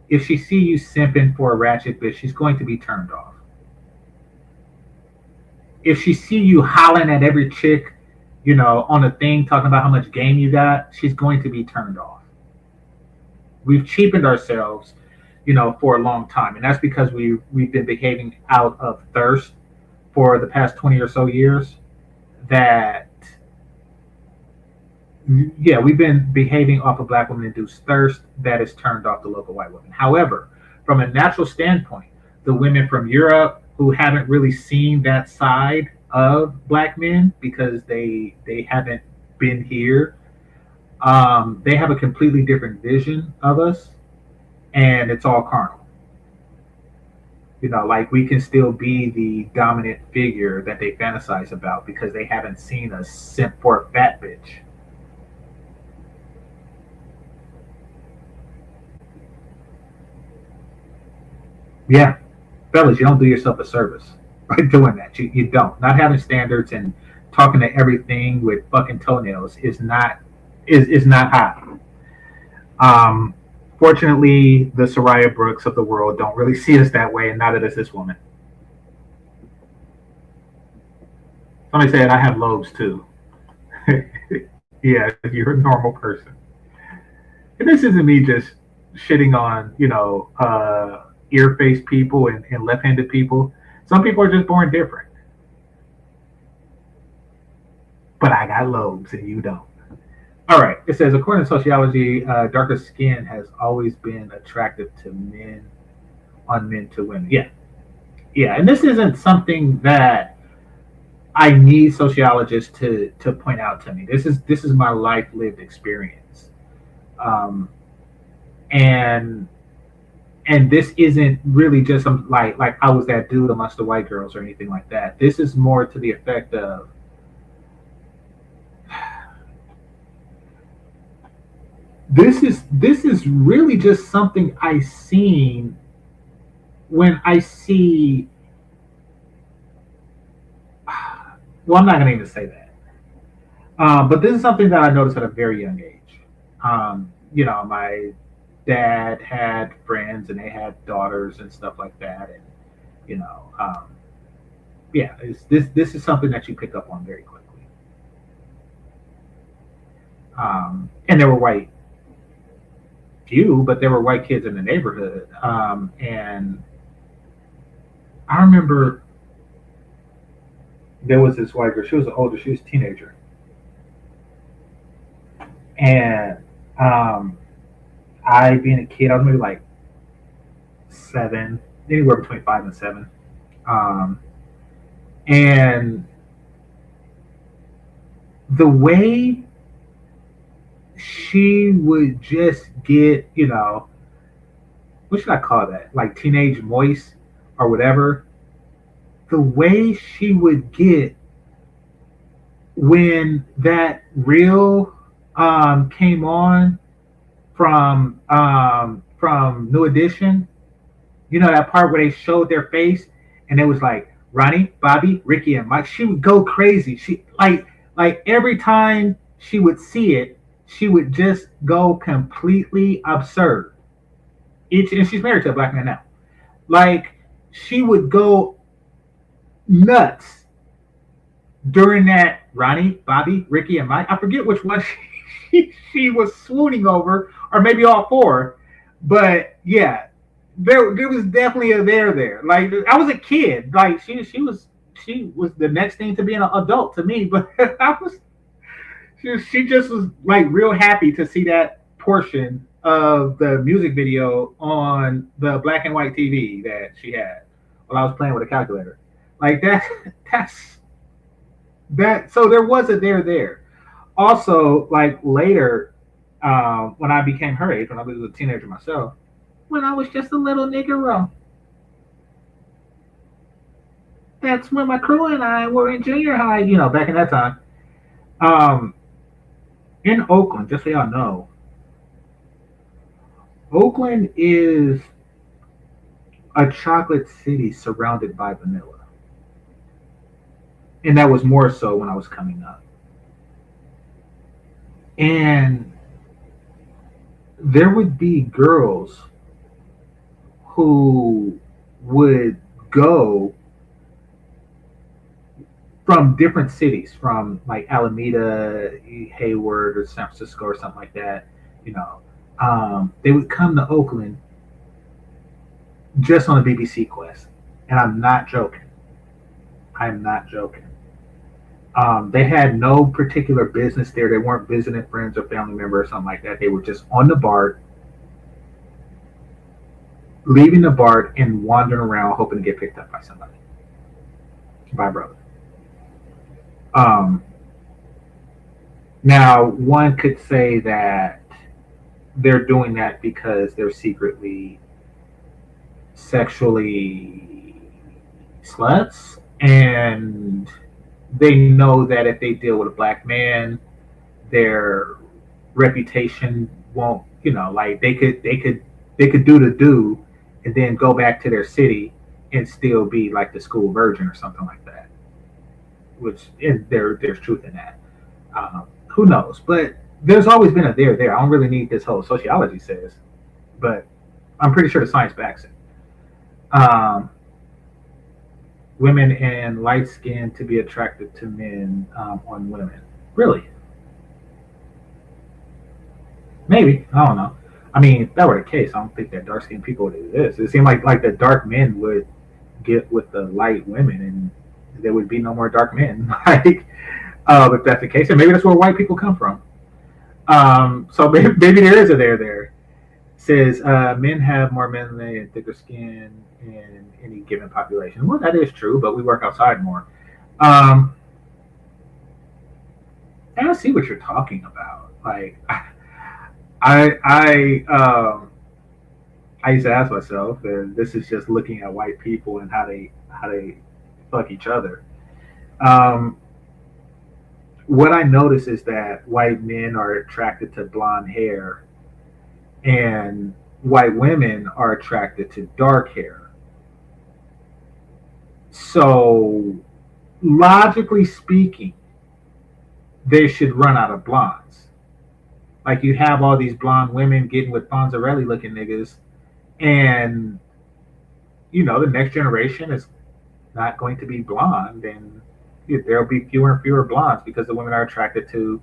If she see you simping for a ratchet bitch, she's going to be turned off. If she see you hollering at every chick, on a thing talking about how much game you got, she's going to be turned off. We've cheapened ourselves, for a long time. And that's because we've been behaving out of thirst for the past 20 or so years, that Yeah, we've been behaving off of black women induced thirst that is turned off the local white women. However, from a natural standpoint, the women from Europe who haven't really seen that side of black men because they haven't been here, they have a completely different vision of us, and it's all carnal. You know, like we can still be the dominant figure that they fantasize about because they haven't seen us simp for a fat bitch. Yeah, fellas, you don't do yourself a service by doing that. You don't. Not having standards and talking to everything with fucking toenails is not hot. Um, Fortunately, the Soraya Brooks of the world don't really see us that way, and neither does this woman. Somebody said I have lobes too. Yeah, you're a normal person. And this isn't me just shitting on, ear-faced people and left-handed people. Some people are just born different. But I got lobes and you don't. All right. It says, according to sociology, darker skin has always been attractive to men on men to women. Yeah. Yeah. And this isn't something that I need sociologists to point out to me. This is my life lived experience. And this isn't really just some like I was that dude amongst the white girls or anything like that. This is more to the effect of this is really just something I seen when I see. Well, I'm not going to even say that, but this is something that I noticed at a very young age. My dad had friends and they had daughters and stuff like that, and yeah, this is something that you pick up on very quickly. And there were but there were white kids in the neighborhood, and I remember there was this white girl. She was older. She was a teenager, and I, being a kid, I was maybe like 7, anywhere between 5 and 7, and the way she would just get, what should I call that? Like teenage moist or whatever. The way she would get when that reel came on from New Edition, that part where they showed their face and it was like Ronnie, Bobby, Ricky, and Mike. She would go crazy. She like every time she would see it, she would just go completely absurd. And she's married to a black man now. Like she would go nuts during that Ronnie, Bobby, Ricky, and Mike. I forget which one she was swooning over, or maybe all 4. But yeah, there was definitely a there. Like I was a kid. Like she was the next thing to be an adult to me. But she just was like real happy to see that portion of the music video on the black and white TV that she had while I was playing with a calculator. Like that's so there was a there. Also, like later, when I became her age, when I was a teenager myself, when I was just a little nigger, that's when my crew and I were in junior high, back in that time. In Oakland, just so y'all know, Oakland is a chocolate city surrounded by vanilla. And that was more so when I was coming up. And there would be girls who would go from different cities, from like Alameda, Hayward, or San Francisco, or something like that. They would come to Oakland just on a BBC quest, and I'm not joking. They had no particular business there. They weren't visiting friends or family members or something like that. They were just on the BART, leaving the BART and wandering around hoping to get picked up by somebody, by a brother. Now, one could say that they're doing that because they're secretly sexually sluts, and they know that if they deal with a black man, their reputation won't, like they could do and then go back to their city and still be like the school virgin or something like that, which there's truth in that. Who knows? But there's always been a there. I don't really need this whole sociology says, but I'm pretty sure the science backs it. Women and light skin to be attracted to men on women. Really? Maybe. I don't know. I mean, if that were the case, I don't think that dark skinned people would exist. It seemed like the dark men would get with the light women, and there would be no more dark men. Like, if that's the case, and maybe that's where white people come from. So maybe there is a there. It says men have more melanin and thicker skin in any given population. Well, that is true, but we work outside more. I don't see what you're talking about. Like, I used to ask myself, and this is just looking at white people and how they fuck each other. What I notice is that white men are attracted to blonde hair, and white women are attracted to dark hair. So, logically speaking, they should run out of blondes. Like, you have all these blonde women getting with Fonzarelli looking niggas, and the next generation is not going to be blonde, and there'll be fewer and fewer blondes because the women are attracted to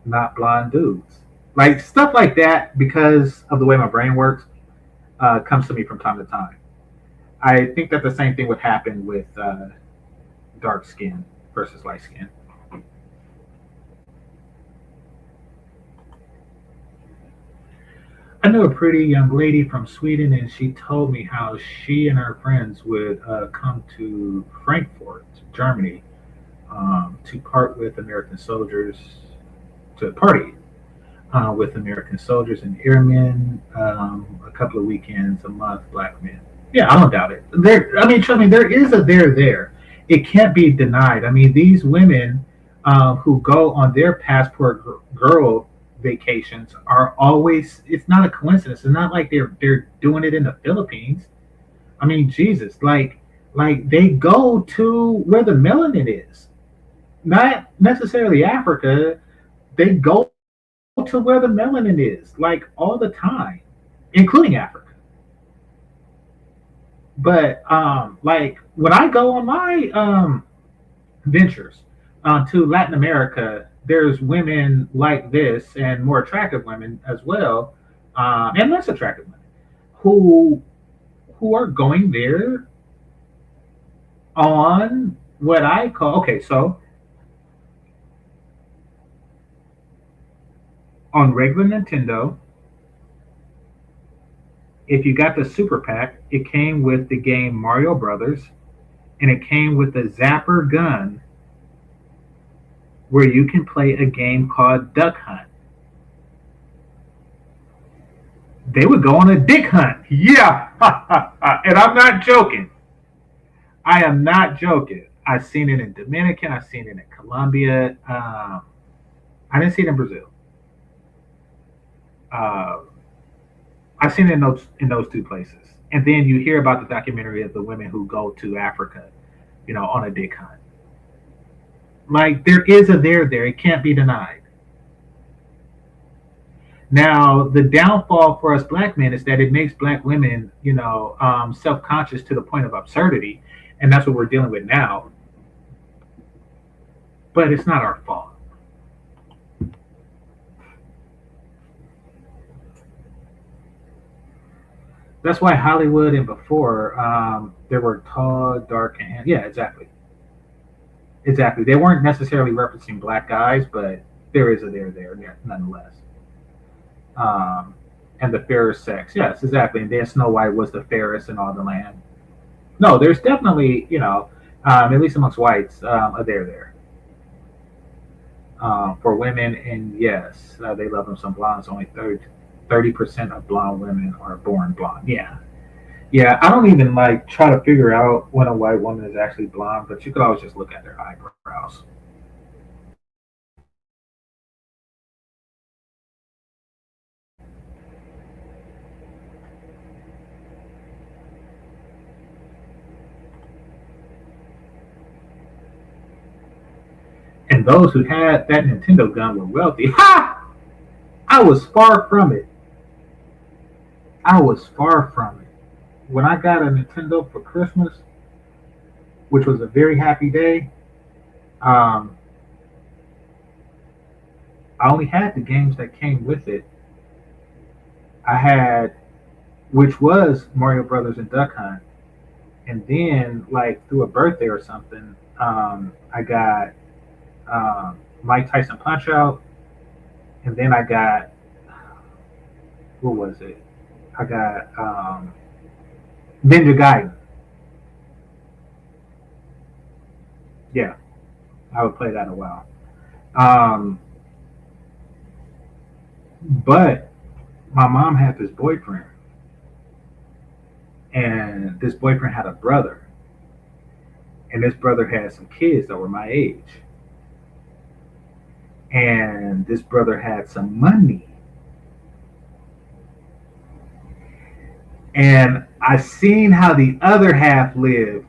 not blonde dudes. Like, stuff like that, because of the way my brain works, comes to me from time to time. I think that the same thing would happen with dark skin versus light skin. I know a pretty young lady from Sweden, and she told me how she and her friends would come to Frankfurt, Germany, to part with American soldiers, to party with American soldiers and airmen, a couple of weekends a month, black men. Yeah, I don't doubt it. Trust me, there is a there. It can't be denied. I mean, these women who go on their passport girl vacations are always, it's not a coincidence. It's not like they're doing it in the Philippines. I mean, Jesus, like they go to where the melanin is, not necessarily Africa. They go to where the melanin is, like, all the time, including Africa. But like, when I go on my ventures to Latin America, there's women like this and more attractive women as well, and less attractive women who are going there on what I call, okay, so on regular Nintendo, if you got the Super Pack, it came with the game Mario Brothers, and it came with the Zapper gun, where you can play a game called Duck Hunt. They would go on a dick hunt. Yeah. And I'm not joking. I am not joking. I've seen it in Dominican. I've seen it in Colombia. I didn't see it in Brazil. I've seen it in those two places. And then you hear about the documentary of the women who go to Africa, on a dick hunt. Like, there is a there. It can't be denied. Now, the downfall for us black men is that it makes black women, self-conscious to the point of absurdity, and that's what we're dealing with now. But it's not our fault. That's why Hollywood and before, there were tall, dark, and yeah, exactly. Exactly. They weren't necessarily referencing black guys, but there is a there nonetheless. Um, and the fairest sex, yes, exactly. And then Snow White was the fairest in all the land. No, there's definitely, at least amongst whites, a there. For women, and yes, they love them some blondes. Only 30% of blonde women are born blonde. Yeah. Yeah, I don't even like try to figure out when a white woman is actually blonde, but you could always just look at their eyebrows. And those who had that Nintendo gun were wealthy. Ha! I was far from it. I was far from it. When I got a Nintendo for Christmas, which was a very happy day, um, I only had the games that came with it. I had, which was Mario Brothers and Duck Hunt, and then like through a birthday or something, I got Mike Tyson Punch Out, and then I got, what was it? I got Ninja Gaiden. Yeah, I would play that a while. Um, but my mom had this boyfriend, and this boyfriend had a brother, and this brother had some kids that were my age, and this brother had some money, and I seen how the other half lived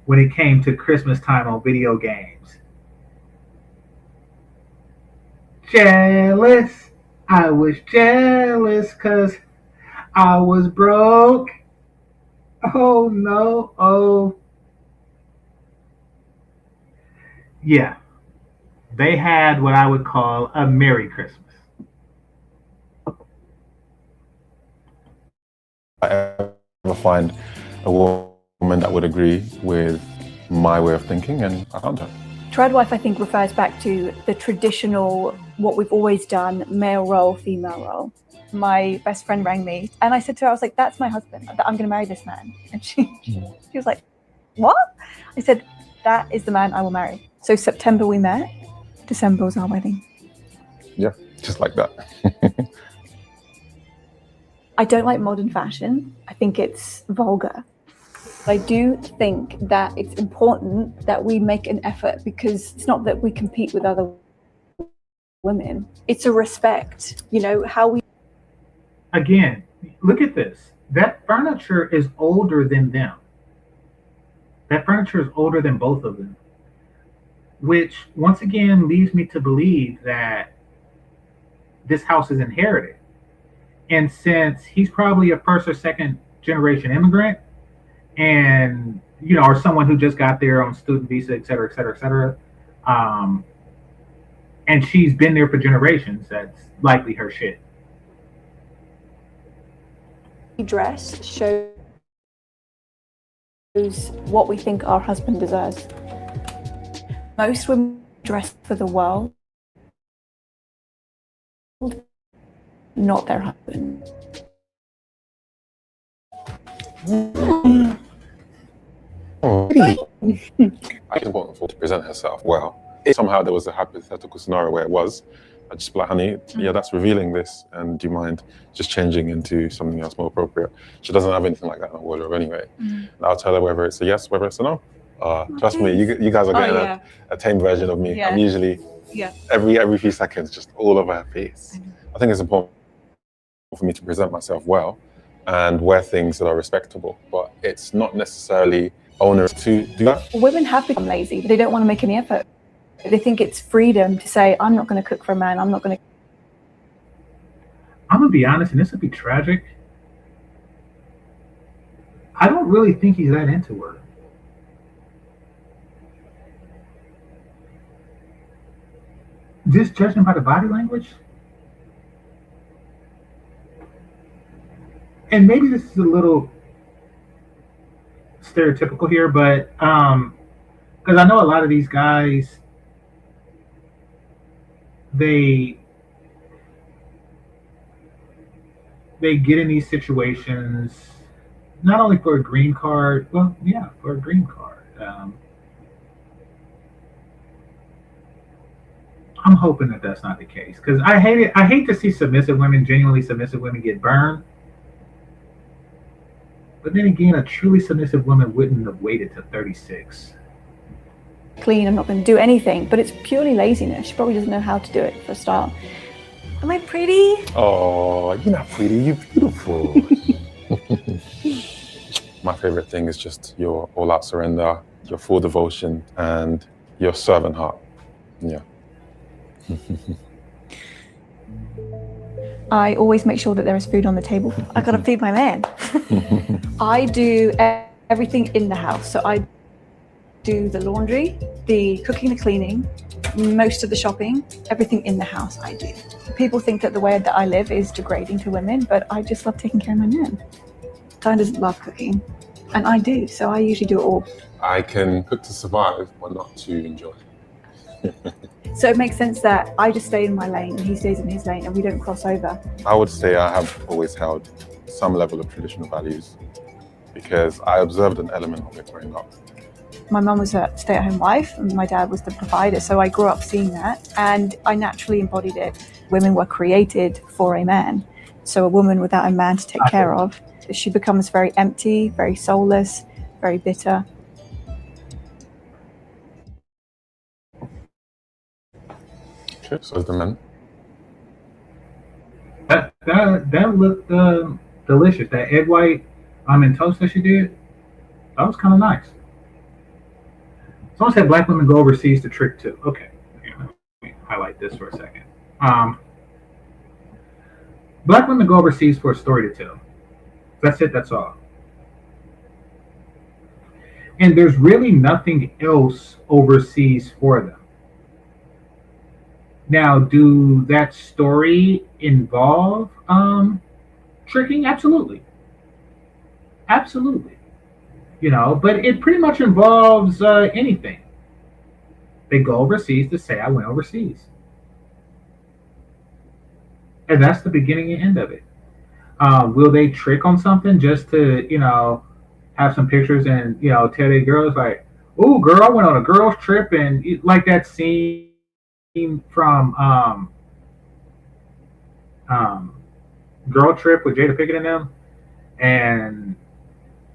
when it came to Christmas time on video games. Jealous. I was jealous because I was broke. Oh no. Oh. Yeah. They had what I would call a Merry Christmas. I ever find a woman that would agree with my way of thinking, and I found her. Triad wife, I think, refers back to the traditional, what we've always done, male role, female role. My best friend rang me and I said to her, I was like, that's my husband. I'm going to marry this man. And she was like, what? I said, that is the man I will marry. So September we met, December was our wedding. Yeah, just like that. I don't like modern fashion. I think it's vulgar. I do think that it's important that we make an effort, because it's not that we compete with other women. It's a respect, how we... Again, look at this. That furniture is older than them. That furniture is older than both of them. Which, once again, leads me to believe that this house is inherited. And since he's probably a first or second generation immigrant, and or someone who just got there on student visa, et cetera, et cetera, et cetera, and she's been there for generations, that's likely her shit. Dress shows what we think our husband deserves. Most women dress for the world, not their husband. I think it's important for her to present herself well. If somehow there was a hypothetical scenario where it was, I'd just be like, honey, yeah, that's revealing this, and do you mind just changing into something else more appropriate? She doesn't have anything like that in her wardrobe anyway. And I'll tell her whether it's a yes, whether it's a no. Trust me, you guys are getting a tame version of me. I'm usually every few seconds just all over her face. I think it's important for me to present myself well and wear things that are respectable, but it's not necessarily onerous to do that. Women have become lazy, but they don't want to make any effort. They think it's freedom to say, I'm not going to cook for a man, I'm going to be honest, and this would be tragic. I don't really think he's that into her. Just judging by the body language. And maybe this is a little stereotypical here, but Because I know a lot of these guys, they they get in these situations not only for a green card, well, yeah, for a green card. I'm hoping that that's not the case because I hate it. I hate to see submissive women, genuinely submissive women, get burned. But then again, a truly submissive woman wouldn't have waited to 36. Clean, I'm not going to do anything, but it's purely laziness. She probably doesn't know how to do it for a start. Am I pretty? Oh, you're not pretty, you're beautiful. My favorite thing is just your all-out surrender, your full devotion, and your servant heart. Yeah. I always make sure that there is food on the table. I gotta feed my man. I do everything in the house. So I do the laundry, the cooking, the cleaning, most of the shopping, everything in the house I do. People think that the way that I live is degrading to women, but I just love taking care of my man. Tyne doesn't love cooking, and I do, so I usually do it all. I can cook to survive, but not to enjoy. So it makes sense that I just stay in my lane and he stays in his lane and we don't cross over. I would say I have always held some level of traditional values because I observed an element of it growing up. My mum was a stay-at-home wife and my dad was the provider, so I grew up seeing that and I naturally embodied it. Women were created for a man, so a woman without a man to take care of, she becomes very empty, very soulless, very bitter. Okay, so is the men. That looked delicious. That egg white in toast that she did, that was kind of nice. Someone said black women go overseas to trick too. Okay, here, let me highlight this for a second. Black women go overseas for a story to tell. That's it. That's all. And there's really nothing else overseas for them. Now, do that story involve tricking? Absolutely. Absolutely. You know, but it pretty much involves anything. They go overseas to say, I went overseas. And that's the beginning and end of it. Will they trick on something just to, you know, have some pictures and, you know, tell their girls like, oh, girl, I went on a girls trip, and like that scene from Girl Trip with Jada Pinkett and them, and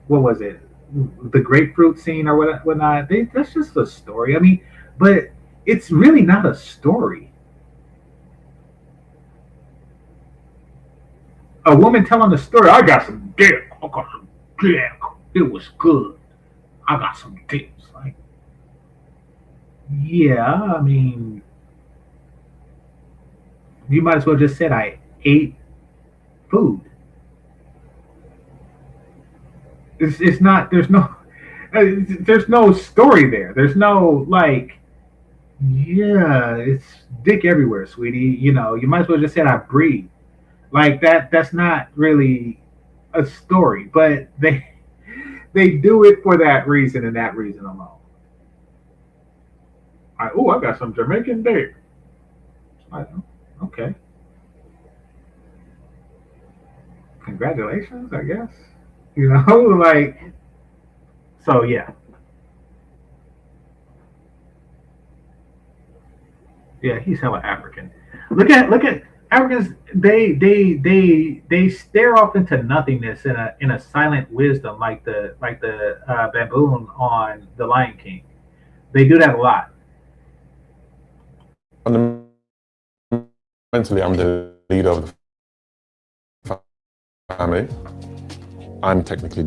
what was it, the grapefruit scene or whatnot. That's just a story. I mean, but it's really not a story. A woman telling the story, I got some dick. I got some dick. It was good. I got some dick. Like, yeah, I mean, you might as well just said I ate food. It's not. There's no story there. There's no like. Yeah, it's dick everywhere, sweetie. You know, you might as well just said I breathe. Like that. That's not really a story, but they do it for that reason and that reason alone. I got some Jamaican dick. Okay. Congratulations, I guess. You know, like, so yeah. Yeah, he's hella African. Look at Africans. They stare off into nothingness in a silent wisdom, like the baboon on The Lion King. They do that a lot. Fundamentally, I'm the leader of the family. I'm technically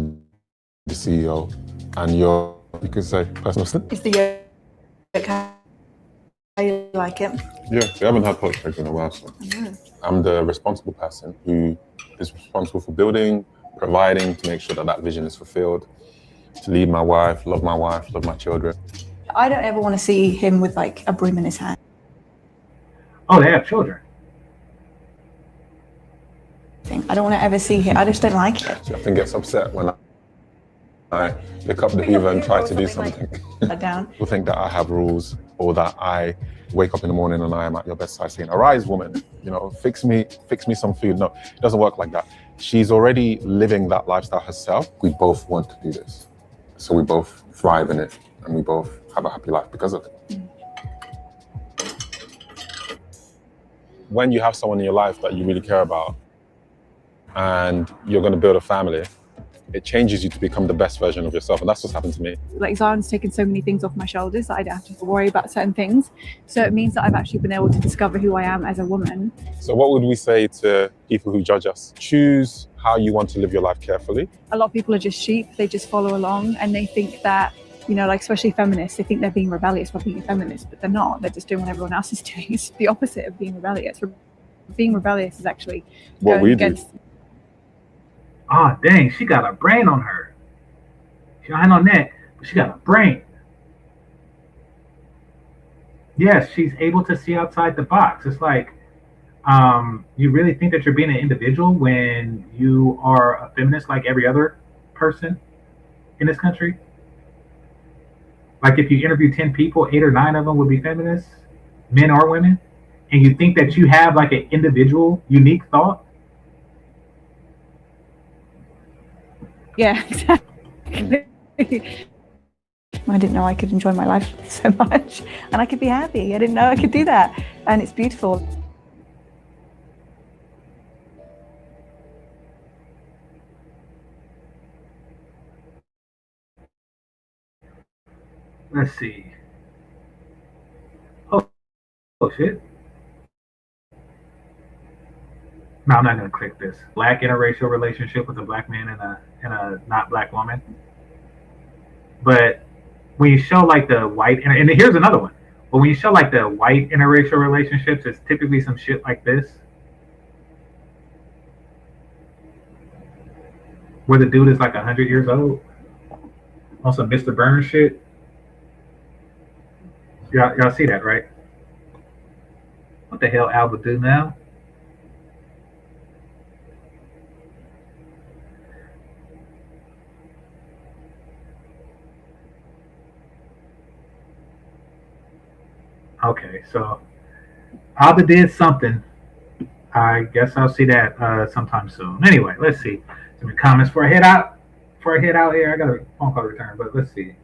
the CEO, and you could say personal assistant. Is the yolk how you like it? Yeah, we haven't had poached eggs in a while, so I'm the responsible person who is responsible for building, providing to make sure that vision is fulfilled, to lead my wife, love my children. I don't ever want to see him with like a broom in his hand. Oh, they have children. I don't want to ever see him. I just don't like it. She often gets upset when I pick up the Hoover and try to do something. Down. People think that I have rules or that I wake up in the morning and I am at your bedside saying, "Arise, woman, you know, fix me some food." No, it doesn't work like that. She's already living that lifestyle herself. We both want to do this. So we both thrive in it and we both have a happy life because of it. When you have someone in your life that you really care about and you're going to build a family, it changes you to become the best version of yourself. And that's what's happened to me. Like Zion's taken so many things off my shoulders that I don't have to worry about certain things. So it means that I've actually been able to discover who I am as a woman. So what would we say to people who judge us? Choose how you want to live your life carefully. A lot of people are just sheep. They just follow along and they think that, you know, like especially feminists, they think they're being rebellious by being feminists, but they're not. They're just doing what everyone else is doing. It's the opposite of being rebellious. Being rebellious is actually what we do. Oh, dang, she got a brain on her. She ain't on that, but she got a brain. Yes, she's able to see outside the box. It's like, you really think that you're being an individual when you are a feminist like every other person in this country? Like if you interview 10 people, 8 or 9 of them would be feminists, men or women, and you think that you have like an individual, unique thought? Yeah, exactly. I didn't know I could enjoy my life so much and I could be happy. I didn't know I could do that. And it's beautiful. Let's see. Oh shit. No, I'm not gonna click this. Black interracial relationship with a black man and a not black woman. But when you show like the white, and here's another one. But when you show like the white interracial relationships, it's typically some shit like this, where the dude is like 100 years old, on some Mr. Burns shit. Y'all see that, right? What the hell Alba do now? Okay, so Alba did something. I guess I'll see that sometime soon. Anyway, let's see. Some comments before I head out. Before I head out here, I got a phone call to return, but let's see.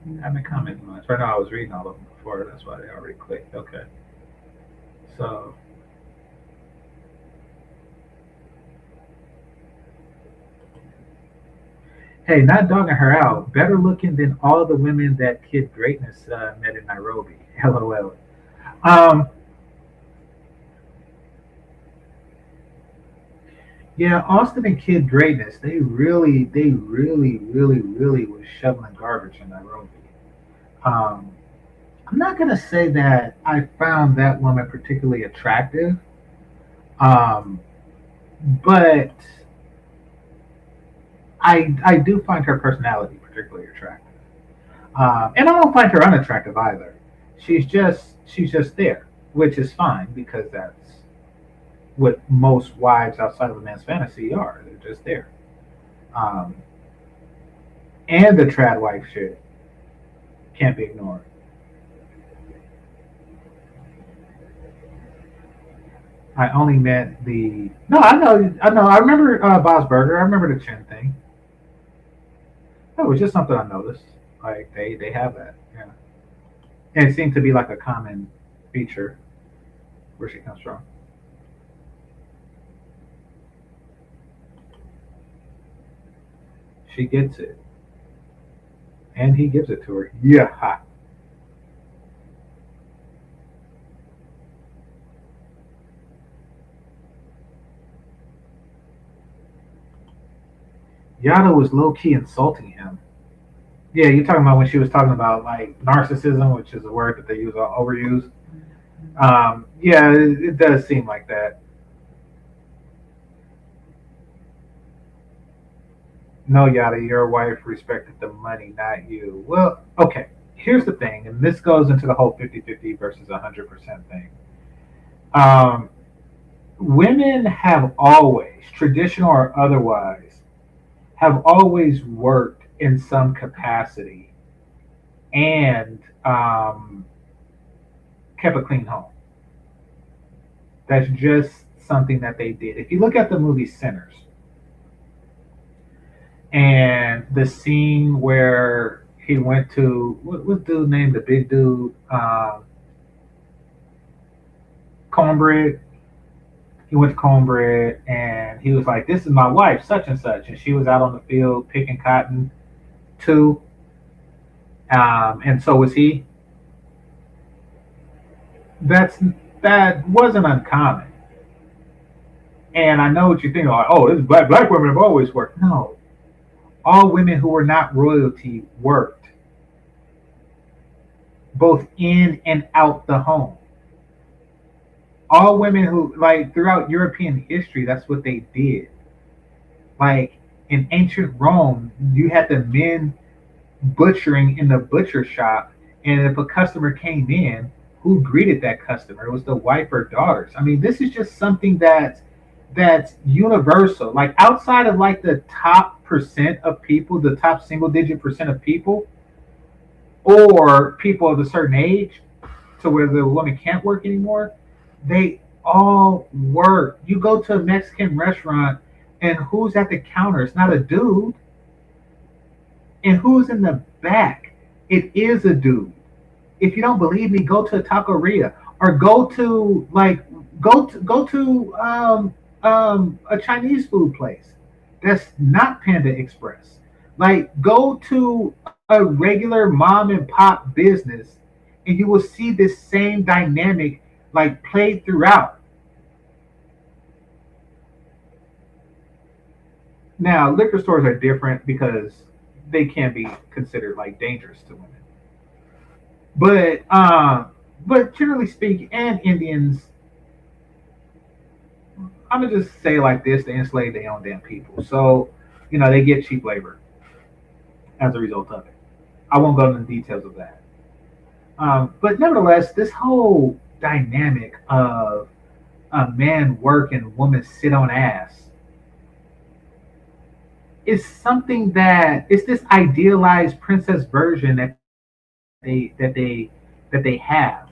I haven't commented much. Right now I was reading all of them before. That's why they already clicked. Okay. So. Hey, not dogging her out. Better looking than all the women that Kid Greatness met in Nairobi. LOL. Yeah, Austin and Kid Greatness, they really was shoveling garbage in Nairobi. I'm not gonna say that I found that woman particularly attractive, but I do find her personality particularly attractive, and I don't find her unattractive either. She's just there, which is fine because that's what most wives outside of a man's fantasy are. They're just there. And the trad wife shit can't be ignored. I only met the no. I know. I remember Bob's Burger. I remember the chin thing. That was just something I noticed. Like they have that. Yeah, and it seemed to be like a common feature where she comes from. She gets it. And he gives it to her. Yeah. Yada was low-key insulting him. Yeah, you're talking about when she was talking about like narcissism, which is a word that they use overuse. Yeah, it does seem like that. No, Yada, your wife respected the money, not you. Well, okay, here's the thing, and this goes into the whole 50-50 versus 100% thing. women have always, traditional or otherwise, have always worked in some capacity and kept a clean home. That's just something that they did. If you look at the movie Sinners and the scene where he went to what dude named the big dude, Cornbread. He went to Cornbread and he was like, "This is my wife, such and such," and she was out on the field picking cotton too, and so was he. That wasn't uncommon. And I know what you're thinking, like, oh, this is black women have always worked. No, all women who were not royalty worked, both in and out the home. All women who, like, throughout European history, that's what they did. Like in ancient Rome, you had the men butchering in the butcher shop, and if a customer came in, who greeted that customer? It was the wife or daughters. I mean, this is just something that's universal. Like outside of like the top percent of people, the top single digit percent of people, or people of a certain age, to where the woman can't work anymore, they all work. You go to a Mexican restaurant, and who's at the counter? It's not a dude. And who's in the back? It is a dude. If you don't believe me, go to a taqueria or go to a Chinese food place that's not Panda Express. Like go to a regular mom and pop business, and you will see this same dynamic like played throughout. Now, liquor stores are different because they can be considered like dangerous to women. But generally speaking, and Indians, I'm gonna just say like this: they enslave their own damn people. So, they get cheap labor as a result of it. I won't go into the details of that. But nevertheless, this whole dynamic of a man work and woman sit on ass is something that it's this idealized princess version they that they that they have,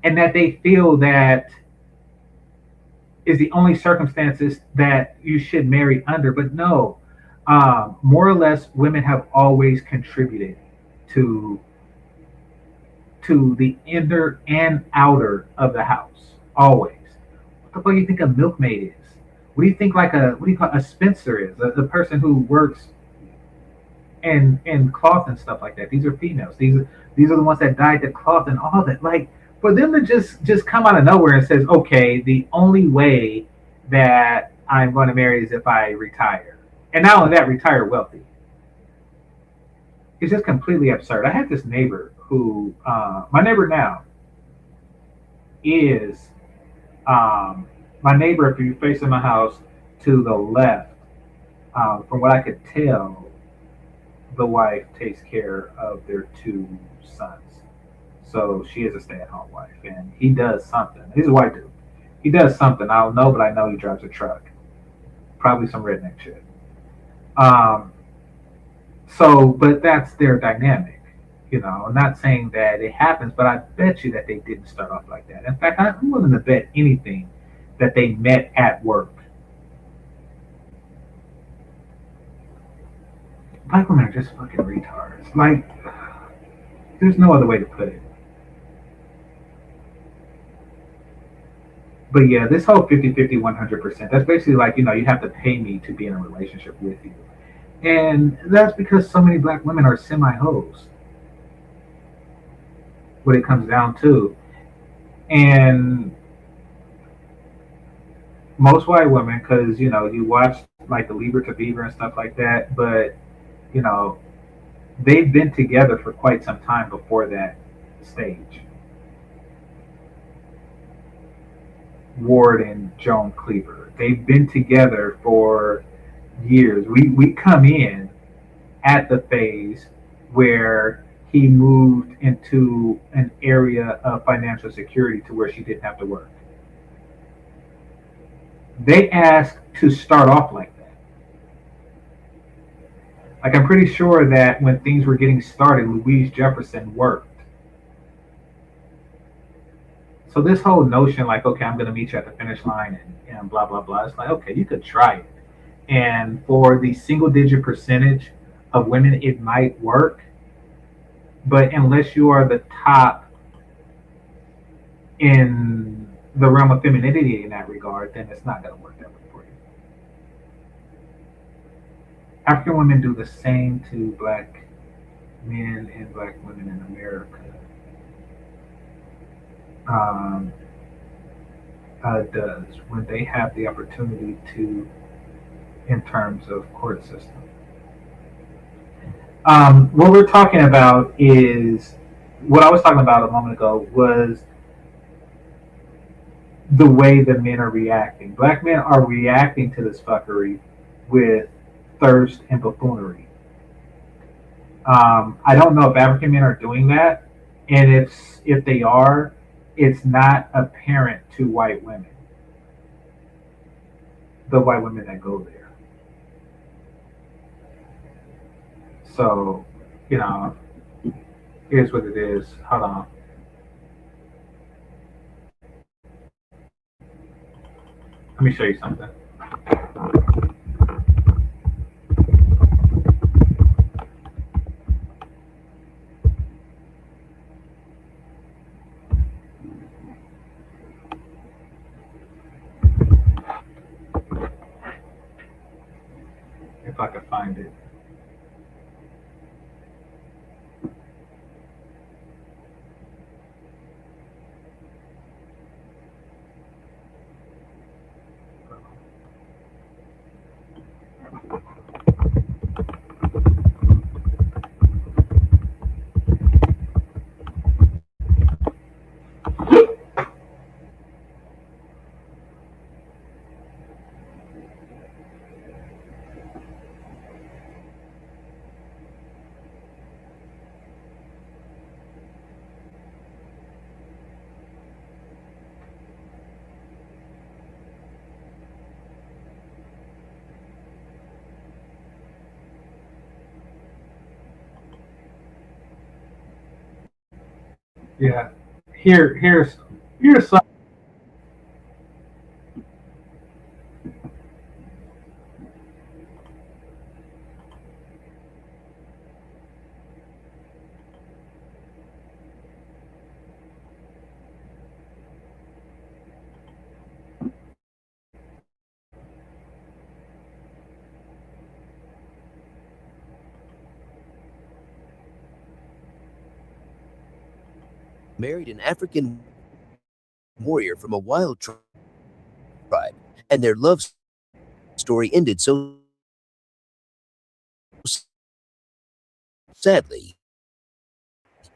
and that they feel that is the only circumstances that you should marry under. But no, more or less, women have always contributed to the inner and outer of the house. Always. What the fuck do you think a milkmaid is? What do you think what do you call a spinster is? The person who works in cloth and stuff like that. These are females. These are the ones that dyed the cloth and all that. Like for them to just come out of nowhere and says, okay, the only way that I'm going to marry is if I retire, and not only that, retire wealthy. It's just completely absurd. I had this neighbor who, my neighbor now is my neighbor. If you face in my house to the left, from what I could tell, the wife takes care of their two sons. So she is a stay-at-home wife, and he does something. He's a white dude. He does something. I don't know, but I know he drives a truck. Probably some redneck shit. But that's their dynamic. I'm not saying that it happens, but I bet you that they didn't start off like that. In fact, I'm willing to bet anything that they met at work. Black women are just fucking retards. Like, there's no other way to put it. But yeah, this whole 50-50, 100%, that's basically like, you have to pay me to be in a relationship with you. And that's because so many black women are semi-hoes. What it comes down to. And most white women, because, you watch like the Lieber to Beaver and stuff like that, but, they've been together for quite some time before that stage. Ward and Joan Cleaver. They've been together for years. We come in at the phase where he moved into an area of financial security to where she didn't have to work. they ask to start off like that. Like I'm pretty sure that when things were getting started, Louise Jefferson worked. So this whole notion, like, okay, I'm going to meet you at the finish line and blah blah blah. It's like, okay, you could try it, and for the single digit percentage of women, it might work. But unless you are the top in the realm of femininity in that regard, then it's not going to work that way for you. African women do the same to black men and black women in America. Um, does when they have the opportunity to, in terms of court system. What we're talking about is what I was talking about a moment ago was the way the men are reacting. Black men are reacting to this fuckery with thirst and buffoonery. I don't know if African men are doing that, and if they are, it's not apparent to white women. The white women that go there. So, you know, here's what it is. Hold on. Let me show you something. If I can find it. Yeah. Here's some. Married an African warrior from a wild tribe, and their love story ended so sadly.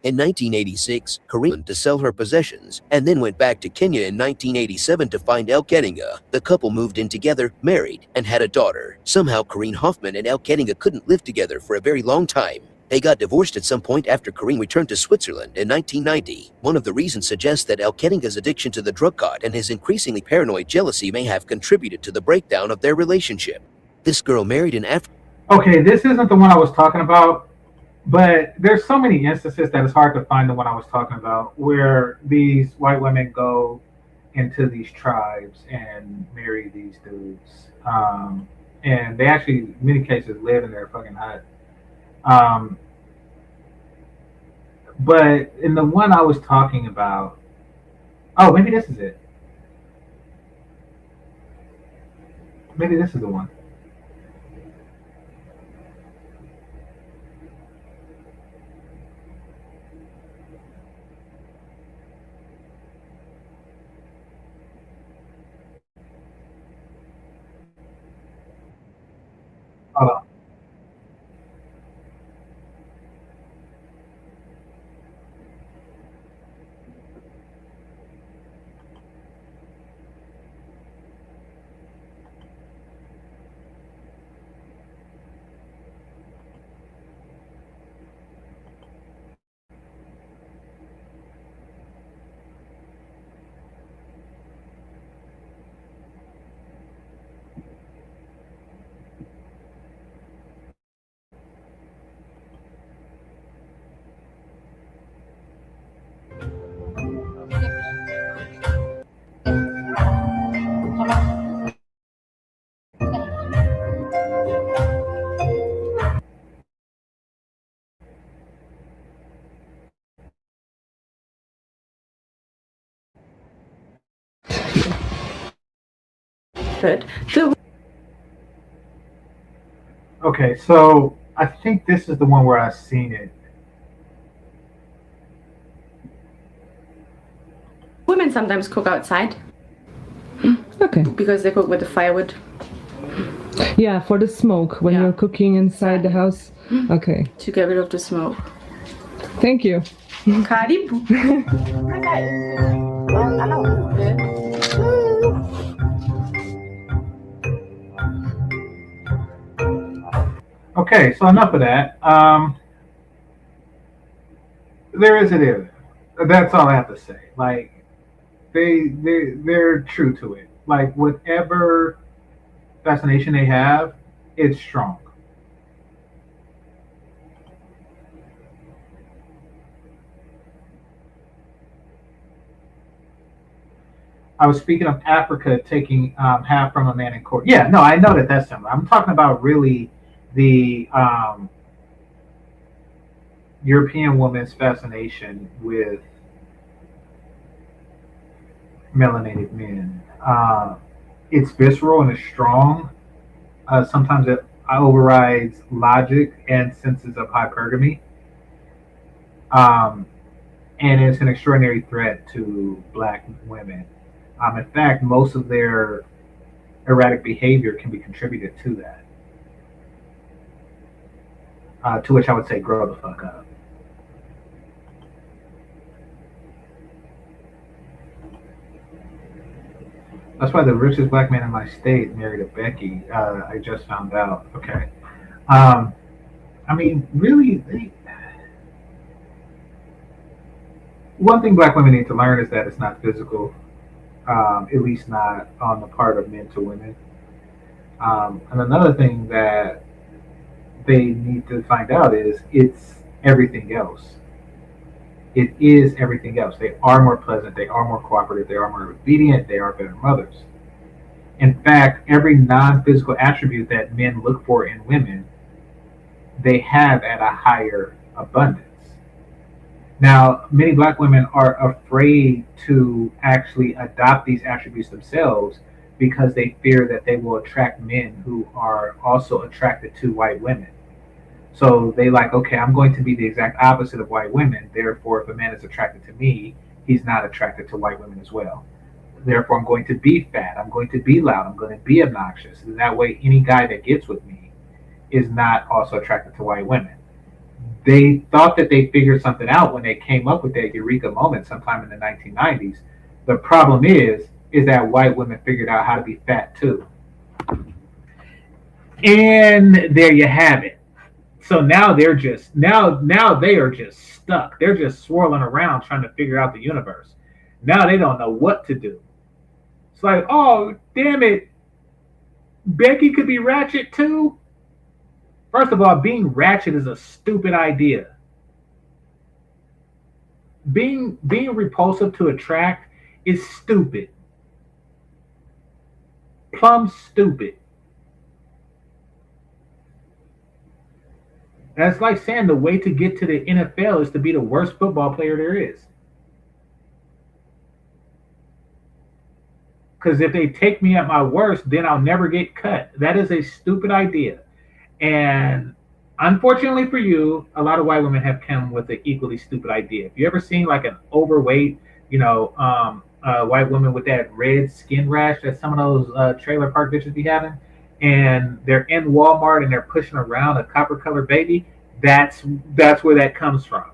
In 1986, Kareem to sell her possessions, and then went back to Kenya in 1987 to find El Ketinga. The couple moved in together, married, and had a daughter. Somehow, Kareen Hoffman and El Ketinga couldn't live together for a very long time. They got divorced at some point after Kareem returned to Switzerland in 1990. One of the reasons suggests that El Ketinga's addiction to the drug god and his increasingly paranoid jealousy may have contributed to the breakdown of their relationship. This girl married an Okay, this isn't the one I was talking about, but there's so many instances that it's hard to find the one I was talking about where these white women go into these tribes and marry these dudes. And they actually, in many cases, live in their fucking hut. But in the one I was talking about, oh, maybe this is it. Maybe this is the one. Hold on. method. Okay, so I think this is the one where I've seen it. Women sometimes cook outside. Okay. Because they cook with the firewood. Yeah, for the smoke when you're cooking inside the house. Okay. To get rid of the smoke. Thank you. Karibu. Okay, so enough of that. There is it is. That's all I have to say. Like they're true to it. Like whatever fascination they have, it's strong. I was speaking of Africa taking half from a man in court. Yeah, no, I know that that's similar. I'm talking about really the European woman's fascination with melanated men. It's visceral and it's strong. Sometimes it overrides logic and senses of hypergamy. And it's an extraordinary threat to black women. In fact, most of their erratic behavior can be contributed to that. To which I would say, grow the fuck up. That's why the richest black man in my state married a Becky. I just found out. Okay. I mean, really, one thing black women need to learn is that it's not physical, at least not on the part of men to women. And another thing that they need to find out is it's everything else. It is everything else. They are more pleasant, they are more cooperative, they are more obedient, they are better mothers. In fact, every non-physical attribute that men look for in women, they have at a higher abundance. Now, many black women are afraid to actually adopt these attributes themselves because they fear that they will attract men who are also attracted to white women. So they like, okay, I'm going to be the exact opposite of white women. Therefore, if a man is attracted to me, he's not attracted to white women as well. Therefore, I'm going to be fat. I'm going to be loud. I'm going to be obnoxious. And that way, any guy that gets with me is not also attracted to white women. They thought that they figured something out when they came up with that eureka moment sometime in the 1990s. The problem is that white women figured out how to be fat too. And there you have it. So now they're just now they are just stuck. They're just swirling around trying to figure out the universe. Now they don't know what to do. It's like, oh damn it, Becky could be ratchet too. First of all, being ratchet is a stupid idea. Being repulsive to attract is stupid. Plumb stupid. That's like saying the way to get to the NFL is to be the worst football player there is. Because if they take me at my worst, then I'll never get cut. That is a stupid idea. And unfortunately for you, a lot of white women have come with an equally stupid idea. If you ever seen like an overweight, white woman with that red skin rash that some of those trailer park bitches be having, and they're in Walmart and they're pushing around a copper colored baby, that's where that comes from.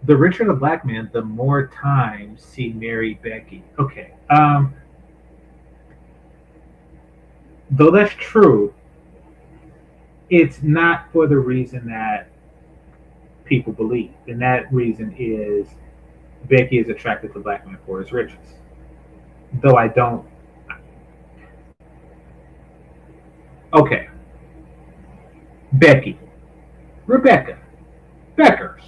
The richer the black man, the more times he married Becky. Okay. Though that's true, it's not for the reason that people believe. And that reason is Becky is attracted to black men for his riches. Though I don't. Okay. Becky. Rebecca. Beckers.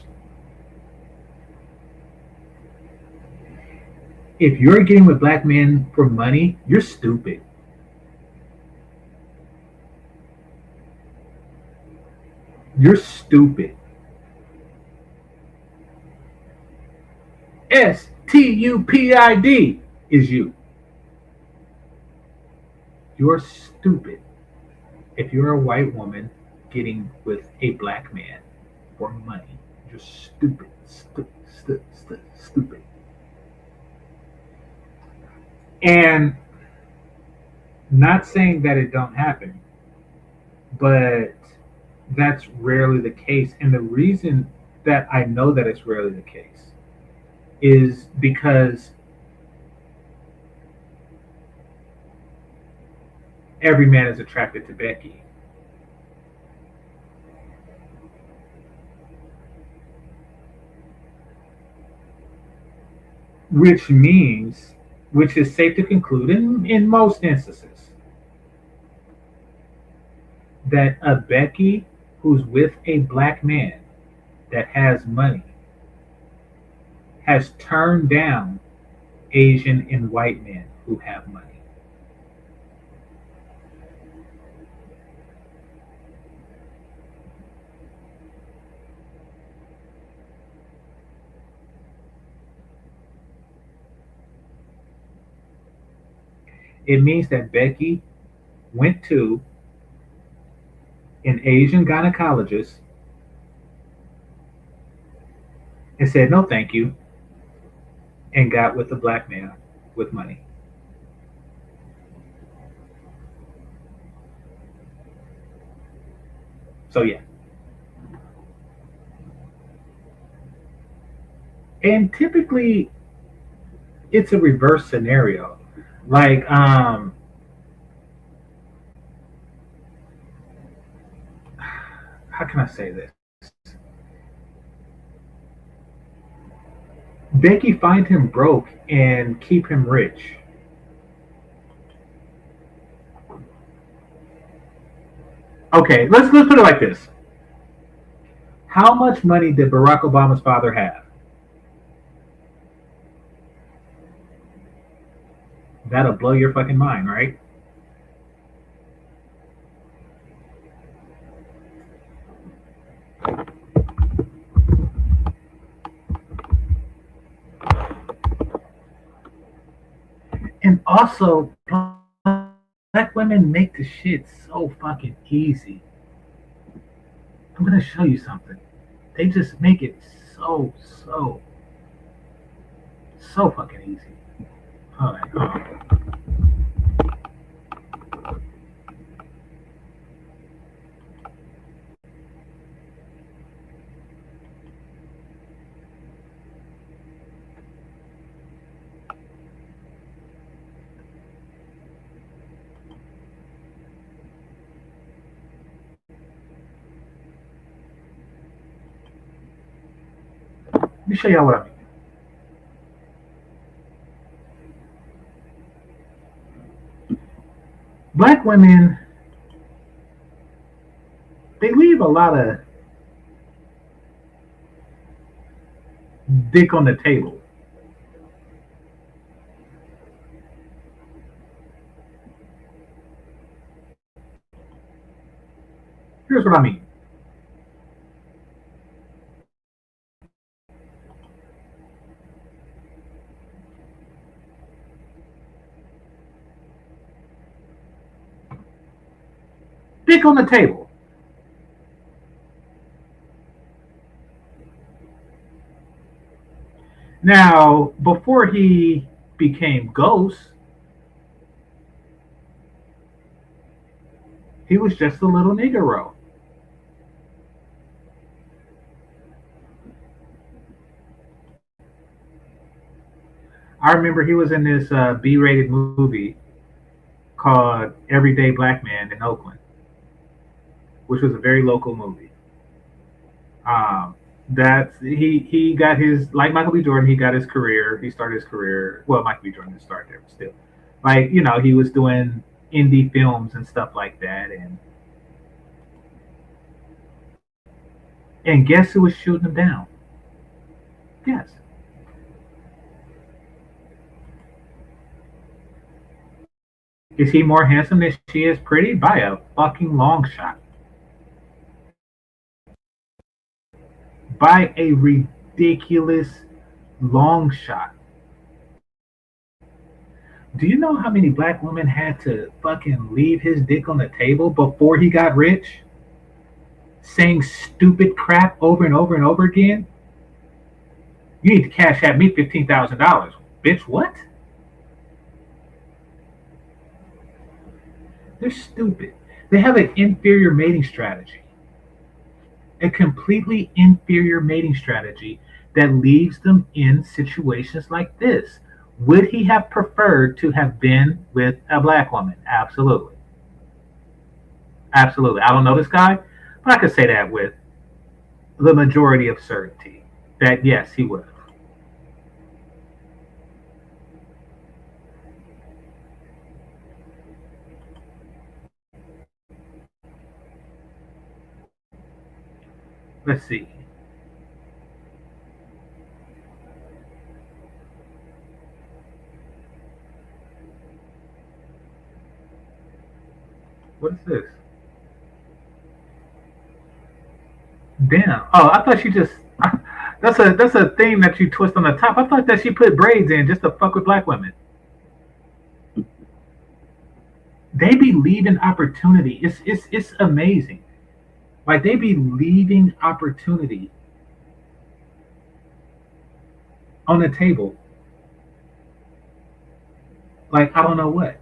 If you're getting with black men for money, you're stupid. You're stupid. STUPID is you. You're stupid if you're a white woman getting with a black man for money. You're stupid. Stupid. And not saying that it don't happen, but that's rarely the case. And the reason that I know that it's rarely the case is because every man is attracted to Becky. Which means, which is safe to conclude in most instances, that a Becky who's with a black man that has money has turned down Asian and white men who have money. It means that Becky went to an Asian gynecologist and said no thank you and got with a black man with money. So yeah. And typically it's a reverse scenario. Like how can I say this? Becky find him broke and keep him rich. Okay, let's put it like this. How much money did Barack Obama's father have? That'll blow your fucking mind, right? And also, black women make the shit so fucking easy. I'm gonna show you something. They just make it so fucking easy. Alright, let me show y'all what I mean. Black women, they leave a lot of dick on the table. Here's what I mean. Dick on the table. Now, before he became Ghost, he was just a little Negro. I remember he was in this B-rated movie called Everyday Black Man in Oakland, which was a very local movie. That's he got his, like Michael B. Jordan, he got his career. He started his career. Well, Michael B. Jordan didn't start there, but still, like, you know, he was doing indie films and stuff like that. And guess who was shooting him down? Guess. Is he more handsome than she is pretty? By a fucking long shot. by a ridiculous long shot. Do you know how many black women had to fucking leave his dick on the table before he got rich? Saying stupid crap over and over and over again? You need to cash at me $15,000. Bitch, what? They're stupid. They have an inferior mating strategy. A completely inferior mating strategy that leaves them in situations like this. Would he have preferred to have been with a black woman? Absolutely. Absolutely. I don't know this guy, but I could say that with the majority of certainty that yes, he would have. Let's see. What is this? Damn. Oh, I thought she just. That's a thing that you twist on the top. I thought that she put braids in just to fuck with black women. They be leaving opportunity. It's amazing. Like they be leaving opportunity on the table. Like I don't know what.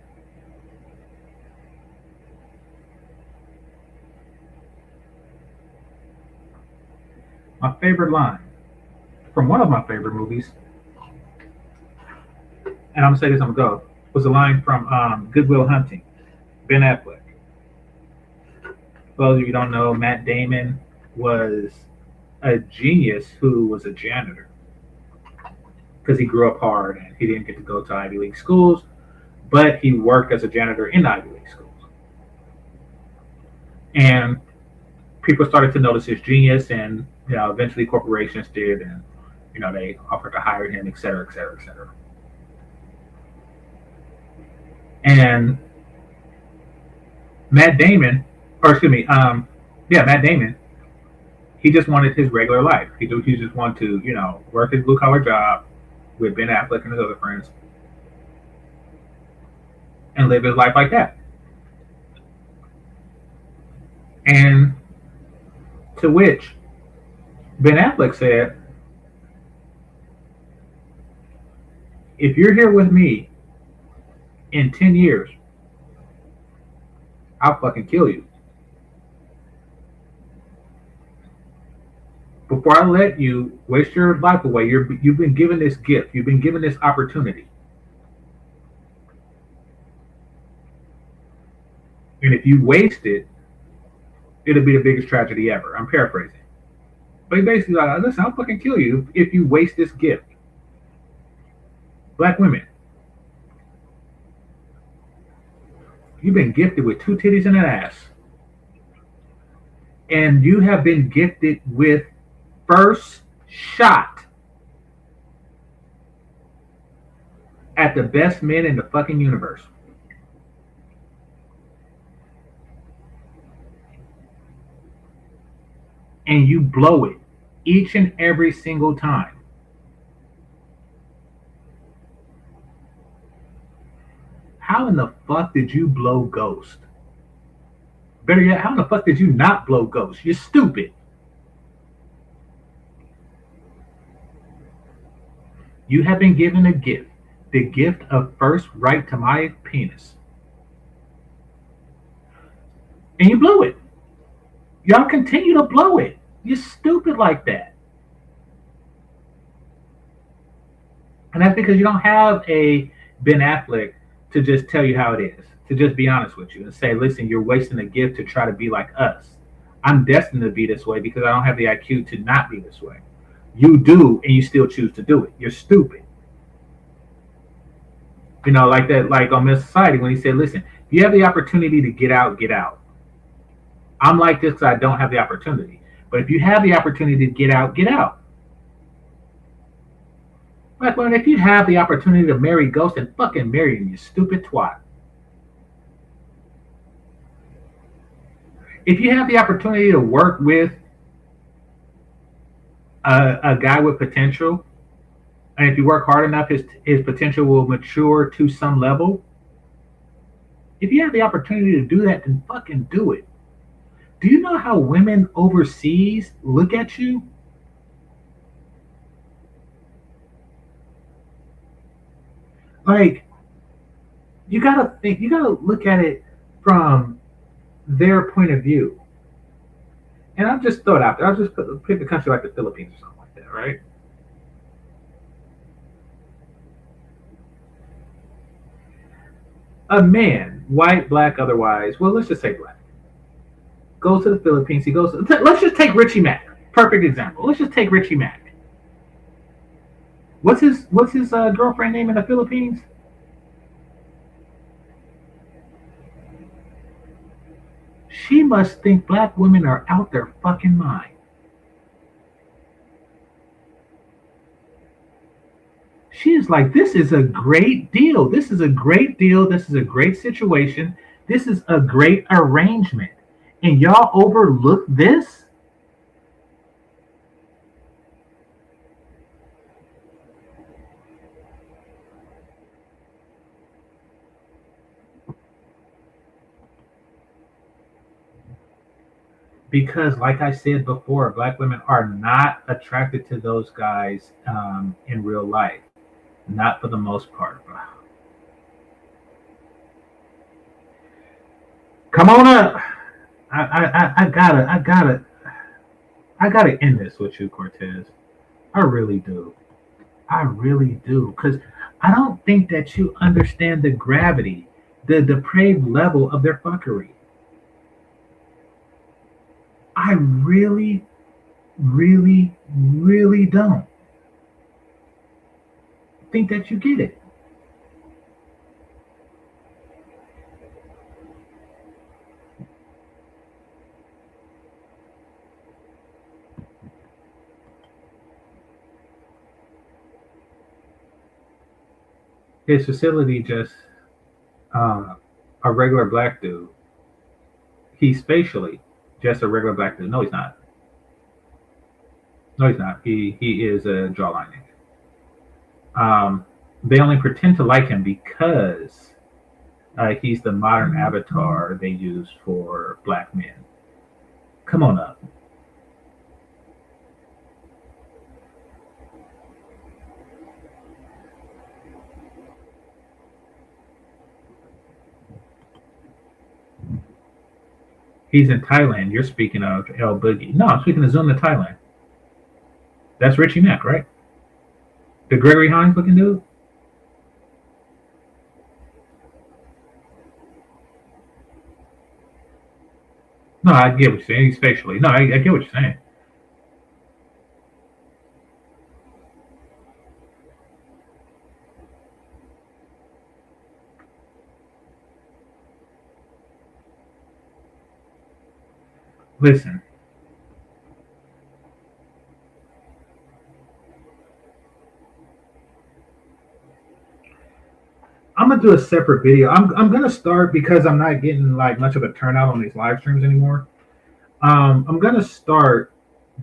My favorite line from one of my favorite movies, and I'm gonna say this, I'm gonna go, was a line from Good Will Hunting, Ben Affleck. For those of you who don't know, Matt Damon was a genius who was a janitor because he grew up hard and he didn't get to go to Ivy League schools, but he worked as a janitor in Ivy League schools. And people started to notice his genius, and eventually corporations did, and they offered to hire him, et cetera, et cetera, et cetera. And Matt Damon, Matt Damon, he just wanted his regular life. He just wanted to, work his blue collar job with Ben Affleck and his other friends, and live his life like that. And to which Ben Affleck said, if you're here with me in 10 years, I'll fucking kill you. Before I let you waste your life away, you've been given this gift. You've been given this opportunity. And if you waste it, it'll be the biggest tragedy ever. I'm paraphrasing. But he basically like, listen, I'll fucking kill you if you waste this gift. Black women, you've been gifted with 2 titties and an ass. And you have been gifted with first shot at the best men in the fucking universe. And you blow it each and every single time. How in the fuck did you blow Ghost? Better yet, how in the fuck did you not blow Ghost? You're stupid. You have been given a gift, the gift of first right to my penis. And you blew it. Y'all continue to blow it. You're stupid like that. And that's because you don't have a Ben Affleck to just tell you how it is, to just be honest with you and say, listen, you're wasting a gift to try to be like us. I'm destined to be this way because I don't have the IQ to not be this way. You do, and you still choose to do it. You're stupid. Like that, like on Miss Society when he said, listen, if you have the opportunity to get out, get out. I'm like this because I don't have the opportunity. But if you have the opportunity to get out, get out. Like, well, if you have the opportunity to marry Ghost, and fucking marry him, you stupid twat. If you have the opportunity to work with a guy with potential, and if you work hard enough, his potential will mature to some level. If you have the opportunity to do that, then fucking do it. Do you know how women overseas look at you? Like, you gotta think, you gotta look at it from their point of view. And I'll just throw it out there. I'll just pick a country like the Philippines or something like that, right? A man, white, black, otherwise, well, let's just say black, goes to the Philippines. He goes, let's just take Richie Mack. Perfect example. Let's just take Richie Mack. What's his girlfriend name in the Philippines? She must think black women are out their fucking mind. She is like, this is a great deal. This is a great deal. This is a great situation. This is a great arrangement. And y'all overlook this? Because, like I said before, black women are not attracted to those guys in real life. Not for the most part. Come on up. I gotta end this with you, Cortez. I really do. I really do. Because I don't think that you understand the gravity, the depraved level of their fuckery. I really, really, really don't think that you get it. His facility just a regular black dude. He's facially just a regular black dude. No, he's not. No, he's not. He is a jawline nigga. They only pretend to like him because he's the modern avatar they use for black men. Come on up. He's in Thailand. You're speaking of El Boogie. No, I'm speaking of Zoom to Thailand. That's Richie Mack, right? The Gregory Hines looking dude? No, I get what you're saying. He's facially. No, I get what you're saying. Listen. I'm gonna do a separate video. I'm gonna start because I'm not getting like much of a turnout on these live streams anymore. I'm gonna start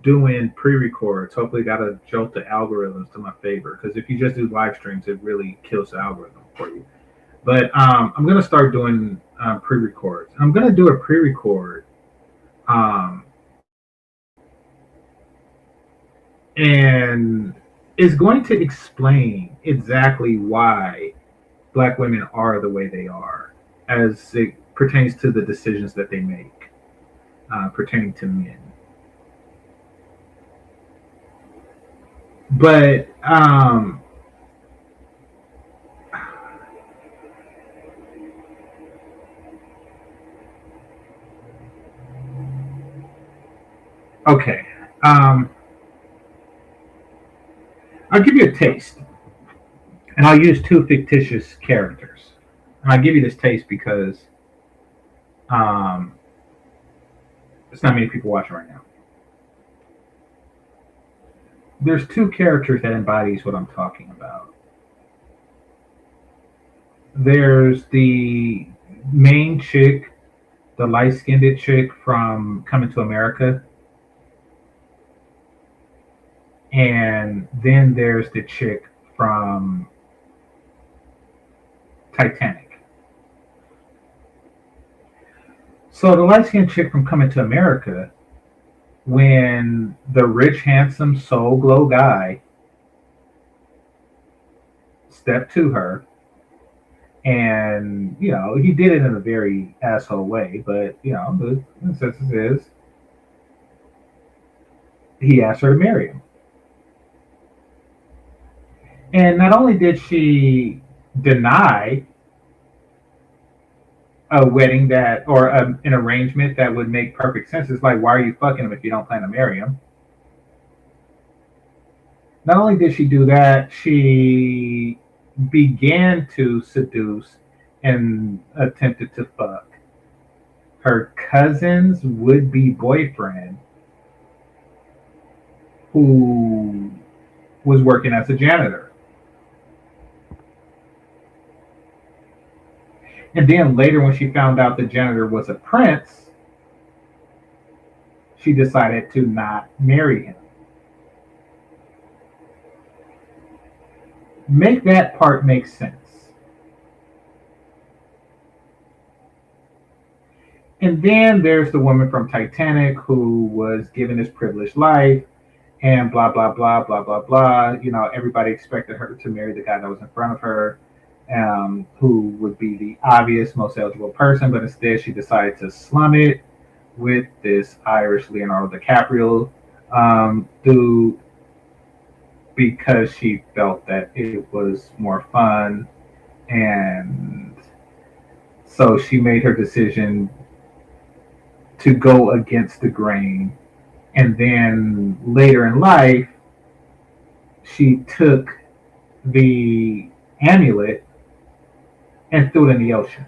doing pre-records. Hopefully that'll jolt the algorithms to my favor. Because if you just do live streams, it really kills the algorithm for you. But I'm gonna start doing pre-records. I'm gonna do a pre-record, and it's going to explain exactly why black women are the way they are, as it pertains to the decisions that they make, pertaining to men. But okay, I'll give you a taste, and I'll use two fictitious characters. And I'll give you this taste because there's not many people watching right now. There's two characters that embodies what I'm talking about. There's the main chick, the light-skinned chick from Coming to America. And then there's the chick from Titanic. So the light skinned chick from Coming to America, when the rich, handsome, soul glow guy stepped to her, and he did it in a very asshole way, but the consensus is he asked her to marry him. And not only did she deny a wedding an arrangement that would make perfect sense. It's like, why are you fucking him if you don't plan to marry him? Not only did she do that, she began to seduce and attempted to fuck her cousin's would-be boyfriend, who was working as a janitor. And then later, when she found out the janitor was a prince, she decided to not marry him. Make that part make sense. And then there's the woman from Titanic who was given this privileged life and blah, blah, blah, blah, blah, blah. Everybody expected her to marry the guy that was in front of her, who would be the obvious most eligible person, but instead she decided to slum it with this Irish Leonardo DiCaprio dude, because she felt that it was more fun. And so she made her decision to go against the grain. And then later in life, she took the amulet and threw it in the ocean.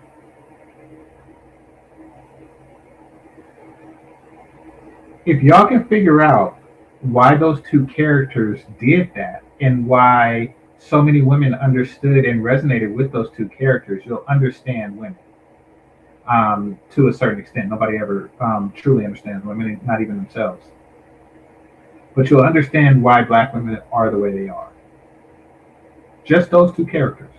If y'all can figure out why those two characters did that and why so many women understood and resonated with those two characters, you'll understand women. To a certain extent, nobody ever truly understands women, not even themselves. But you'll understand why Black women are the way they are. Just those two characters.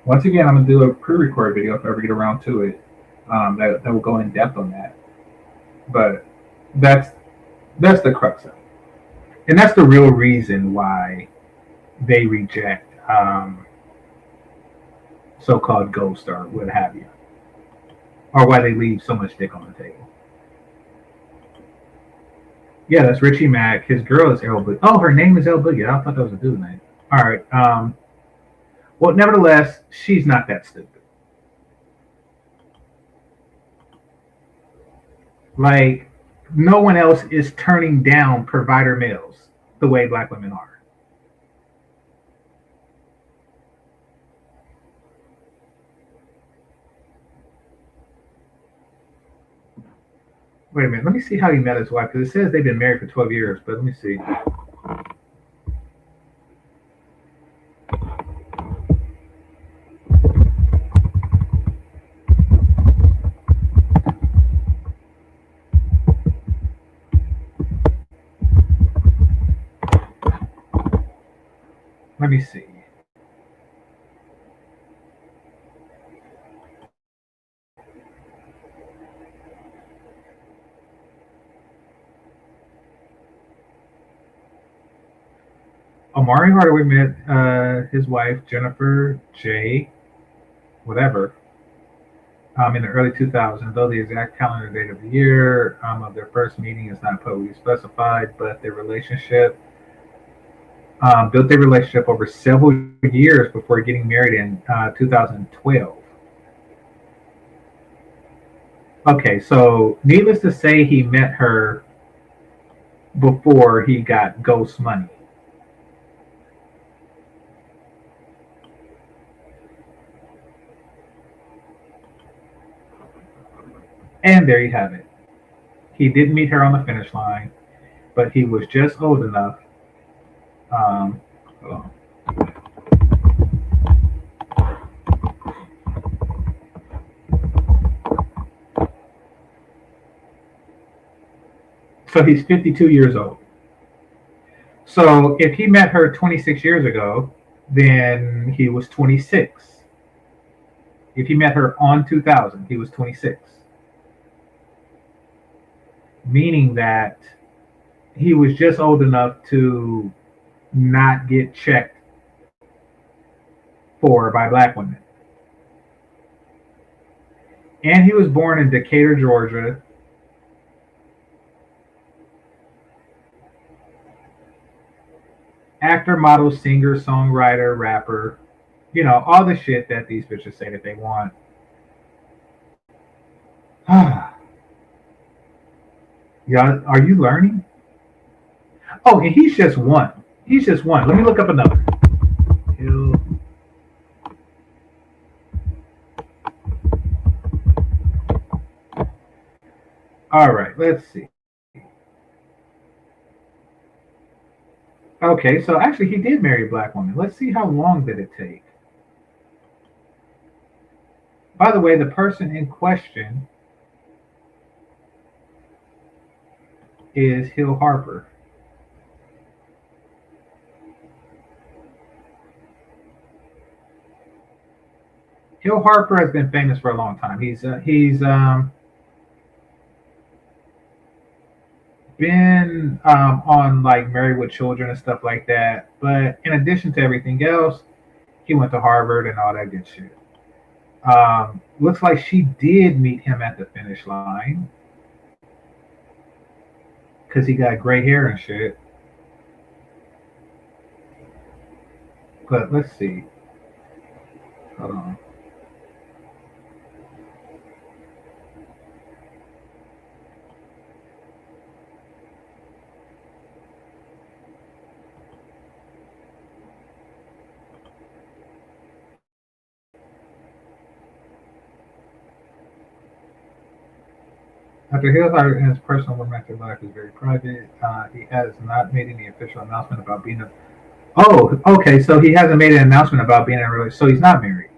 Once again, I'm going to do a pre-recorded video if I ever get around to it that will go in depth on that. But that's the crux of it. And that's the real reason why they reject so-called ghost or what have you. Or why they leave so much dick on the table. Yeah, that's Richie Mack. His girl is Elle Boogie. Oh, her name is Elle Boogie. I thought that was a dude's name. All right. Well, nevertheless, she's not that stupid. Like, no one else is turning down provider males the way Black women are. Wait a minute. Let me see how he met his wife, because it says they've been married for 12 years, but let me see. Let me see. Omari Hardaway met his wife, Jennifer J. whatever, in the early 2000s, though the exact calendar date of the year of their first meeting is not publicly specified, but their relationship built their relationship over several years before getting married in 2012. Okay, so needless to say, he met her before he got ghost money. And there you have it. He didn't meet her on the finish line, but he was just old enough. Hold on. So he's 52 years old. So if he met her 26 years ago, then he was 26. If he met her on 2000, he was 26. Meaning that he was just old enough to not get checked for by black women. And he was born in Decatur, Georgia. Actor, model, singer, songwriter, rapper. You know, all the shit that these bitches say that they want. Y'all, are you learning? Oh, and he's just one. He's just one. Let me look up another. All right, let's see. Okay, so actually he did marry a black woman. Let's see how long did it take. By the way, the person in question is Hill Harper. Hill Harper has been famous for a long time. He's been on like Married with Children and stuff like that. But in addition to everything else, he went to Harvard and all that good shit. Looks like she did meet him at the finish line because he got gray hair and shit. But let's see. Hold on. After Hill's art and his personal romantic life is very private, he has not made any official announcement about being a. Oh, okay. So he hasn't made an announcement about being in a relationship. So he's not married.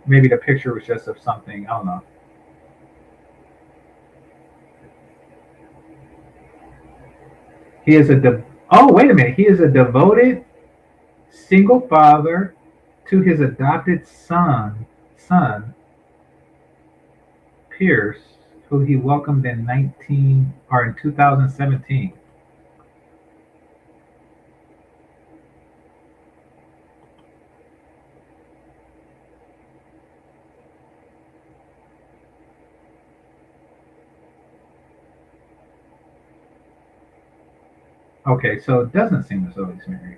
Maybe the picture was just of something. I don't know. He is oh, wait a minute. He is a devoted single father to his adopted son Pierce, who he welcomed in 2017. Okay, so it doesn't seem as though he's married.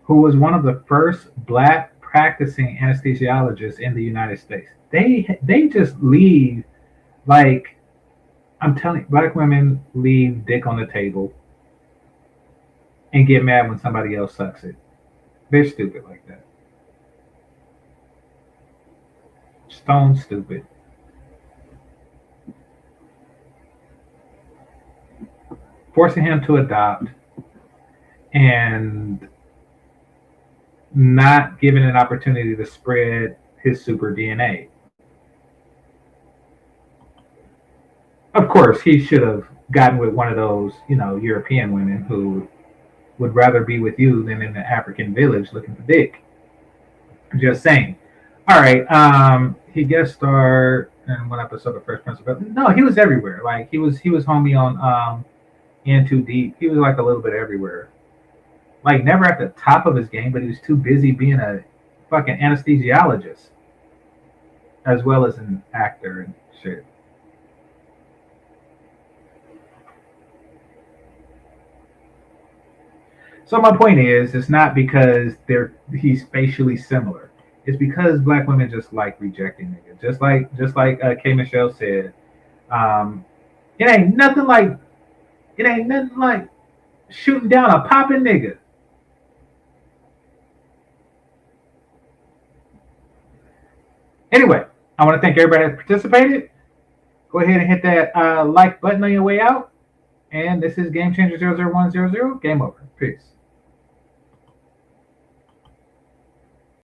Who was one of the first black practicing anesthesiologists in the United States. They just leave, like, I'm telling you, black women leave dick on the table and get mad when somebody else sucks it. They're stupid like that. Stone stupid. Forcing him to adopt and not given an opportunity to spread his super DNA. Of course, he should have gotten with one of those, European women who would rather be with you than in the African village looking for dick. Just saying. All right. He guest starred in one episode of Fresh Prince of Bel-Air. No, he was everywhere. Like he was homie on In Too Deep. He was like a little bit everywhere. Like never at the top of his game, but he was too busy being a fucking anesthesiologist as well as an actor and shit. So my point is, it's not because he's facially similar. It's because black women just like rejecting niggas. Just like K. Michelle said, it ain't nothing like shooting down a popping nigga. Anyway, I want to thank everybody that participated. Go ahead and hit that like button on your way out. And this is GameChanger 00100. Game over. Peace.